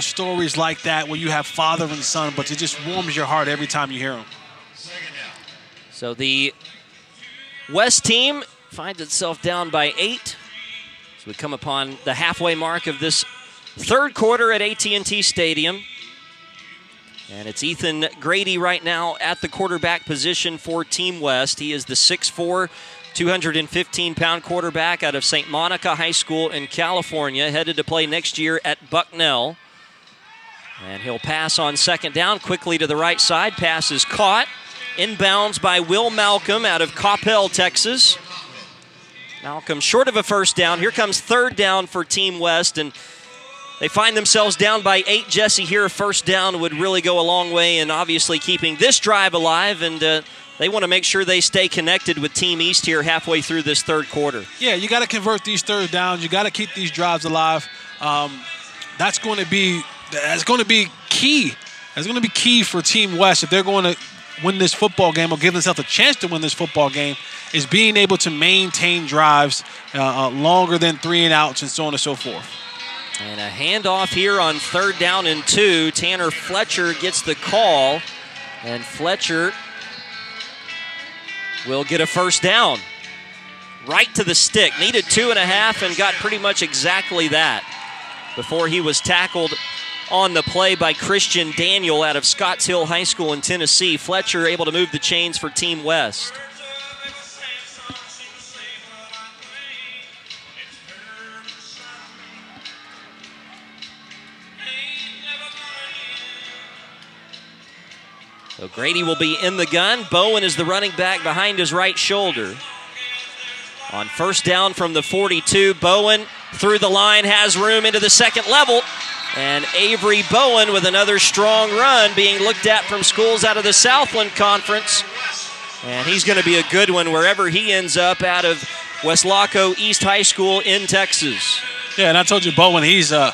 stories like that where you have father and son, but it just warms your heart every time you hear them. So the West team finds itself down by 8 as we come upon the halfway mark of this third quarter at AT&T Stadium. And it's Ethan Grady right now at the quarterback position for Team West. He is the 6'4", 215-pound quarterback out of St. Monica High School in California, headed to play next year at Bucknell. And he'll pass on second down quickly to the right side. Pass is caught. Inbounds by Will Malcolm out of Coppell, Texas. Malcolm short of a first down. Here comes third down for Team West, and they find themselves down by 8. Jesse, here a first down would really go a long way in obviously keeping this drive alive, and they want to make sure they stay connected with Team East here halfway through this third quarter. Yeah, you got to convert these third downs. You got to keep these drives alive. That's going to be key. That's going to be key for Team West if they're going to win this football game or give themselves a chance to win this football game, is being able to maintain drives longer than 3 and outs and so on and so forth. And a handoff here on third down and 2. Tanner Fletcher gets the call, and Fletcher will get a first down. Right to the stick. Needed 2.5 and got pretty much exactly that before he was tackled on the play by Christian Daniel out of Scotts Hill High School in Tennessee. Fletcher able to move the chains for Team West. So Grady will be in the gun. Bowen is the running back behind his right shoulder. On first down from the 42, Bowen through the line, has room into the second level. And Avery Bowen with another strong run being looked at from schools out of the Southland Conference. And he's going to be a good one wherever he ends up out of Westlaco East High School in Texas. Yeah, and I told you, Bowen, he's a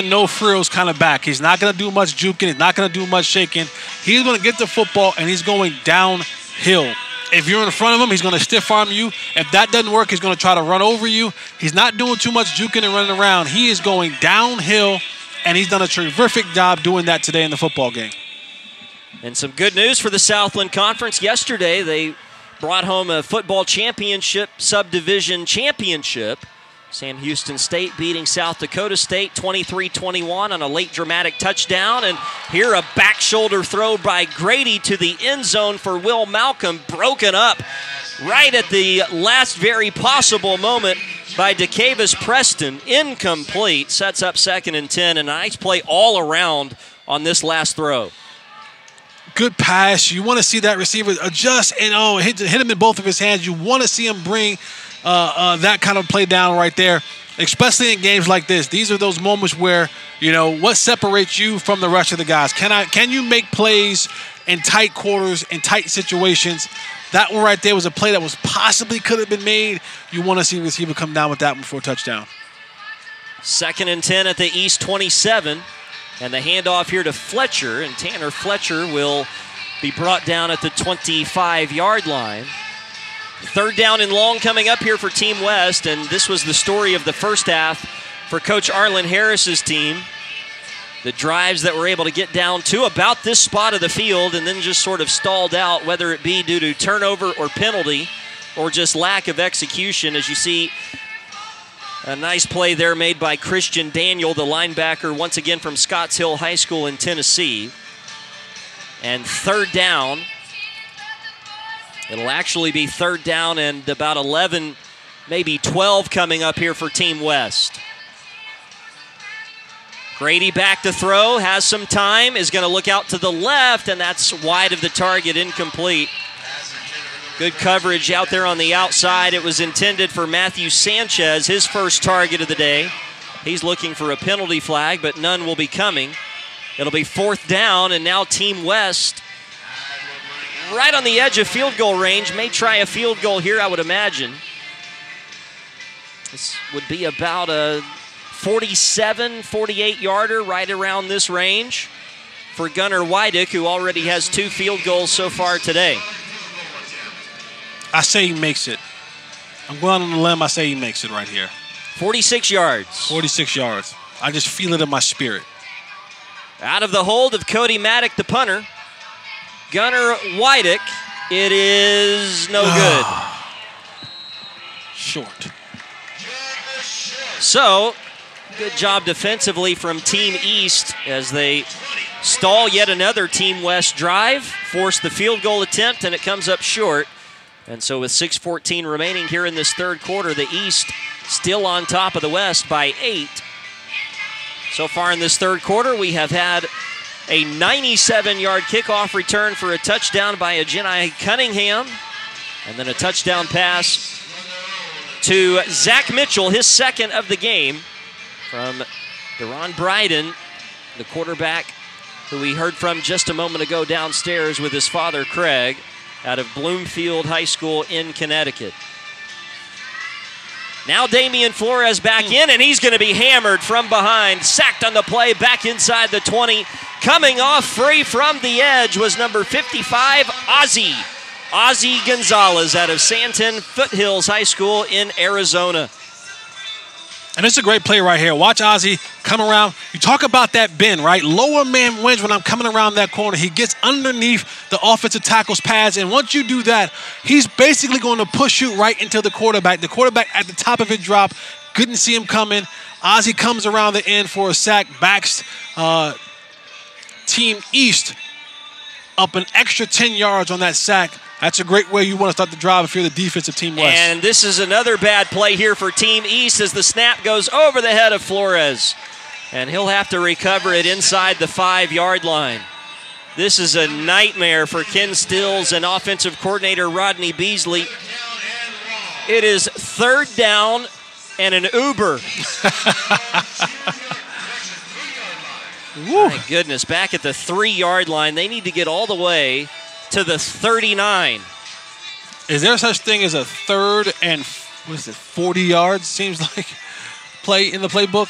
no-frills kind of back. He's not going to do much juking. He's not going to do much shaking. He's going to get the football, and he's going downhill. If you're in front of him, he's going to stiff arm you. If that doesn't work, he's going to try to run over you. He's not doing too much juking and running around. He is going downhill, and he's done a terrific job doing that today in the football game. And some good news for the Southland Conference. Yesterday, they brought home a football championship, subdivision championship. Sam Houston State beating South Dakota State 23-21 on a late dramatic touchdown. And here a back shoulder throw by Grady to the end zone for Will Malcolm, broken up right at the last very possible moment by DeCavis Preston. Incomplete, sets up 2nd and 10, and a nice play all around on this last throw. Good pass. You want to see that receiver adjust and hit him in both of his hands. You want to see him bring that kind of play down right there, especially in games like this. These are those moments where, what separates you from the rest of the guys? Can you make plays in tight quarters, in tight situations? That one right there was a play that was possibly could have been made. You want to see the receiver come down with that one for a touchdown. 2nd and 10 at the East 27. And the handoff here to Fletcher, and Tanner Fletcher will be brought down at the 25-yard line. 3rd down and long coming up here for Team West, and this was the story of the first half for Coach Arlen Harris's team. The drives that were able to get down to about this spot of the field and then just sort of stalled out, whether it be due to turnover or penalty or just lack of execution. As you see, a nice play there made by Christian Daniel, the linebacker, once again from Scotts Hill High School in Tennessee. And 3rd down. It'll actually be 3rd down and about 11, maybe 12 coming up here for Team West. Grady back to throw, has some time, is going to look out to the left, and that's wide of the target, incomplete. Good coverage out there on the outside. It was intended for Matthew Sanchez, his first target of the day. He's looking for a penalty flag, but none will be coming. It'll be 4th down, and now Team West right on the edge of field goal range. May try a field goal here, I would imagine. This would be about a 47, 48-yarder right around this range for Gunnar Wydick, who already has 2 field goals so far today. I say he makes it. I'm going on the limb. I say he makes it right here. 46 yards. 46 yards. I just feel it in my spirit. Out of the hold of Cody Maddock, the punter. Gunnar Wydick. It is no good. Short. So, good job defensively from Team East as they stall yet another Team West drive, force the field goal attempt, and it comes up short. And so with 6:14 remaining here in this 3rd quarter, the East still on top of the West by 8. So far in this 3rd quarter, we have had a 97-yard kickoff return for a touchdown by a Jedi Cunningham, and then a touchdown pass to Zach Mitchell, his 2nd of the game, from Darren Bryden, the quarterback who we heard from just a moment ago downstairs with his father, Craig, out of Bloomfield High School in Connecticut. Now Damian Flores back in, and he's going to be hammered from behind. Sacked on the play, back inside the 20. Coming off free from the edge was number 55, Ozzie Gonzalez out of Santan Foothills High School in Arizona. And it's a great play right here. Watch Ozzie come around. You talk about that bend, right? Lower man wins when I'm coming around that corner. He gets underneath the offensive tackle's pads, and once you do that, he's basically going to push you right into the quarterback. The quarterback at the top of his drop, couldn't see him coming. Ozzie comes around the end for a sack, backs Team East up an extra 10 yards on that sack. That's a great way you want to start the drive if you're the defensive Team West. And this is another bad play here for Team East as the snap goes over the head of Flores. And he'll have to recover it inside the 5-yard line. This is a nightmare for Ken Stills and offensive coordinator Rodney Beasley. It is 3rd down and an Uber. My goodness, back at the 3-yard line. They need to get all the way to the 39. Is there such thing as a 3rd and 40 yards, seems like, play in the playbook?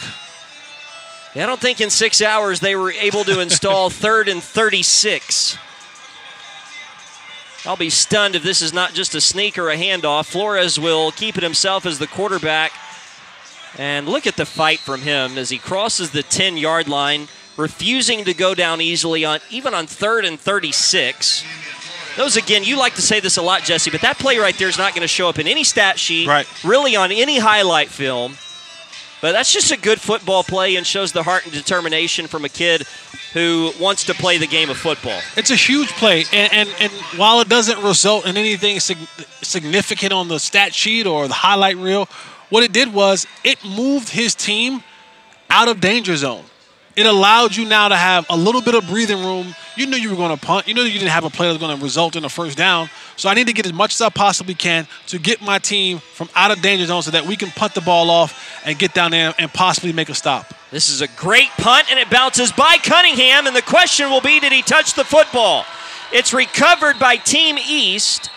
Yeah, I don't think in 6 hours they were able to install 3rd and 36. I'll be stunned if this is not just a sneak or a handoff. Flores will keep it himself as the quarterback. And look at the fight from him as he crosses the 10-yard line, refusing to go down easily even on 3rd and 36. Those, again, you like to say this a lot, Jesse, but that play right there is not going to show up in any stat sheet, really on any highlight film. But that's just a good football play and shows the heart and determination from a kid who wants to play the game of football. It's a huge play, and while it doesn't result in anything significant on the stat sheet or the highlight reel, what it did was it moved his team out of danger zone. It allowed you now to have a little bit of breathing room. You knew you were going to punt. You knew you didn't have a play that was going to result in a 1st down. So I need to get as much as I possibly can to get my team from out of danger zone so that we can punt the ball off and get down there and possibly make a stop. This is a great punt, and it bounces by Cunningham, and the question will be, did he touch the football? It's recovered by Team East.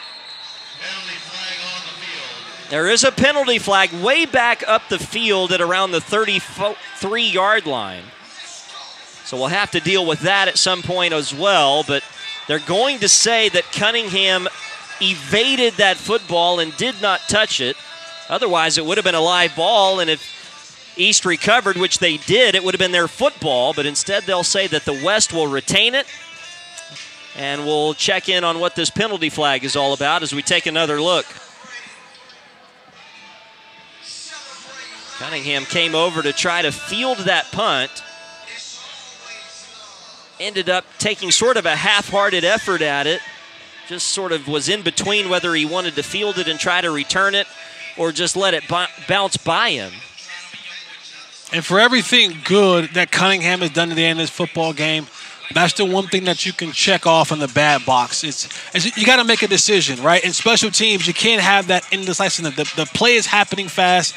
There is a penalty flag way back up the field at around the 33-yard line. So we'll have to deal with that at some point as well, but they're going to say that Cunningham evaded that football and did not touch it. Otherwise, it would have been a live ball, and if East recovered, which they did, it would have been their football, but instead they'll say that the West will retain it, and we'll check in on what this penalty flag is all about as we take another look. Cunningham came over to try to field that punt. Ended up taking sort of a half-hearted effort at it. Just sort of was in between whether he wanted to field it and try to return it or just let it bounce by him. And for everything good that Cunningham has done to the end of this football game, that's the one thing that you can check off in the bad box. You got to make a decision, right? In special teams, you can't have that indecisiveness. The play is happening fast.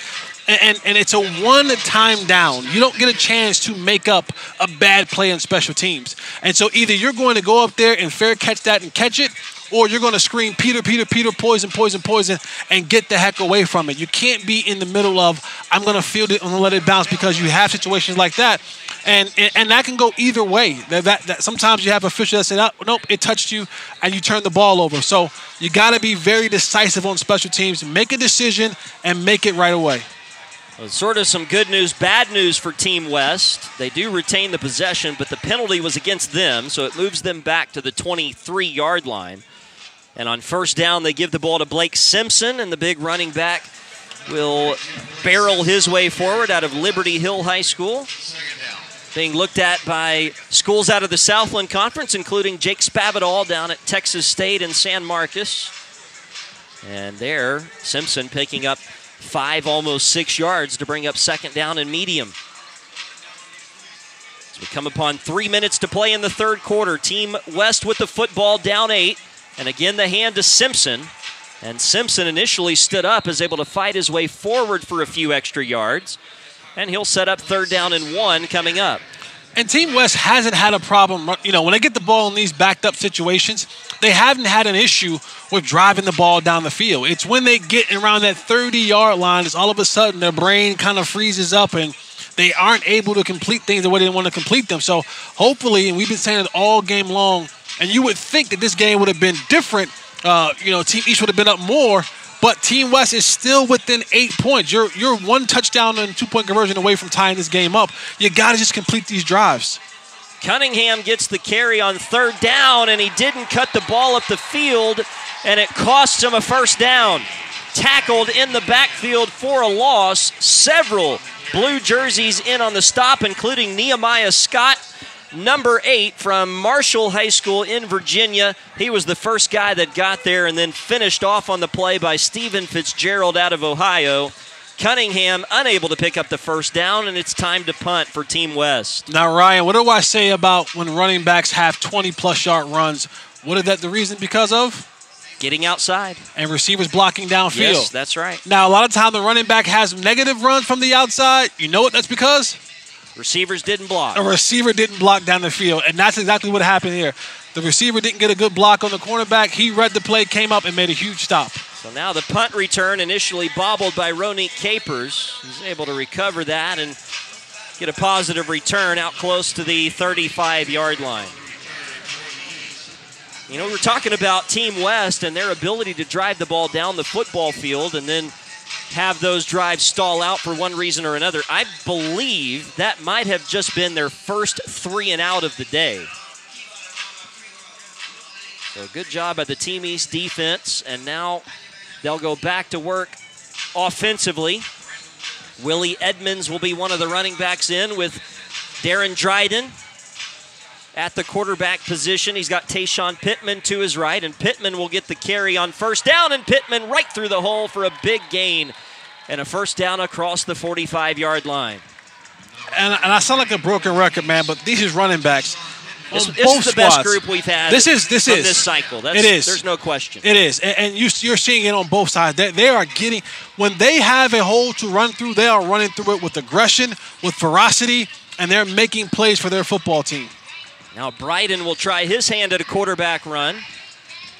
And it's a one-time down. You don't get a chance to make up a bad play in special teams. And so either you're going to go up there and fair catch that and catch it, or you're going to scream, Peter, Peter, Peter, poison, poison, poison, and get the heck away from it. You can't be in the middle of, I'm going to field it and let it bounce, because you have situations like that. And that can go either way. That sometimes you have officials that say, oh, nope, it touched you, and you turn the ball over. So you got to be very decisive on special teams. Make a decision and make it right away. Well, sort of some good news, bad news for Team West. They do retain the possession, but the penalty was against them, so it moves them back to the 23-yard line. And on 1st down, they give the ball to Blake Simpson, and the big running back will barrel his way forward out of Liberty Hill High School. Being looked at by schools out of the Southland Conference, including Jake Spavital down at Texas State and San Marcos. And there, Simpson picking up 5, almost 6 yards to bring up 2nd down and medium. As we come upon 3 minutes to play in the 3rd quarter. Team West with the football, down 8. And again, the hand to Simpson. And Simpson initially stood up, is able to fight his way forward for a few extra yards. And he'll set up 3rd down and 1 coming up. And Team West hasn't had a problem. You know, when they get the ball in these backed up situations, they haven't had an issue with driving the ball down the field. It's when they get around that 30-yard line, it's all of a sudden their brain kind of freezes up and they aren't able to complete things the way they want to complete them. So hopefully, and we've been saying it all game long, and you would think that this game would have been different. Team East would have been up more, but Team West is still within 8 points. You're 1 touchdown and 2-point conversion away from tying this game up. You got to just complete these drives. Cunningham gets the carry on 3rd down, and he didn't cut the ball up the field, and it costs him a 1st down. Tackled in the backfield for a loss. Several blue jerseys in on the stop, including Nehemiah Scott, number 8 from Marshall High School in Virginia. He was the first guy that got there and then finished off on the play by Stephen Fitzgerald out of Ohio. Cunningham unable to pick up the first down, and it's time to punt for Team West. Now, Ryan, what do I say about when running backs have 20-plus yard runs? What is that the reason because of? Getting outside. And receivers blocking downfield. Yes, that's right. Now, a lot of time the running back has negative runs from the outside. You know what that's because? Receivers didn't block. A receiver didn't block down the field, and that's exactly what happened here. The receiver didn't get a good block on the cornerback. He read the play, came up, and made a huge stop. So now the punt return, initially bobbled by Ronique Capers. He's able to recover that and get a positive return out close to the 35-yard line. You know, we were talking about Team West and their ability to drive the ball down the football field and then have those drives stall out for one reason or another. I believe that might have just been their first 3 and out of the day. So good job by the Team East defense, and now they'll go back to work offensively. Willie Edmonds will be one of the running backs in with Darren Bryden at the quarterback position. He's got Tayshawn Pittman to his right, and Pittman will get the carry on first down, and Pittman right through the hole for a big gain and a first down across the 45-yard line. And I sound like a broken record, man, but these is running backs. This is the best group we've had this cycle. It is. There's no question. It is. And you're seeing it on both sides. They are getting, when they have a hole to run through, they are running through it with aggression, with ferocity, and they're making plays for their football team. Now Bryden will try his hand at a quarterback run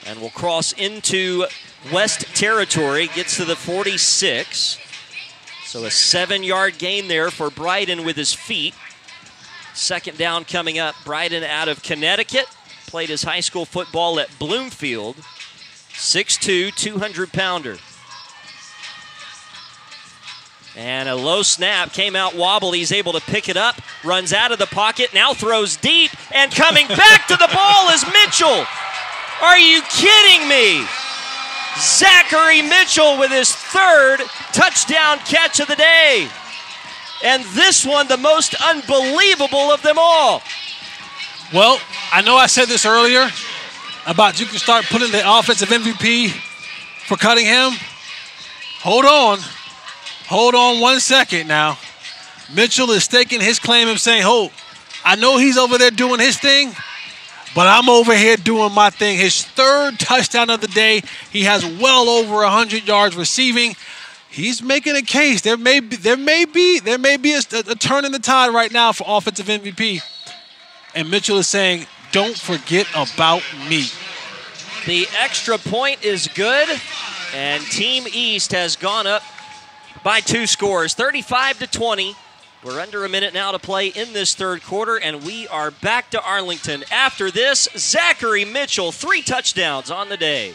and will cross into West territory, gets to the 46. So a 7-yard gain there for Bryden with his feet. Second down coming up. Bryden out of Connecticut. Played his high school football at Bloomfield. 6'2", 200-pounder. And a low snap, came out wobbly. He's able to pick it up, runs out of the pocket, now throws deep, and coming back to the ball is Mitchell. Are you kidding me? Zachary Mitchell with his 3rd touchdown catch of the day. And this one, the most unbelievable of them all. Well, I know I said this earlier about you can start putting the offensive MVP for Cunningham. Hold on 1 second now. Mitchell is staking his claim and saying, "Oh, I know he's over there doing his thing, but I'm over here doing my thing." His 3rd touchdown of the day. He has well over 100 yards receiving. He's making a case. There may be a turn in the tide right now for offensive MVP. And Mitchell is saying, "Don't forget about me." The extra point is good, and Team East has gone up by 2 scores, 35-20. We're under a minute now to play in this 3rd quarter, and we are back to Arlington. After this, Zachary Mitchell, 3 touchdowns on the day.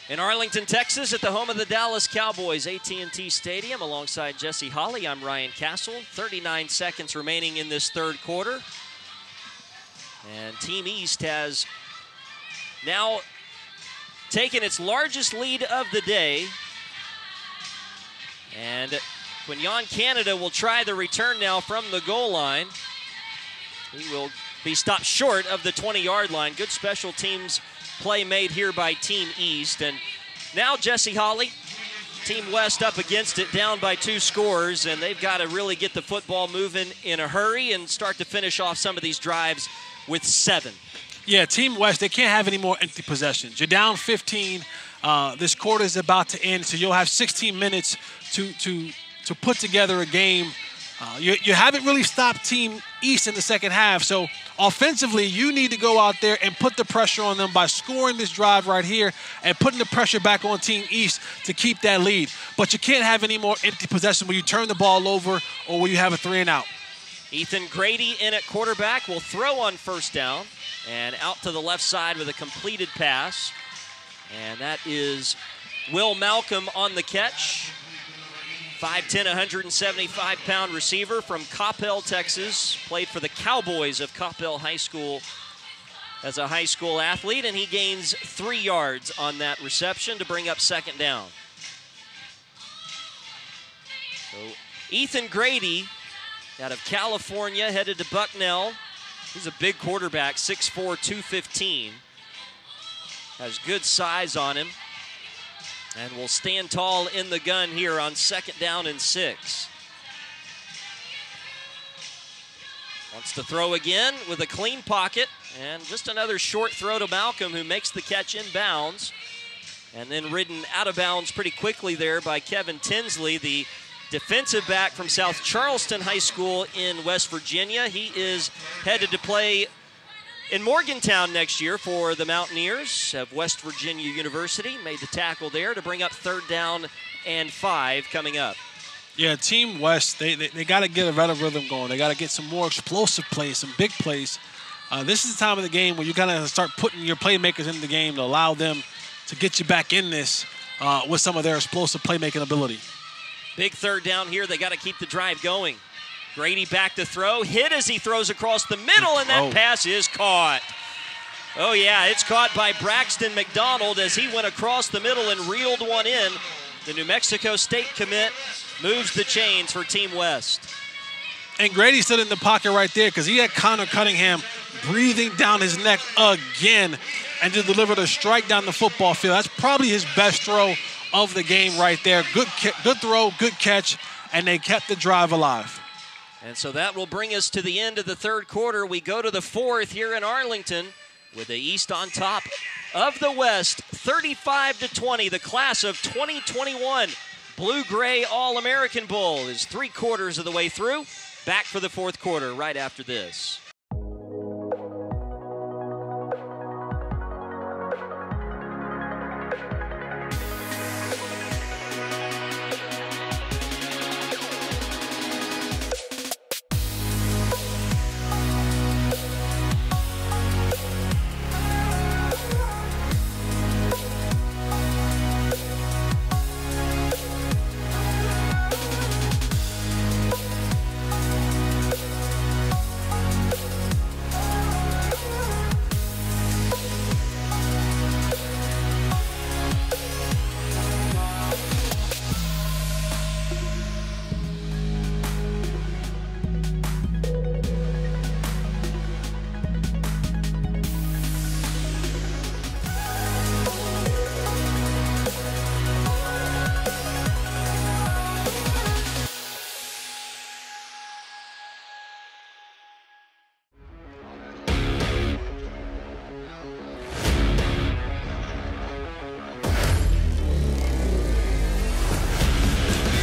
In Arlington, Texas, at the home of the Dallas Cowboys AT&T Stadium, alongside Jesse Holley, I'm Ryan Castle. 39 seconds remaining in this 3rd quarter. And Team East has now taken its largest lead of the day. And Quinyon Canada will try the return now from the goal line. He will be stopped short of the 20-yard line. Good special teams play made here by Team East. And now Jesse Holley, Team West up against it, down by 2 scores, and they've got to really get the football moving in a hurry and start to finish off some of these drives with 7. Yeah, Team West, they can't have any more empty possessions. You're down 15. This quarter is about to end, so you'll have 16 minutes to put together a game. You haven't really stopped Team East in the second half, so offensively, you need to go out there and put the pressure on them by scoring this drive right here and putting the pressure back on Team East to keep that lead. But you can't have any more empty possession where you turn the ball over or where you have a 3 and out. Ethan Grady in at quarterback will throw on first down and out to the left side with a completed pass. And that is Will Malcolm on the catch. 5'10", 175-pound receiver from Coppell, Texas. Played for the Cowboys of Coppell High School as a high school athlete, and he gains 3 yards on that reception to bring up second down. So Ethan Grady out of California, headed to Bucknell He's a big quarterback, 6'4", 215. Has good size on him. And will stand tall in the gun here on 2nd down and 6. Wants to throw again with a clean pocket. And just another short throw to Malcolm, who makes the catch in bounds. And then ridden out of bounds pretty quickly there by Kevin Tinsley, the defensive back from South Charleston High School in West Virginia. He is headed to play in Morgantown next year for the Mountaineers of West Virginia University. Made the tackle there to bring up 3rd down and 5 coming up. Yeah, Team West, they got to get a better rhythm going. They got to get some more explosive plays, some big plays. This is the time of the game where you got to start putting your playmakers in the game to allow them to get you back in this with some of their explosive playmaking ability. Big 3rd down here. They got to keep the drive going. Grady back to throw. Hit as he throws across the middle, and that pass is caught. Oh, yeah, it's caught by Braxton Mcdonald as he went across the middle and reeled one in. The New Mexico State commit moves the chains for Team West. And Grady stood in the pocket right there because he had Connor Cunningham breathing down his neck again and just delivered a strike down the football field. That's probably his best throw of the game right there. Good throw, good catch, and they kept the drive alive. And so that will bring us to the end of the 3rd quarter. We go to the 4th here in Arlington with the East on top of the West, 35-20. The class of 2021 Blue-Gray All-American Bowl is 3/4 of the way through. Back for the 4th quarter right after this.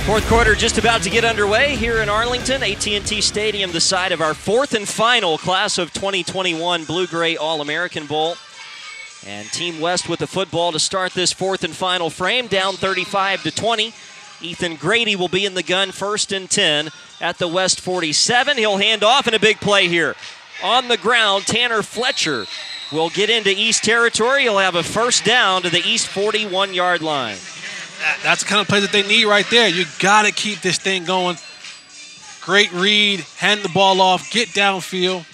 Fourth quarter just about to get underway here in Arlington, AT&T Stadium, the site of our 4th and final class of 2021 Blue-Gray All-American Bowl. And Team West with the football to start this 4th and final frame, down 35-20. Ethan Grady will be in the gun, 1st and 10 at the West 47. He'll hand off in a big play here. On the ground, Tanner Fletcher will get into East territory. He'll have a 1st down to the East 41-yard line. That's the kind of play that they need right there. You got to keep this thing going. Great read, hand the ball off, get downfield.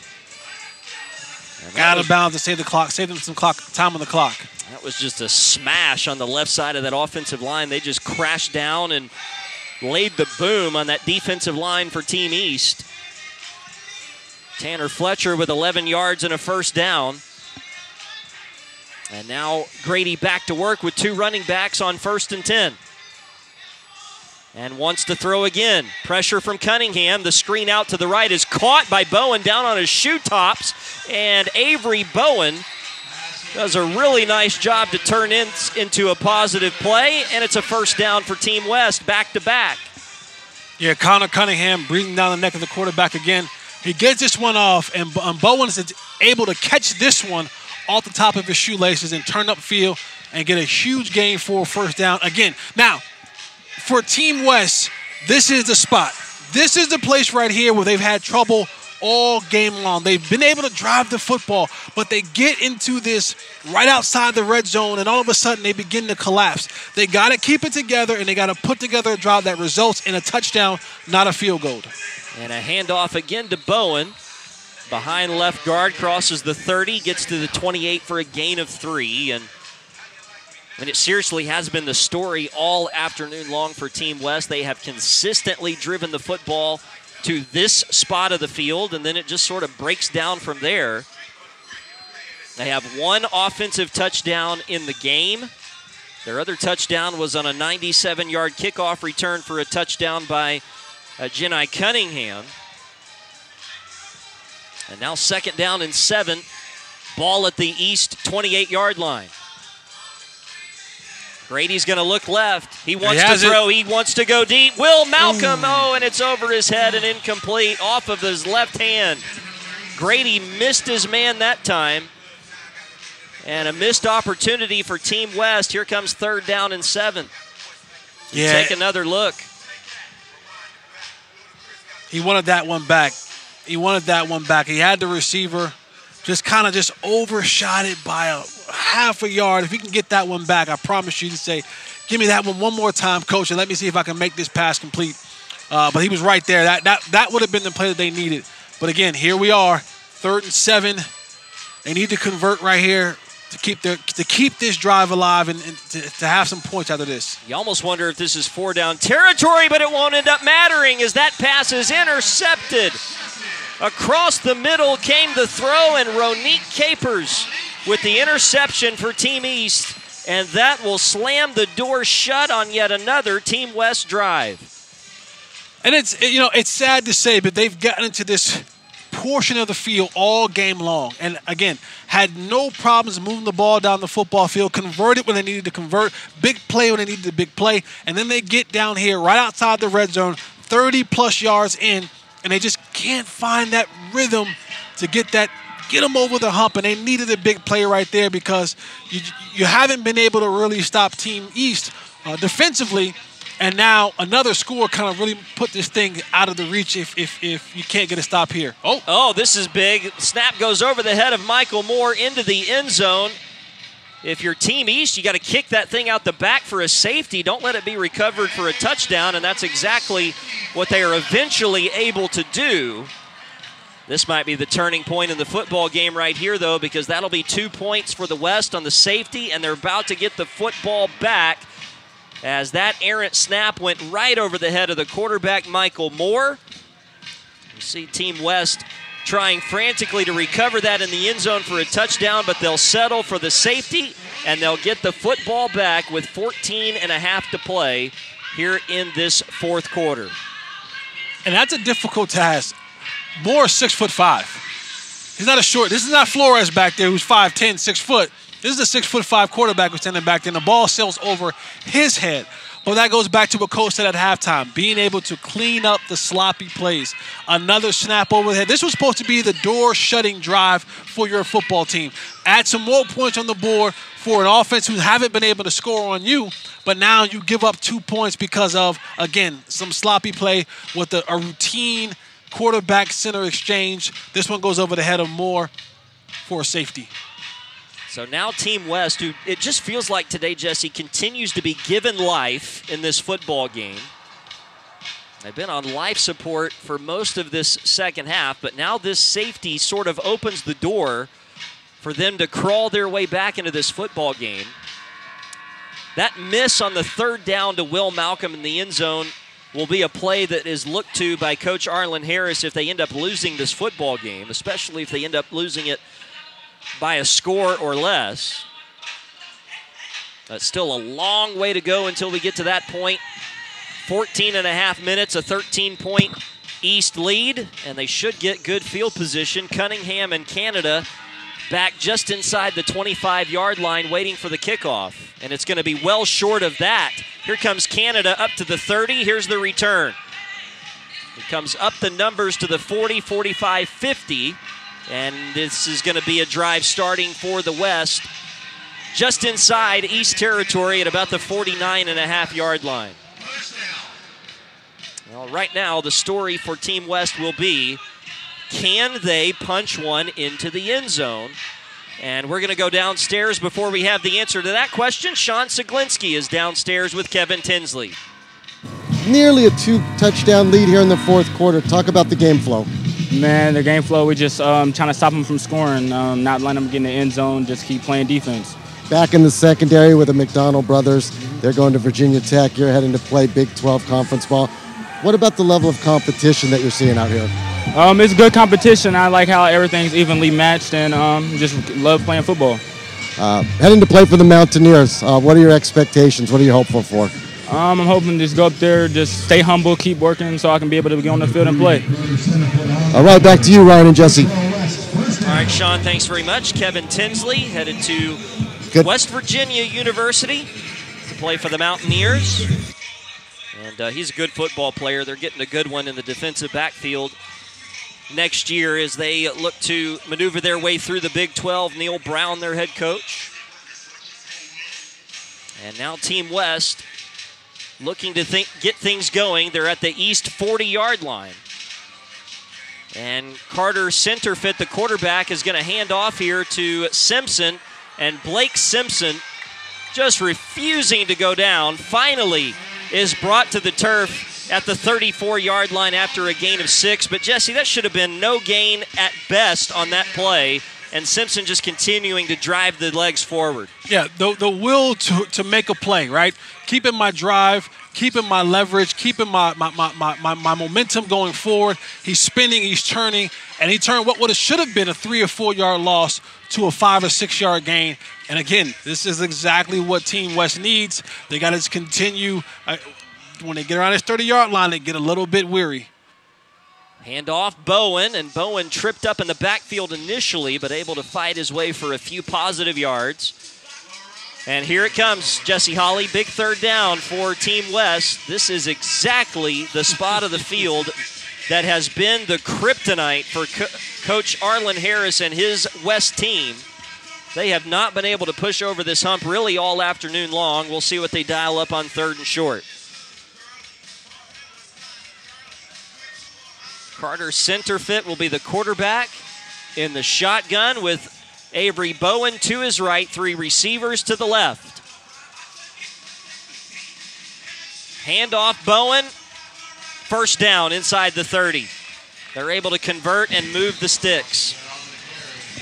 Out of bounds to save the clock, save them some time on the clock. That was just a smash on the left side of that offensive line. They just crashed down and laid the boom on that defensive line for Team East. Tanner Fletcher with 11 yards and a 1st down. And now Grady back to work with 2 running backs on 1st and 10. And wants to throw again. Pressure from Cunningham. The screen out to the right is caught by Bowen down on his shoe tops. And Avery Bowen does a really nice job to turn into a positive play. And it's a 1st down for Team West, back to back. Yeah, Connor Cunningham breathing down the neck of the quarterback again. He gets this one off, and Bowen is able to catch this one off the top of his shoelaces and turn upfield and get a huge gain for a 1st down. Again, now, for Team West, this is the spot. This is the place right here where they've had trouble all game long. They've been able to drive the football, but they get into this right outside the red zone, and all of a sudden they begin to collapse. They got to keep it together, and they got to put together a drive that results in a touchdown, not a field goal. And a handoff again to Bowen. Behind left guard, crosses the 30, gets to the 28 for a gain of 3. And it seriously has been the story all afternoon long for Team West. They have consistently driven the football to this spot of the field, and then it just sort of breaks down from there. They have one offensive touchdown in the game. Their other touchdown was on a 97-yard kickoff return for a touchdown by Jedi Cunningham. And now 2nd down and 7. Ball at the East 28-yard line. Grady's going to look left. He wants to throw. He wants to go deep. Will Malcolm. Oh, and it's over his head and incomplete off of his left hand. Grady missed his man that time. And a missed opportunity for Team West. Here comes 3rd down and 7. Yeah. Take another look. He wanted that one back. He wanted that one back. He had the receiver. Just kind of just overshot it by a half a yard. If he can get that one back, I promise you to say, give me that one more time, coach, and let me see if I can make this pass complete. But he was right there. That would have been the play that they needed. But again, here we are, 3rd and 7. They need to convert right here to keep this drive alive and to have some points out of this. You almost wonder if this is 4-down territory, but it won't end up mattering as that pass is intercepted. Across the middle came the throw, and Ronique Capers with the interception for Team East, and that will slam the door shut on yet another Team West drive. And it's sad to say, but they've gotten into this portion of the field all game long, and again, had no problems moving the ball down the football field, converted when they needed to convert, big play when they needed a big play, and then they get down here right outside the red zone, 30-plus yards in, and they just can't find that rhythm to get them over the hump. And they needed a big play right there because you haven't been able to really stop Team East defensively. And now another score kind of really put this thing out of the reach if you can't get a stop here. Oh, this is big. Snap goes over the head of Michael Moore into the end zone. If you're Team East, you got to kick that thing out the back for a safety. Don't let it be recovered for a touchdown, and that's exactly what they are eventually able to do. This might be the turning point in the football game right here, though, because that'll be 2 points for the West on the safety, and they're about to get the football back as that errant snap went right over the head of the quarterback, Michael Moore. You see Team West trying frantically to recover that in the end zone for a touchdown, but they'll settle for the safety, and they'll get the football back with 14.5 to play here in this 4th quarter. And that's a difficult task. Moore is 6'5". He's not a short. This is not Flores back there who's 5'10", 6 foot. This is a 6'5" quarterback who's standing back there, and the ball sails over his head. But that goes back to what Coach said at halftime, being able to clean up the sloppy plays. Another snap over the head. This was supposed to be the door-shutting drive for your football team. Add some more points on the board for an offense who haven't been able to score on you, but now you give up 2 points because of, again, some sloppy play with a routine quarterback-center exchange. This one goes over the head of Moore for a safety. So now Team West, who it just feels like today, Jesse, continues to be given life in this football game. They've been on life support for most of this second half, but now this safety sort of opens the door for them to crawl their way back into this football game. That miss on the 3rd down to Will Malcolm in the end zone will be a play that is looked to by Coach Arlen Harris if they end up losing this football game, especially if they end up losing it by a score or less. That's still a long way to go until we get to that point. 14.5 minutes, a 13-point East lead, and they should get good field position. Cunningham and Canada back just inside the 25-yard line waiting for the kickoff, and it's going to be well short of that. Here comes Canada up to the 30. Here's the return. It comes up the numbers to the 40, 45, 50. And this is going to be a drive starting for the West just inside East territory at about the 49.5-yard line. Well, right now the story for Team West will be, can they punch one into the end zone? And we're going to go downstairs before we have the answer to that question. Sean Siglinski is downstairs with Kevin Tinsley. Nearly a 2-touchdown lead here in the 4th quarter. Talk about the game flow. Man, the game flow, we just trying to stop them from scoring, not letting them get in the end zone, just keep playing defense. Back in the secondary with the Mcdonald brothers. They're going to Virginia Tech. You're heading to play Big 12 conference ball. What about the level of competition that you're seeing out here? It's good competition. I like how everything's evenly matched, and just love playing football. Heading to play for the Mountaineers, what are your expectations? What are you hopeful for? I'm hoping to just go up there, just stay humble, keep working so I can be able to get on the field and play. All right, back to you, Ryan and Jesse. All right, Sean, thanks very much. Kevin Tinsley headed to West Virginia University to play for the Mountaineers. And he's a good football player. They're getting a good one in the defensive backfield next year as they look to maneuver their way through the Big 12. Neil Brown, their head coach. And now Team West looking to get things going. They're at the East 40-yard line. And Carter Centerfit, the quarterback, is going to hand off here to Simpson. And Blake Simpson, just refusing to go down, finally is brought to the turf at the 34-yard line after a gain of 6. But, Jesse, that should have been no gain at best on that play. And Simpson just continuing to drive the legs forward. Yeah, the will to make a play, right? Keeping my drive, keeping my leverage, keeping my momentum going forward. He's spinning, he's turning, and he turned what should have been a 3 or 4 yard loss to a 5 or 6 yard gain. And again, this is exactly what Team West needs. They got to continue. When they get around this 30-yard line, they get a little bit weary. Hand off Bowen, and Bowen tripped up in the backfield initially, but able to fight his way for a few positive yards. And here it comes, Jesse Holley, big third down for Team West. This is exactly the spot of the field that has been the kryptonite for Coach Arlen Harris and his West team. They have not been able to push over this hump really all afternoon long. We'll see what they dial up on 3rd and short. Carter Centerfit will be the quarterback in the shotgun with Avery Bowen to his right, 3 receivers to the left. Handoff Bowen, first down inside the 30. They're able to convert and move the sticks.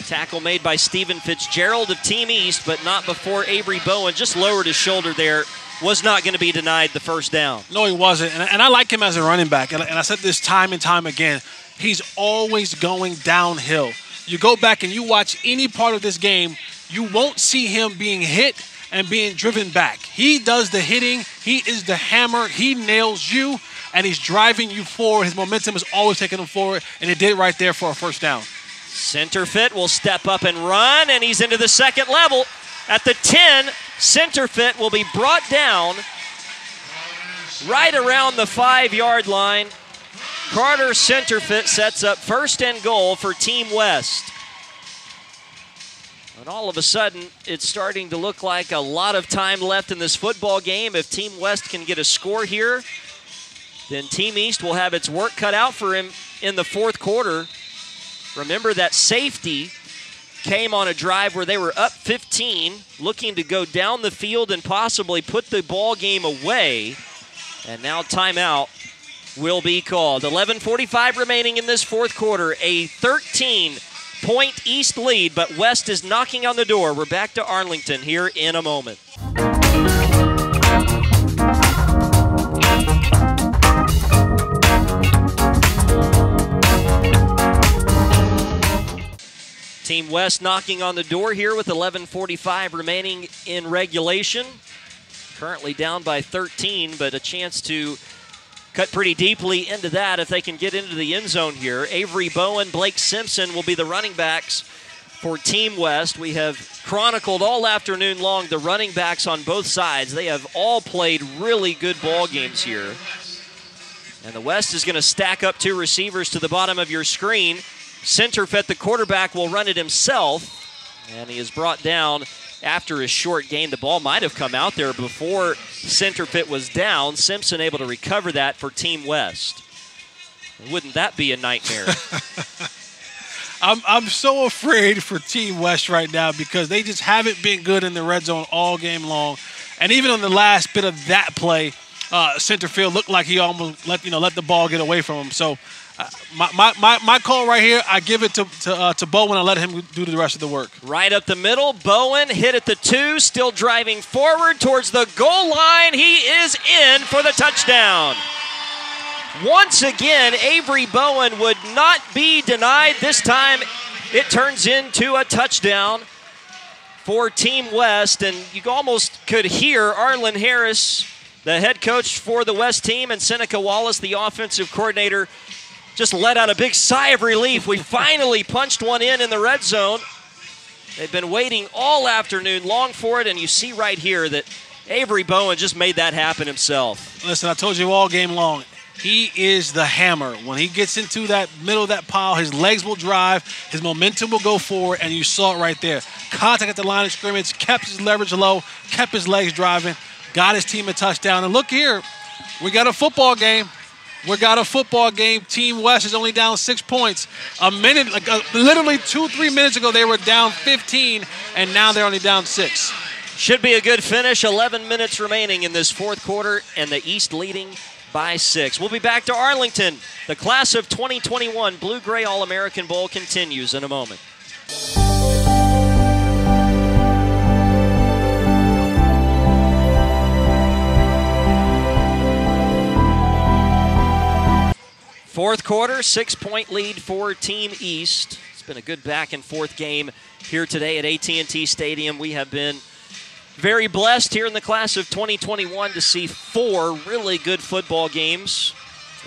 Tackle made by Stephen Fitzgerald of Team East, but not before Avery Bowen just lowered his shoulder there. Was not going to be denied the first down. No, he wasn't. And I like him as a running back. And I said this time and time again. He's always going downhill. You go back and you watch any part of this game, you won't see him being hit and being driven back. He does the hitting. He is the hammer. He nails you, and he's driving you forward. His momentum is always taking him forward, and it did right there for a first down. Centerfit will step up and run, and he's into the second level. At the 10, Centerfit will be brought down right around the 5-yard line. Carter Centerfit sets up 1st and goal for Team West. And all of a sudden, it's starting to look like a lot of time left in this football game. If Team West can get a score here, then Team East will have its work cut out for him in the 4th quarter. Remember that safety came on a drive where they were up 15, looking to go down the field and possibly put the ball game away. And now timeout will be called. 11:45 remaining in this 4th quarter. A 13-point East lead, but West is knocking on the door. We're back to Arlington here in a moment. Team West knocking on the door here with 11:45 remaining in regulation. Currently down by 13, but a chance to cut pretty deeply into that if they can get into the end zone here. Avery Bowen, Blake Simpson will be the running backs for Team West. We have chronicled all afternoon long the running backs on both sides. They have all played really good ball games here. And the West is going to stack up 2 receivers to the bottom of your screen. Centerfit, the quarterback, will run it himself, and he is brought down after his short gain. The ball might have come out there before Centerfit was down. Simpson able to recover that for Team West. Wouldn't that be a nightmare? I'm so afraid for Team West right now because they just haven't been good in the red zone all game long. And even on the last bit of that play, Centerfield looked like he almost let the ball get away from him. So my call right here, I give it to Bowen and let him do the rest of the work. Right up the middle, Bowen hit at the 2, still driving forward towards the goal line. He is in for the touchdown. Once again, Avery Bowen would not be denied. This time it turns into a touchdown for Team West, and you almost could hear Arlen Harris, the head coach for the West team, and Seneca Wallace, the offensive coordinator, just let out a big sigh of relief. We finally punched one in the red zone. They've been waiting all afternoon long for it, and you see right here that Avery Bowen just made that happen himself. Listen, I told you all game long, he is the hammer. When he gets into that middle of that pile, his legs will drive, his momentum will go forward, and you saw it right there. Contact at the line of scrimmage, kept his leverage low, kept his legs driving, got his team a touchdown. And look here, we got a football game. We got a football game. Team West is only down 6 points. Literally 2-3 minutes ago, they were down 15, and now they're only down 6. Should be a good finish. 11 minutes remaining in this fourth quarter, and the East leading by 6. We'll be back to Arlington. The class of 2021 Blue-Gray All-American Bowl continues in a moment. Fourth quarter, 6-point lead for Team East. It's been a good back-and-forth game here today at AT&T Stadium. We have been very blessed here in the class of 2021 to see 4 really good football games.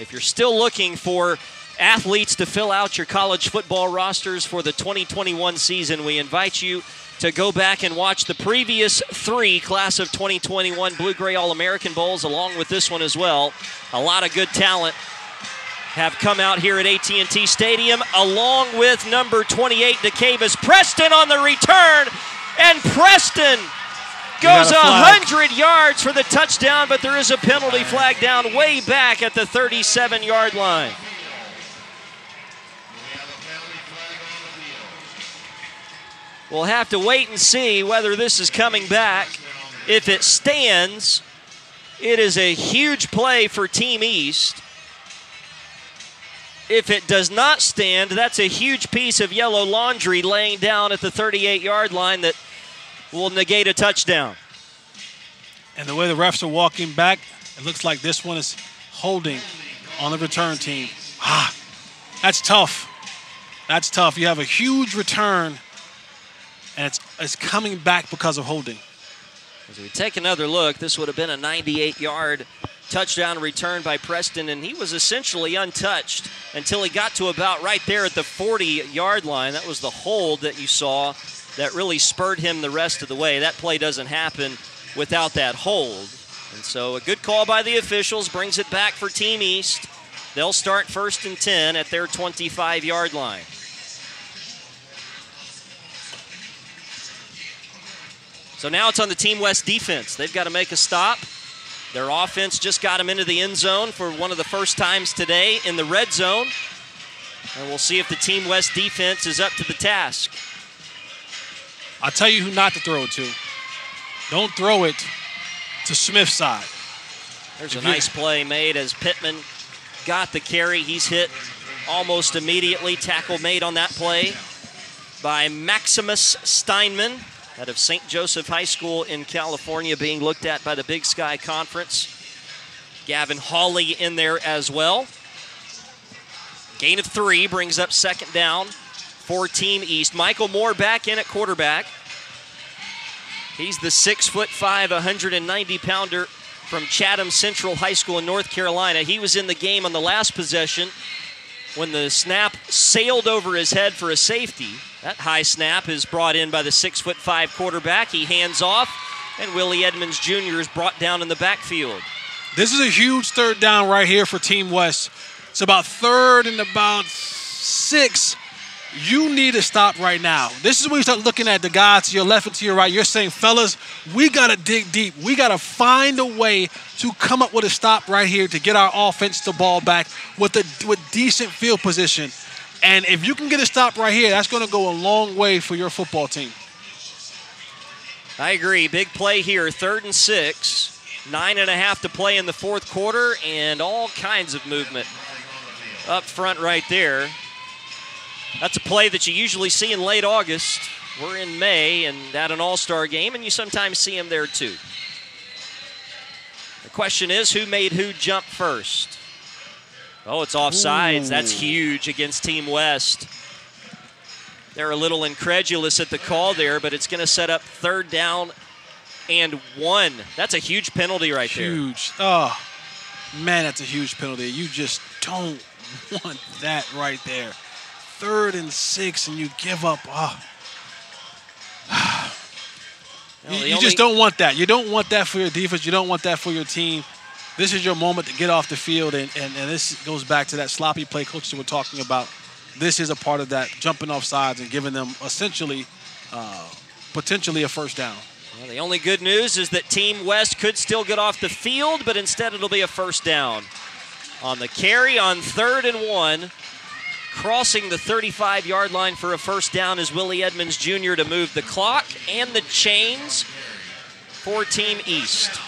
If you're still looking for athletes to fill out your college football rosters for the 2021 season, we invite you to go back and watch the previous 3 class of 2021 Blue-Gray All-American Bowls, along with this one as well. A lot of good talent have come out here at AT&T Stadium, along with number 28, DeCavis Preston on the return, and Preston goes 100 yards for the touchdown, but there is a penalty flag down way back at the 37-yard line. We'll have to wait and see whether this is coming back. If it stands, it is a huge play for Team East. If it does not stand, that's a huge piece of yellow laundry laying down at the 38-yard line that will negate a touchdown. And the way the refs are walking back, it looks like this one is holding on the return team. That's tough. That's tough. You have a huge return, and it's coming back because of holding. As we take another look, this would have been a 98-yard touchdown return by Preston, and he was essentially untouched until he got to about right there at the 40-yard line. That was the hold that you saw that really spurred him the rest of the way. That play doesn't happen without that hold. And so a good call by the officials brings it back for Team East. They'll start 1st and 10 at their 25-yard line. So now it's on the Team West defense. They've got to make a stop. Their offense just got them into the end zone for one of the first times today in the red zone. And we'll see if the Team West defense is up to the task. I'll tell you who not to throw it to. Don't throw it to Smith's side. There's a nice play made as Pittman got the carry. He's hit almost immediately. Tackle made on that play by Maximus Steinman out of St. Joseph High School in California, being looked at by the Big Sky Conference. Gavin Hawley in there as well. Gain of 3 brings up 2nd down for Team East. Michael Moore back in at quarterback. He's the 6'5", 190-pounder from Chatham Central High School in North Carolina. He was in the game on the last possession when the snap sailed over his head for a safety. That high snap is brought in by the 6'5" quarterback. He hands off, and Willie Edmonds Jr. is brought down in the backfield. This is a huge 3rd down right here for Team West. It's about 3rd and about 6. You need to stop right now. This is when you start looking at the guy to your left and to your right. You're saying, fellas, we got to dig deep. We got to find a way to come up with a stop right here to get our offense the ball back with decent field position. And if you can get a stop right here, that's going to go a long way for your football team. I agree. Big play here, 3rd and 6. 9.5 to play in the fourth quarter, and all kinds of movement up front right there. That's a play that you usually see in late August. We're in May and at an all-star game, and you sometimes see him there too. The question is, who made who jump first? Oh, it's offsides. That's huge against Team West. They're a little incredulous at the call there, but it's going to set up 3rd down and 1. That's a huge penalty right there. Huge. Oh, man, that's a huge penalty. You just don't want that right there. 3rd and 6, and you give up. Oh. You just don't want that. You don't want that for your defense. You don't want that for your team. This is your moment to get off the field, and this goes back to that sloppy play coaches were talking about. This is a part of that, jumping off sides and giving them essentially, potentially a 1st down. Well, the only good news is that Team West could still get off the field, but instead it'll be a 1st down. On the carry on 3rd and 1, crossing the 35-yard line for a 1st down is Willie Edmonds Jr. to move the clock and the chains for Team East.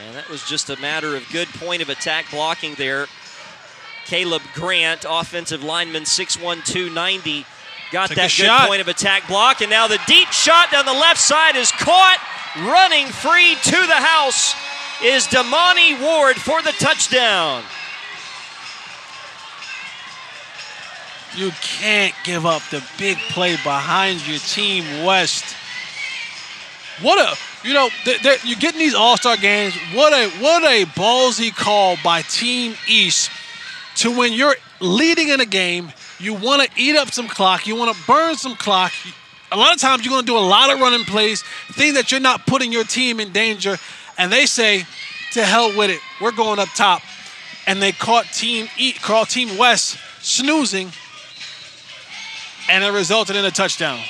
And that was just a matter of good point of attack blocking there. Caleb Grant, offensive lineman, 6'1", 290, got that good point of attack block. And now the deep shot down the left side is caught. Running free to the house is Damani Ward for the touchdown. You can't give up the big play behind your Team West. What a, you're getting these all-star games. What a ballsy call by Team East to when you're leading in a game, you want to eat up some clock, you want to burn some clock. A lot of times you're going to do a lot of running plays, things that you're not putting your team in danger, and they say, to hell with it, we're going up top. And they caught Team West snoozing, and it resulted in a touchdown.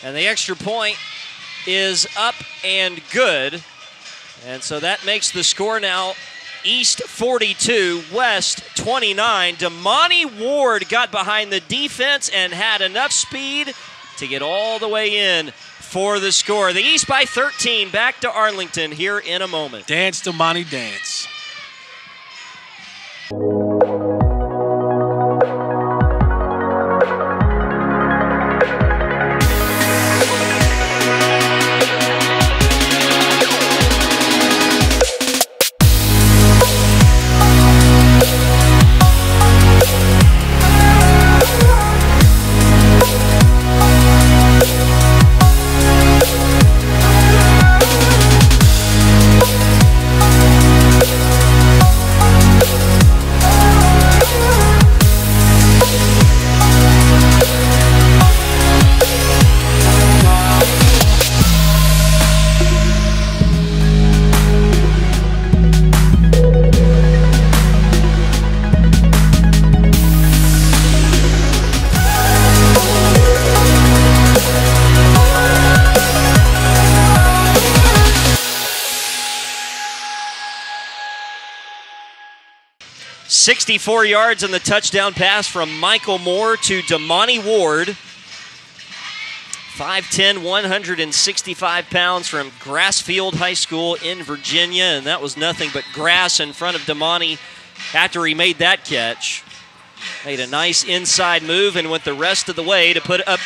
And the extra point is up and good. And so that makes the score now East 42, West 29. Damani Ward got behind the defense and had enough speed to get all the way in for the score. The East by 13, back to Arlington here in a moment. Dance, Damani, dance. .64 yards on the touchdown pass from Michael Moore to Damani Ward. 5'10", 165 pounds from Grassfield High School in Virginia, and that was nothing but grass in front of Damani after he made that catch. Made a nice inside move and went the rest of the way to put up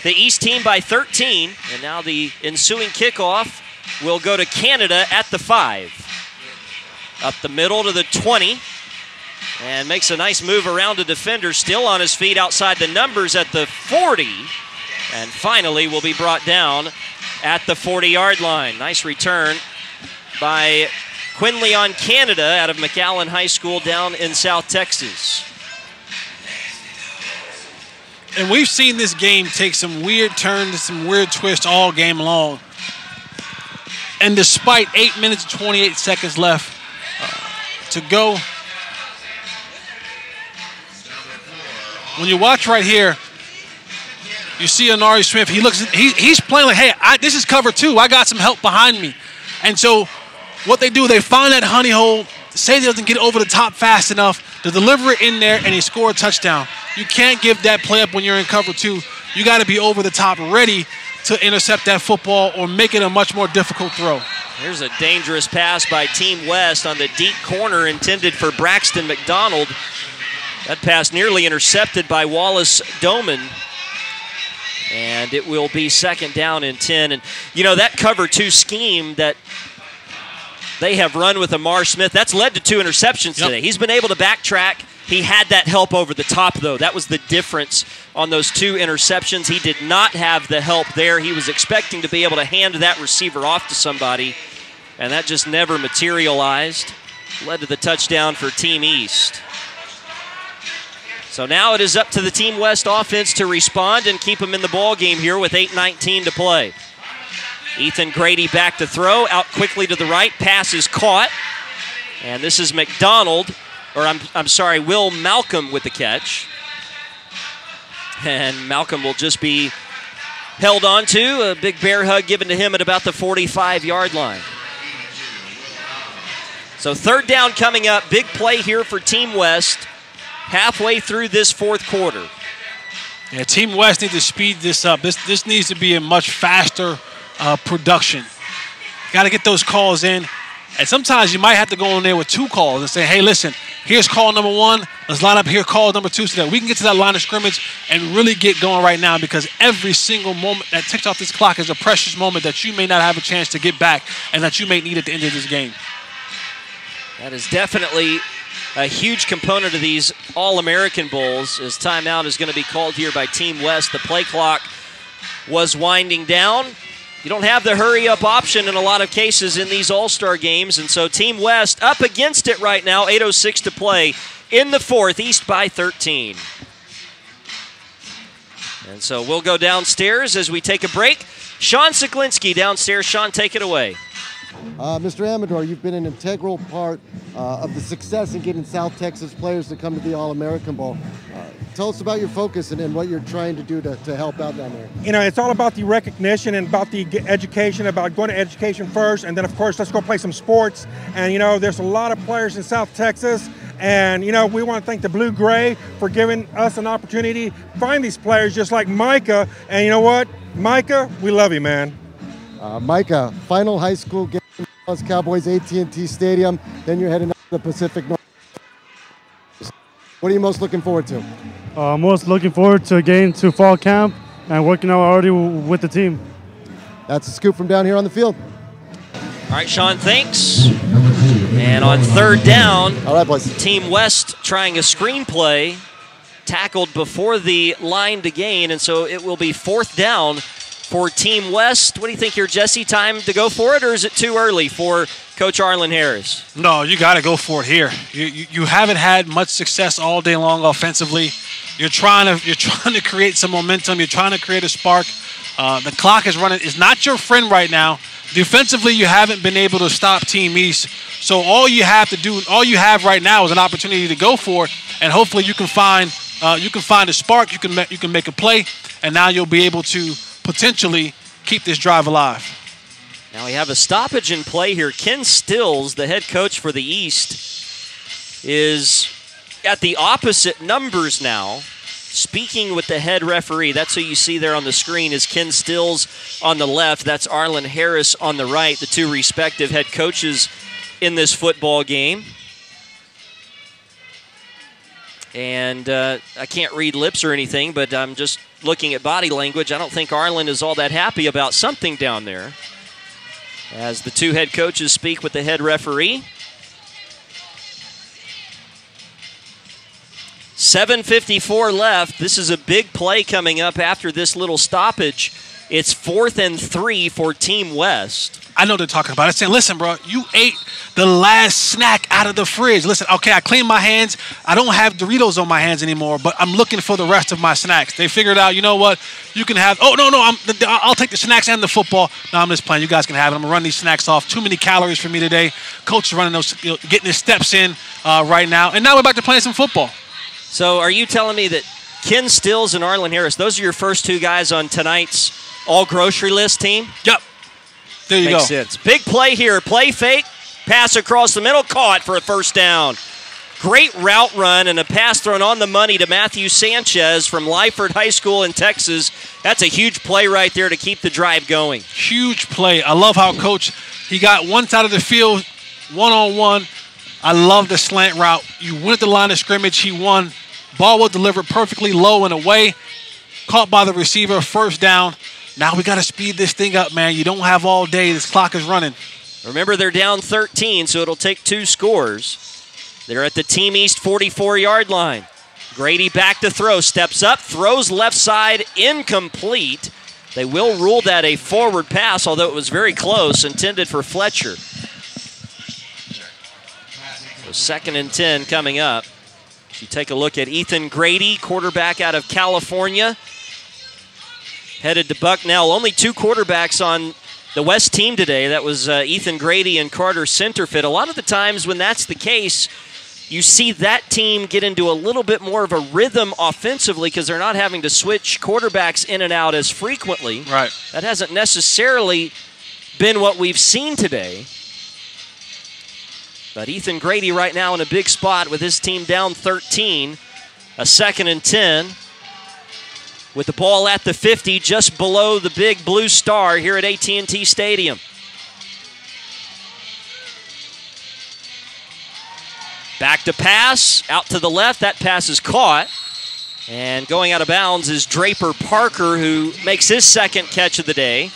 the East team by 13, and now the ensuing kickoff will go to Canada at the 5. Up the middle to the 20. And makes a nice move around a defender, still on his feet outside the numbers at the 40. And finally will be brought down at the 40-yard line. Nice return by Quinley on Canada out of McAllen High School down in South Texas. And we've seen this game take some weird turns, some weird twists all game long. And despite 8 minutes and 28 seconds left to go, when you watch right here, you see Anari Smith. He's playing like, hey, this is cover 2. I got some help behind me. And so what they do, they find that honey hole. Safety doesn't get over the top fast enough to deliver it in there, and he score a touchdown. You can't give that play up when you're in cover 2. You got to be over the top, ready to intercept that football or make it a much more difficult throw. Here's a dangerous pass by Team West on the deep corner intended for Braxton Mcdonald. That pass nearly intercepted by Wallace Doman. And it will be 2nd down and 10. And, you know, that cover 2 scheme that they have run with Amar Smith. That's led to 2 interceptions today. He's been able to backtrack. He had that help over the top, though. That was the difference on those 2 interceptions. He did not have the help there. He was expecting to be able to hand that receiver off to somebody, and that just never materialized. Led to the touchdown for Team East. So now it is up to the Team West offense to respond and keep them in the ball game here with 8:19 to play. Ethan Grady back to throw, out quickly to the right. Pass is caught, and this is Mcdonald, or I'm sorry, Will Malcolm with the catch. And Malcolm will just be held on to. A big bear hug given to him at about the 45-yard line. So 3rd down coming up. Big play here for Team West halfway through this 4th quarter. Yeah, Team West needs to speed this up. This needs to be a much faster production. Got to get those calls in. And sometimes you might have to go in there with 2 calls and say, hey, listen, here's call number 1. Let's line up here call number 2 so that we can get to that line of scrimmage and really get going right now, because every single moment that ticks off this clock is a precious moment that you may not have a chance to get back and that you may need at the end of this game. That is definitely a huge component of these All-American Bowls, as timeout is going to be called here by Team West. The play clock was winding down. You don't have the hurry-up option in a lot of cases in these All-Star games, and so Team West up against it right now, 8:06 to play in the 4th, East by 13. And so we'll go downstairs as we take a break. Sean Siklinski downstairs. Sean, take it away. Mr. Amador, you've been an integral part of the success in getting South Texas players to come to the All-American Bowl. Tell us about your focus and what you're trying to do to help out down there. You know, it's all about the recognition and about the education, about going to education first, and then, of course, let's go play some sports. And, you know, there's a lot of players in South Texas, and, you know, we want to thank the Blue Gray for giving us an opportunity to find these players just like Micah. And you know what? Micah, we love you, man. Micah, final high school game, Dallas Cowboys AT&T Stadium, then you're heading up to the Pacific Northwest. What are you most looking forward to? Most looking forward to getting to fall camp and working out already with the team. That's a scoop from down here on the field. All right, Sean, thanks. And on 3rd down, all right, boys. Team West trying a screenplay, tackled before the line to gain, and so it will be 4th down for Team West. What do you think here, Jesse? Time to go for it, or is it too early for Coach Arlen Harris? No, you got to go for it here. You haven't had much success all day long offensively. You're trying to create some momentum. You're trying to create a spark. The clock is running. It's not your friend right now. Defensively, you haven't been able to stop Team East. So all you have to do, all you have right now is an opportunity to go for it, and hopefully you can find a spark. You can make a play, and now you'll be able to potentially keep this drive alive. Now we have a stoppage in play here. Ken Stills, the head coach for the East, is at the opposite numbers now, speaking with the head referee. That's who you see there on the screen is Ken Stills on the left. That's Arlen Harris on the right, the 2 respective head coaches in this football game. And I can't read lips or anything, but I'm just looking at body language. I don't think Arlen is all that happy about something down there, as the 2 head coaches speak with the head referee. 7:54 left. This is a big play coming up after this little stoppage. It's 4th and 3 for Team West. I know they're talking about it, saying, listen, bro, you ate the last snack out of the fridge. Listen, okay, I cleaned my hands. I don't have Doritos on my hands anymore, but I'm looking for the rest of my snacks. They figured out, you know what, you can have, oh, no, I'll take the snacks and the football. No, I'm just playing. You guys can have it. I'm going to run these snacks off. Too many calories for me today. Coach is running those, getting his steps in right now. And now we're back to playing some football. So are you telling me that Ken Stills and Arlen Harris, those are your first 2 guys on tonight's all-grocery list team? Yep. There you go. Makes sense. Big play here. Play fake. Pass across the middle. Caught for a 1st down. Great route run and a pass thrown on the money to Matthew Sanchez from Lyford High School in Texas. That's a huge play right there to keep the drive going. Huge play. I love how Coach, he got one side of the field, one-on-one. I love the slant route. You went at the line of scrimmage. He won. Ball was delivered perfectly low and away. Caught by the receiver. 1st down. Now we got to speed this thing up, man. You don't have all day. This clock is running. Remember, they're down 13, so it'll take 2 scores. They're at the Team East 44-yard line. Grady back to throw, steps up, throws left side, incomplete. They will rule that a forward pass, although it was very close, intended for Fletcher. So 2nd and 10 coming up. You take a look at Ethan Grady, quarterback out of California. Headed to Bucknell. Only 2 quarterbacks on the West team today. That was Ethan Grady and Carter Centerfit. A lot of the times when that's the case, you see that team get into a little bit more of a rhythm offensively because they're not having to switch quarterbacks in and out as frequently. Right. That hasn't necessarily been what we've seen today. But Ethan Grady right now in a big spot with his team down 13. A 2nd and 10. With the ball at the 50, just below the big blue star here at AT&T Stadium. Back to pass, out to the left. That pass is caught. And going out of bounds is Draper Parker, who makes his 2nd catch of the day.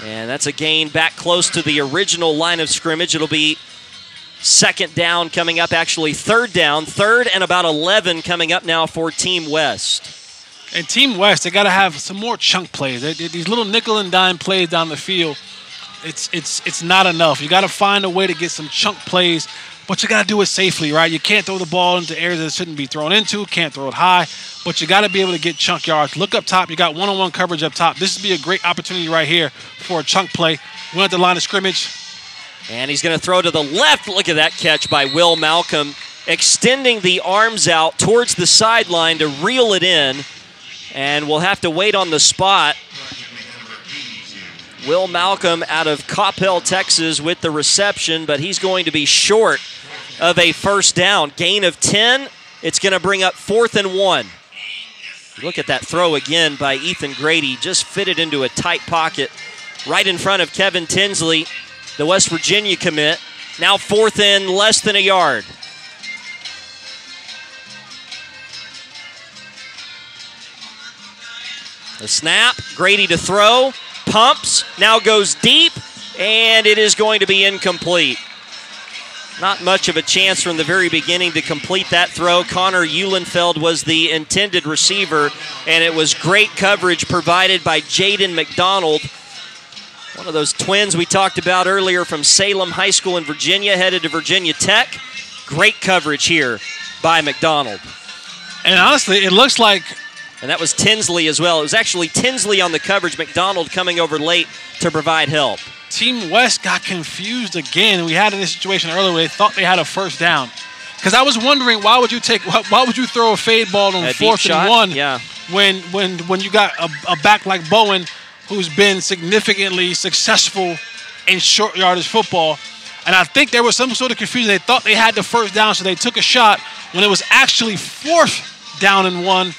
And that's a gain back close to the original line of scrimmage. It'll be 2nd down coming up, actually 3rd down. 3rd and about 11 coming up now for Team West. And Team West, they got to have some more chunk plays. These little nickel and dime plays down the field, it's not enough. You got to find a way to get some chunk plays, but you got to do it safely, right? You can't throw the ball into areas that it shouldn't be thrown into, can't throw it high, but you got to be able to get chunk yards. Look up top. You got one-on-one coverage up top. This would be a great opportunity right here for a chunk play. Went at the line of scrimmage. And he's going to throw to the left. Look at that catch by Will Malcolm, extending the arms out towards the sideline to reel it in. And we'll have to wait on the spot. Will Malcolm out of Coppell, Texas with the reception, but he's going to be short of a 1st down. Gain of 10. It's going to bring up 4th and 1. Look at that throw again by Ethan Grady. Just fitted into a tight pocket right in front of Kevin Tinsley, the West Virginia commit. Now 4th and less than a yard. The snap, Grady to throw, pumps, now goes deep, and it is going to be incomplete. Not much of a chance from the very beginning to complete that throw. Connor Eulenfeld was the intended receiver, and it was great coverage provided by Jaden Mcdonald, one of those twins we talked about earlier from Salem High School in Virginia, headed to Virginia Tech. Great coverage here by Mcdonald. And honestly, it looks like... And that was Tinsley as well. It was actually Tinsley on the coverage. McDonald coming over late to provide help. Team West got confused again. We had this situation earlier where they thought they had a 1st down. Because I was wondering, why would you throw a fade ball on 4th and 1 yeah. when you got a back like Bowen who's been significantly successful in short yardage football. And I think there was some sort of confusion. They thought they had the 1st down, so they took a shot when it was actually 4th down and 1.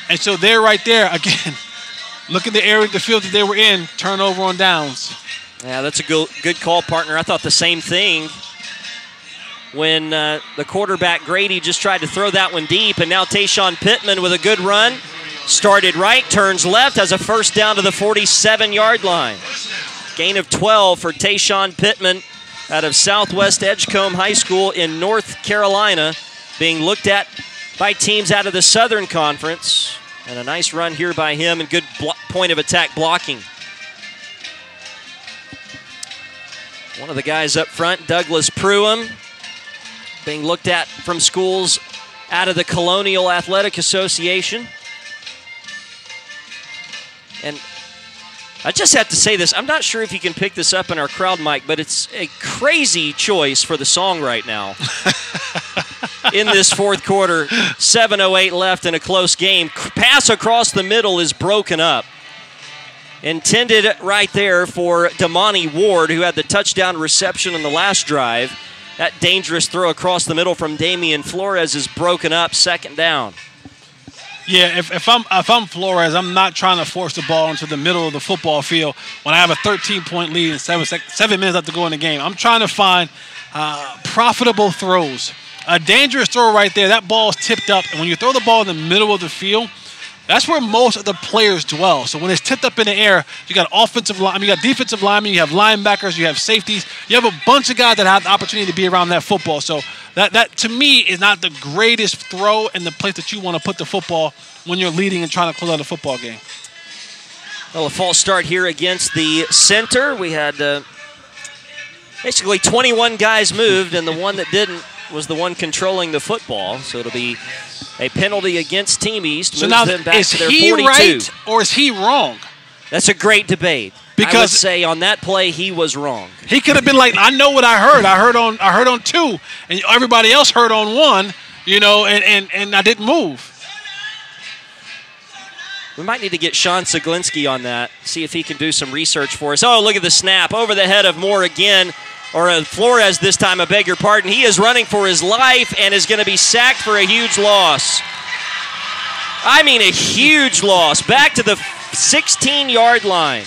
And so they're right there, again, look at the area of the field that they were in, turnover on downs. Yeah, that's a good call, partner. I thought the same thing when the quarterback Grady just tried to throw that one deep, and now Tayshawn Pittman with a good run. Started right, turns left, has a 1st down to the 47-yard line. Gain of 12 for Tayshawn Pittman out of Southwest Edgecombe High School in North Carolina, being looked at by teams out of the Southern Conference. And a nice run here by him and good point of attack blocking. One of the guys up front, Douglas Pruitt, being looked at from schools out of the Colonial Athletic Association. And I just have to say this. I'm not sure if you can pick this up in our crowd mic, but it's a crazy choice for the song right now. In this 4th quarter, 7:08 left in a close game. Pass across the middle is broken up. Intended right there for Damani Ward, who had the touchdown reception on the last drive. That dangerous throw across the middle from Damian Flores is broken up, 2nd down. Yeah, if I'm Flores, I'm not trying to force the ball into the middle of the football field when I have a 13-point lead and 7 minutes left to go in the game. I'm trying to find profitable throws. A dangerous throw right there. That ball is tipped up, and when you throw the ball in the middle of the field, That's where most of the players dwell. So when it's tipped up in the air, you got offensive line, you got defensive linemen, you have linebackers, you have safeties. You have a bunch of guys that have the opportunity to be around that football. So that to me is not the greatest throw and the place that you want to put the football when you're leading and trying to close out a football game. Well, a false start here against the center. We had basically 21 guys moved, and the one that didn't was the one controlling the football. So it'll be a penalty against Team East. So now, them back is to their he 42. right or is he wrong? That's a great debate. Because I would say on that play he was wrong. He could have been like, I know what I heard. I heard on 2, and everybody else heard on 1. You know, and I didn't move. We might need to get Sean Siglinski on that, see if he can do some research for us. Oh, look at the snap over the head of Moore again. Or Flores this time, I beg your pardon. He is running for his life and is going to be sacked for a huge loss. I mean a huge loss. Back to the 16-yard line.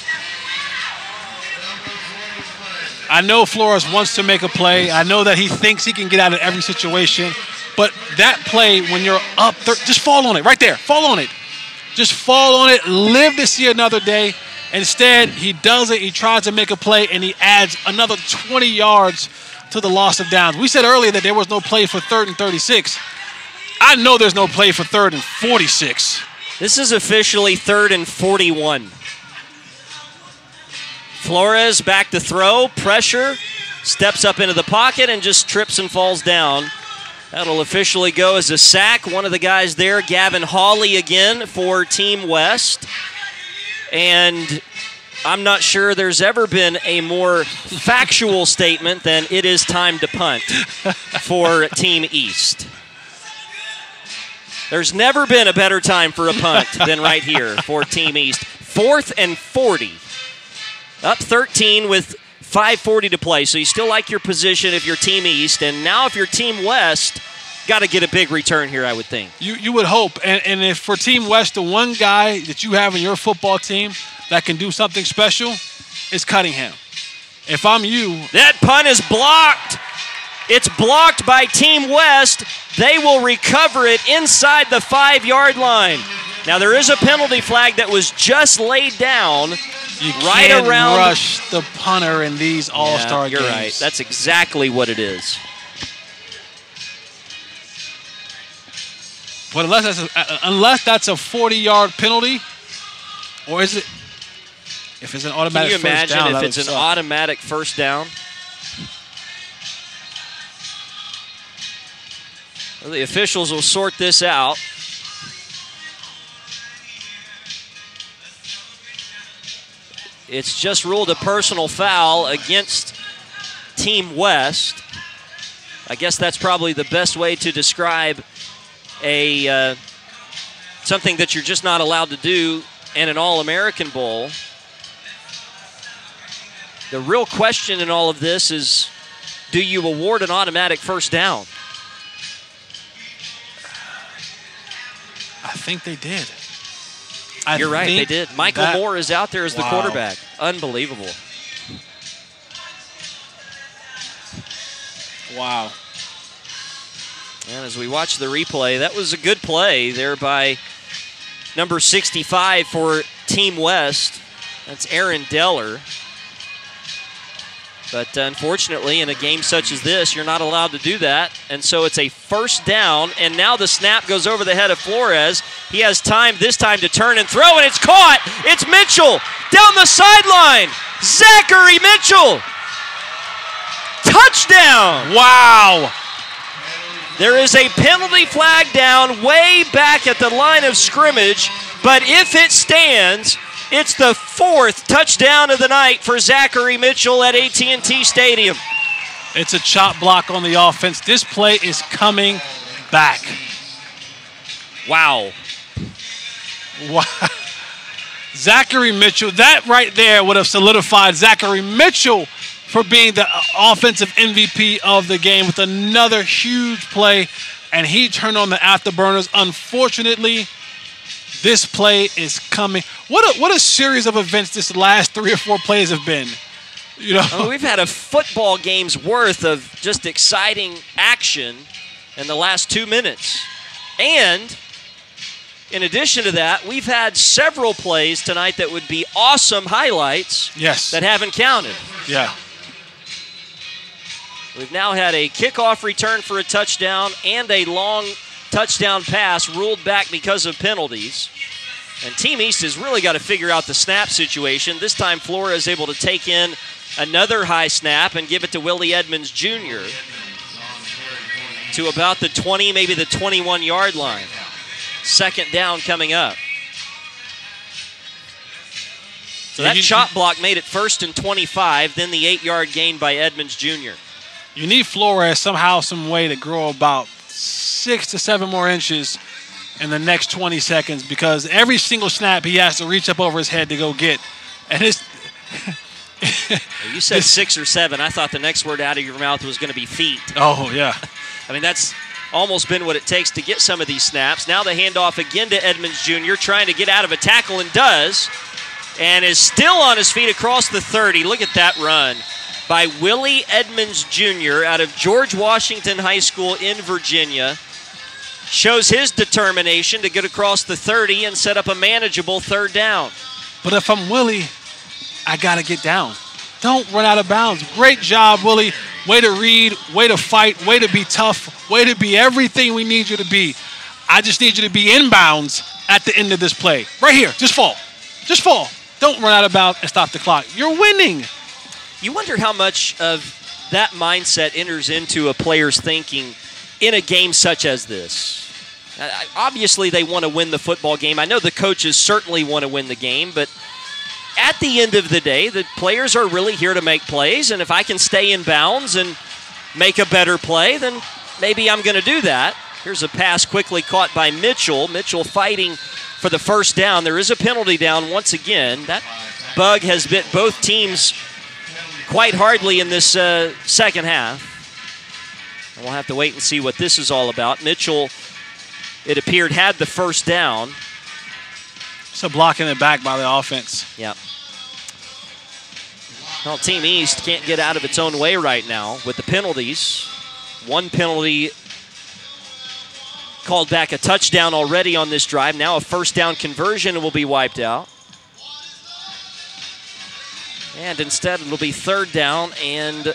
I know Flores wants to make a play. I know that he thinks he can get out of every situation. But that play, when you're up, just fall on it right there. Fall on it. Just fall on it. Live to see another day. Instead, he does it. He tries to make a play, and he adds another 20 yards to the loss of downs. We said earlier that there was no play for 3rd and 36. I know there's no play for 3rd and 46. This is officially 3rd and 41. Flores back to throw, pressure, steps up into the pocket, and just trips and falls down. That'll officially go as a sack. One of the guys there, Gavin Hawley again for Team West. And I'm not sure there's ever been a more factual statement than it is time to punt for Team East. There's never been a better time for a punt than right here for Team East. 4th and 40. Up 13 with 5:40 to play. So you still like your position if you're Team East. And now if you're Team West, got to get a big return here, I would think. You would hope. And if for Team West, the one guy that you have in your football team that can do something special is Cunningham. If I'm you. That punt is blocked. It's blocked by Team West. They will recover it inside the 5-yard line. Now, there is a penalty flag that was just laid down right can't around. Rush the punter in these all-star games. You're right. That's exactly what it is. But unless that's a 40-yard penalty, or is it? If it's an automatic first down, can you imagine if it's an automatic first down? Well, the officials will sort this out. It's just ruled a personal foul against Team West. I guess that's probably the best way to describe something that you're just not allowed to do in an All-American Bowl. The real question in all of this is, do you award an automatic first down? I think they did. You're right, they did. Michael Moore is out there as the quarterback. Unbelievable. Wow. And as we watch the replay, that was a good play there by number 65 for Team West. That's Aaron Deller. But unfortunately, in a game such as this, you're not allowed to do that. And so it's a first down. And now the snap goes over the head of Flores. He has time this time to turn and throw, and it's caught. It's Mitchell down the sideline. Zachary Mitchell. Touchdown. Wow. There is a penalty flag down way back at the line of scrimmage. But if it stands, it's the 4th touchdown of the night for Zachary Mitchell at AT&T Stadium. It's a chop block on the offense. This play is coming back. Wow. Wow. Zachary Mitchell, that right there would have solidified Zachary Mitchell for being the offensive MVP of the game with another huge play, and he turned on the afterburners. Unfortunately, this play is coming. What a series of events this last 3 or 4 plays have been. You know, we've had a football game's worth of just exciting action in the last 2 minutes. And in addition to that, we've had several plays tonight that would be awesome highlights that haven't counted. Yeah. We've now had a kickoff return for a touchdown and a long touchdown pass ruled back because of penalties. And Team East has really got to figure out the snap situation. This time Flora is able to take in another high snap and give it to Willie Edmonds Jr. to about the 20, maybe the 21-yard line. Second down coming up. So that shot block made it 1st and 25, then the 8-yard gain by Edmonds Jr. You need Flores somehow, some way to grow about 6 to 7 more inches in the next 20 seconds, because every single snap he has to reach up over his head to go get. And his you said 6 or 7. I thought the next word out of your mouth was going to be feet. Oh, yeah. I mean, that's almost been what it takes to get some of these snaps. Now the handoff again to Edmonds Jr., trying to get out of a tackle, and does, and is still on his feet across the 30. Look at that run by Willie Edmonds Jr. out of George Washington High School in Virginia. Shows his determination to get across the 30 and set up a manageable third down. But if I'm Willie, I got to get down. Don't run out of bounds. Great job, Willie. Way to read, way to fight, way to be tough, way to be everything we need you to be. I just need you to be inbounds at the end of this play. Right here. Just fall. Just fall. Don't run out of bounds and stop the clock. You're winning. You wonder how much of that mindset enters into a player's thinking in a game such as this. Obviously, they want to win the football game. I know the coaches certainly want to win the game, but at the end of the day, the players are really here to make plays, and if I can stay in bounds and make a better play, then maybe I'm going to do that. Here's a pass quickly caught by Mitchell. Mitchell fighting for the first down. There is a penalty down once again. That bug has bit both teams quite hardly in this second half. And we'll have to wait and see what this is all about. Mitchell, it appeared, had the first down. So blocking it back by the offense. Yeah. Well, Team East can't get out of its own way right now with the penalties. One penalty called back a touchdown already on this drive. Now a first down conversion will be wiped out. And instead it'll be third down and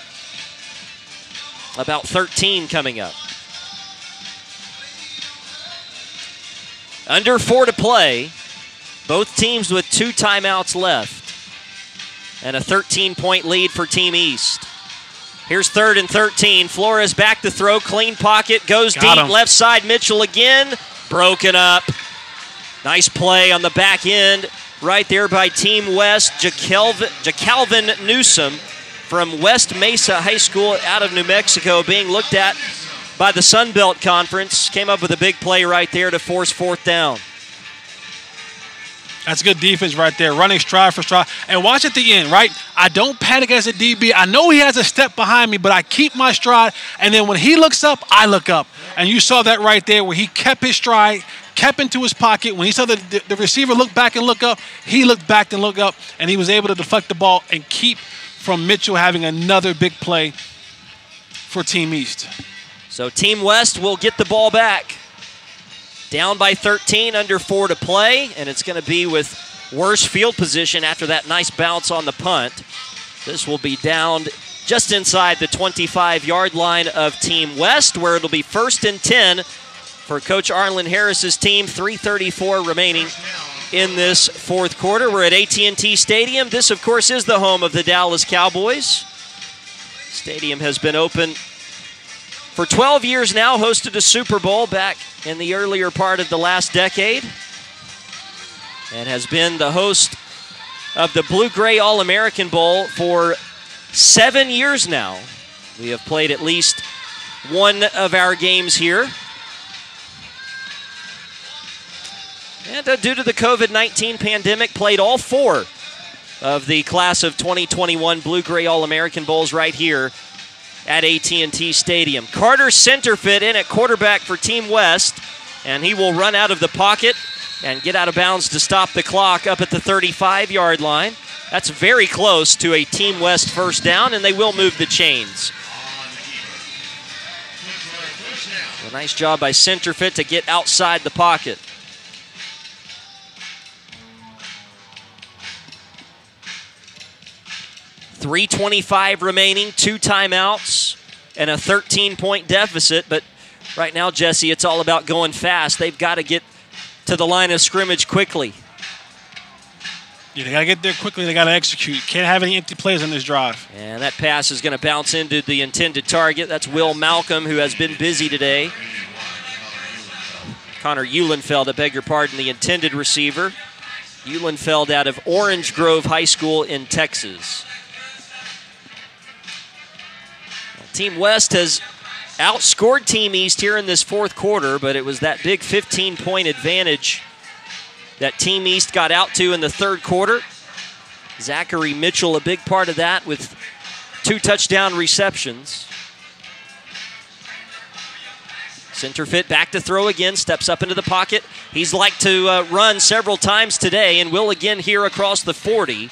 about 13 coming up. Under 4 to play. Both teams with 2 timeouts left. And a 13-point lead for Team East. Here's 3rd and 13. Flores back to throw. Clean pocket. Goes deep. Left side. Mitchell again. Broken up. Nice play on the back end. Right there by Team West. Jacalvin Newsom from West Mesa High School out of New Mexico, being looked at by the Sun Belt Conference. Came up with a big play right there to force 4th down. That's good defense right there, running stride for stride. And watch at the end, right? I don't panic as a DB. I know he has a step behind me, but I keep my stride. And then when he looks up, I look up. And you saw that right there where he kept his stride, kept into his pocket. When he saw the receiver look back and look up, he looked back and looked up, and he was able to deflect the ball and keep from Mitchell having another big play for Team East. So Team West will get the ball back. Down by 13, under 4 to play, and it's going to be with worse field position after that nice bounce on the punt. This will be down just inside the 25-yard line of Team West, where it'll be 1st and 10 for Coach Arlen Harris's team. 3:34 remaining in this 4th quarter. We're at AT&T Stadium. This, of course, is the home of the Dallas Cowboys. Stadium has been open for 12 years now, hosted a Super Bowl back in the earlier part of the last decade, and has been the host of the Blue-Gray All-American Bowl for 7 years now. We have played at least one of our games here. And due to the COVID-19 pandemic, played all 4 of the class of 2021 Blue-Gray All-American Bowls right here at AT&T Stadium. Carter Centerfit in at quarterback for Team West, and he will run out of the pocket and get out of bounds to stop the clock up at the 35-yard line. That's very close to a Team West first down, and they will move the chains. A nice job by Centerfit to get outside the pocket. 3:25 remaining, 2 timeouts, and a 13-point deficit. But right now, Jesse, it's all about going fast. They've got to get to the line of scrimmage quickly. Yeah, they got to get there quickly. They got to execute. Can't have any empty plays on this drive. And that pass is going to bounce into the intended target. That's Will Malcolm, who has been busy today. Connor Eulenfeld, I beg your pardon, the intended receiver. Eulenfeld out of Orange Grove High School in Texas. Team West has outscored Team East here in this fourth quarter, but it was that big 15-point advantage that Team East got out to in the third quarter. Zachary Mitchell, a big part of that with 2 touchdown receptions. Center fit back to throw again, steps up into the pocket. He's liked to run several times today and will again here across the 40.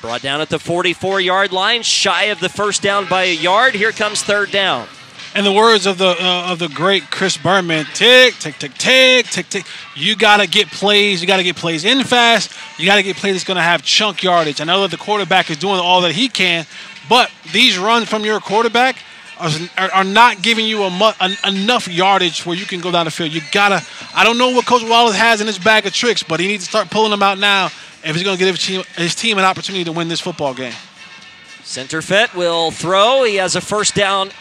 Brought down at the 44-yard line, shy of the first down by a yard. Here comes third down. In the words of the great Chris Berman, tick, tick, tick, tick, tick, tick. You got to get plays. You got to get plays in fast. You got to get plays that's going to have chunk yardage. I know that the quarterback is doing all that he can, but these runs from your quarterback are not giving you enough yardage where you can go down the field. You got to – I don't know what Coach Wallace has in his bag of tricks, but he needs to start pulling them out now if he's going to give his team an opportunity to win this football game. Centerfit will throw. He has a first down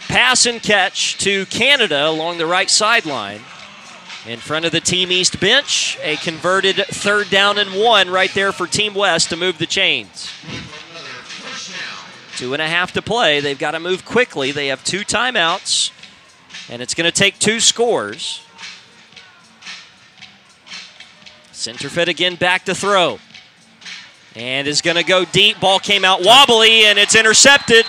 pass and catch to Canada along the right sideline. In front of the Team East bench, a converted 3rd down and 1 right there for Team West to move the chains. 2.5 to play. They've got to move quickly. They have 2 timeouts, and it's going to take 2 scores. Centerfit again back to throw. And is going to go deep. Ball came out wobbly, and it's intercepted.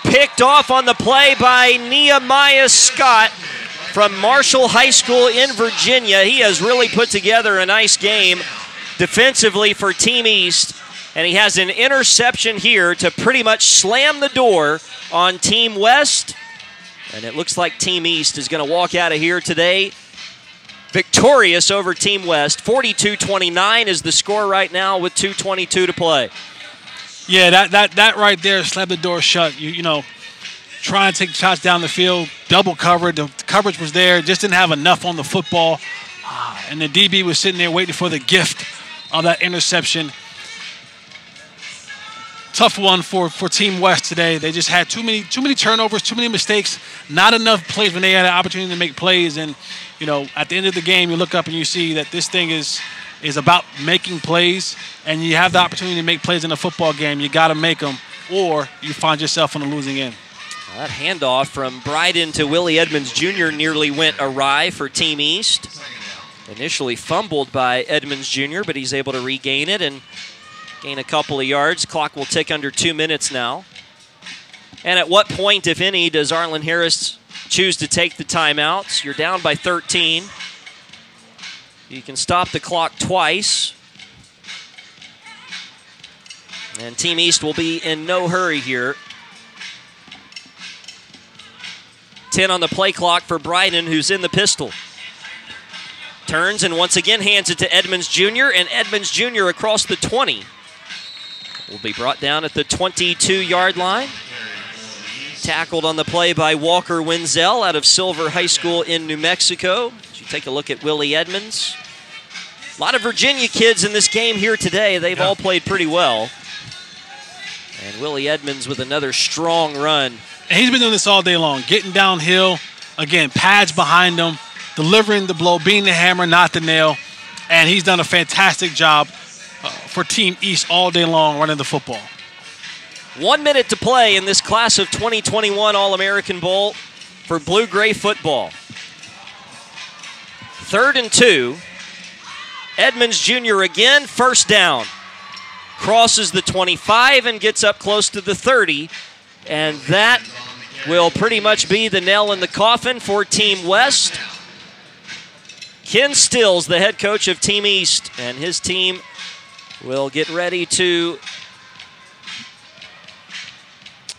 Picked off on the play by Nehemiah Scott from Marshall High School in Virginia. He has really put together a nice game defensively for Team East, and he has an interception here to pretty much slam the door on Team West. And it looks like Team East is going to walk out of here today victorious over Team West. 42-29 is the score right now with 2:22 to play. Yeah, that right there slammed the door shut. You know, trying to take shots down the field, double covered. The coverage was there, just didn't have enough on the football. And the DB was sitting there waiting for the gift of that interception. Tough one for Team West today. They just had too many turnovers, too many mistakes, not enough plays when they had an opportunity to make plays. And, you know, at the end of the game, you look up and you see that this thing is about making plays, and you have the opportunity to make plays in a football game. You got to make them, or you find yourself on the losing end. That handoff from Bryden to Willie Edmonds Jr. nearly went awry for Team East. Initially fumbled by Edmonds Jr., but he's able to regain it and gain a couple of yards. Clock will tick under 2 minutes now. And at what point, if any, does Arlen Harris choose to take the timeouts? You're down by 13. You can stop the clock twice. And Team East will be in no hurry here. 10 on the play clock for Bryden, who's in the pistol. Turns and once again hands it to Edmonds Jr., and Edmonds Jr. across the 20. Will be brought down at the 22-yard line. Tackled on the play by Walker Wenzel out of Silver High School in New Mexico. As you take a look at Willie Edmonds. A lot of Virginia kids in this game here today. They've all played pretty well. And Willie Edmonds with another strong run. And he's been doing this all day long, getting downhill. Again, pads behind him, delivering the blow, being the hammer, not the nail. And he's done a fantastic job for Team East all day long running the football. 1 minute to play in this class of 2021 All-American Bowl for blue-gray football. 3rd and 2. Edmonds Jr. again, first down. Crosses the 25 and gets up close to the 30. And that will pretty much be the nail in the coffin for Team West. Ken Stills, the head coach of Team East, and his team will get ready to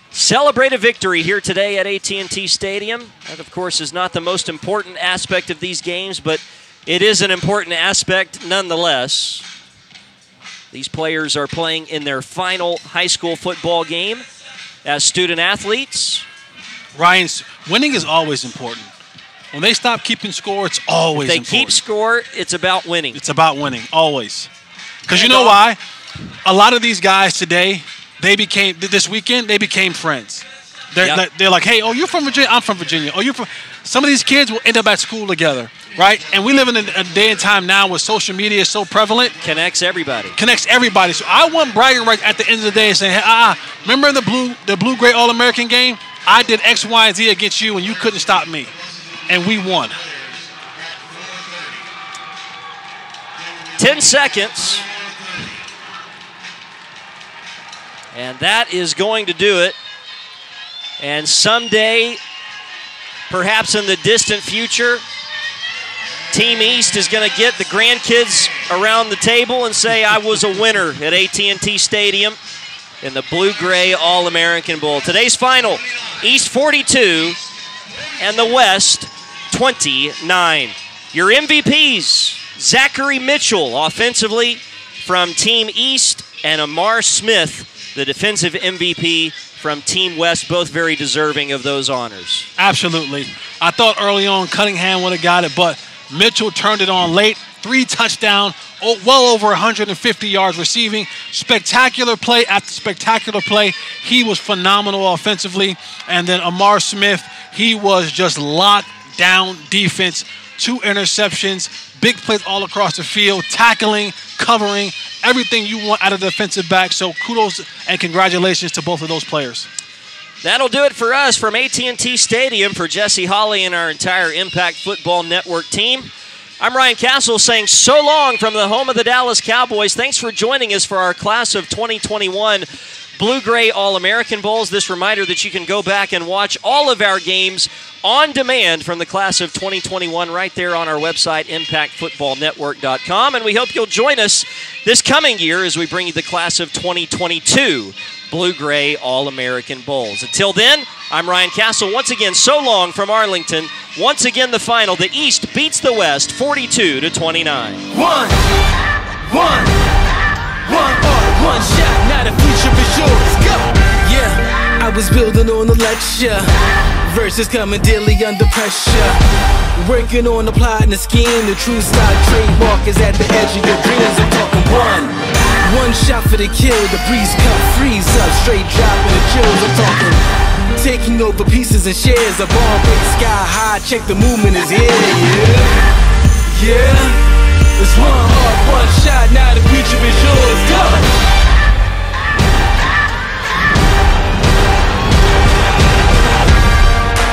celebrate a victory here today at AT&T Stadium. That, of course, is not the most important aspect of these games, but it is an important aspect nonetheless. These players are playing in their final high school football game as student athletes. Ryan, winning is always important. When they stop keeping score, it's always important. If they keep score, it's about winning. It's about winning, always. Because you know why? A lot of these guys today, this weekend, they became friends. They're like, hey, oh, you're from Virginia? I'm from Virginia. Oh, you're from... Some of these kids will end up at school together, right? And we live in a day and time now where social media is so prevalent. Connects everybody. So I want bragging rights at the end of the day and saying, hey, remember the blue-gray All-American game? I did X, Y, and Z against you, and you couldn't stop me. And we won. 10 seconds. And that is going to do it. And someday, perhaps in the distant future, Team East is going to get the grandkids around the table and say, I was a winner at AT&T Stadium in the Blue-Gray All-American Bowl. Today's final, East 42 and the West 29. Your MVPs, Zachary Mitchell offensively from Team East, and Amar Smith, the defensive MVP from Team West, both very deserving of those honors. Absolutely. I thought early on Cunningham would have got it, but Mitchell turned it on late. 3 touchdowns, well over 150 yards receiving. Spectacular play after spectacular play. He was phenomenal offensively. And then Amar Smith, he was just locked down defense. 2 interceptions, big plays all across the field, tackling, covering, everything you want out of the defensive back. So kudos and congratulations to both of those players. That'll do it for us from AT&T Stadium. For Jesse Holley and our entire Impact Football Network team, I'm Ryan Castle saying so long from the home of the Dallas Cowboys. Thanks for joining us for our class of 2021 Blue-Gray All-American Bowls. This reminder that you can go back and watch all of our games on demand from the class of 2021 right there on our website, impactfootballnetwork.com. And we hope you'll join us this coming year as we bring you the class of 2022 Blue-Gray All-American Bowls. Until then, I'm Ryan Castle. Once again, so long from Arlington. Once again, the final. The East beats the West 42-29. One shot, now the future is yours. Go! Yeah, I was building on a lecture. Verses coming daily under pressure. Working on the plot and the scheme. The true stock trademark is at the edge of your dreams. I'm talking one shot for the kill. The breeze cut, freeze up, straight dropping the chills. I'm talking taking over pieces and shares. A bomb break sky high. Check the movement is here. Yeah. It's one heart, one shot, now the future is yours. Go!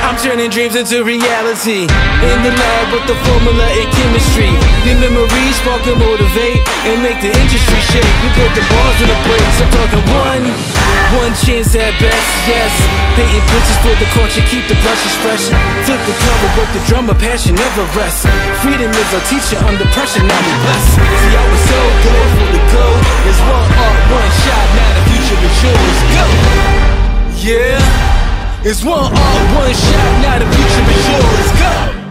I'm turning dreams into reality. In the lab with the formula and chemistry. The memories spark and motivate and make the industry shake. We put the balls in the breaks. I'm talking one chance at best, yes. Painting pictures for the culture, keep the brushes fresh. Flip the cover, work the drummer, passion never rests. Freedom is our teacher under pressure, now we blessed. See, I was so good for the goal. There's one art, one shot, now the future is yours. Go! Yeah, it's one art, one shot, now the future is yours. Go!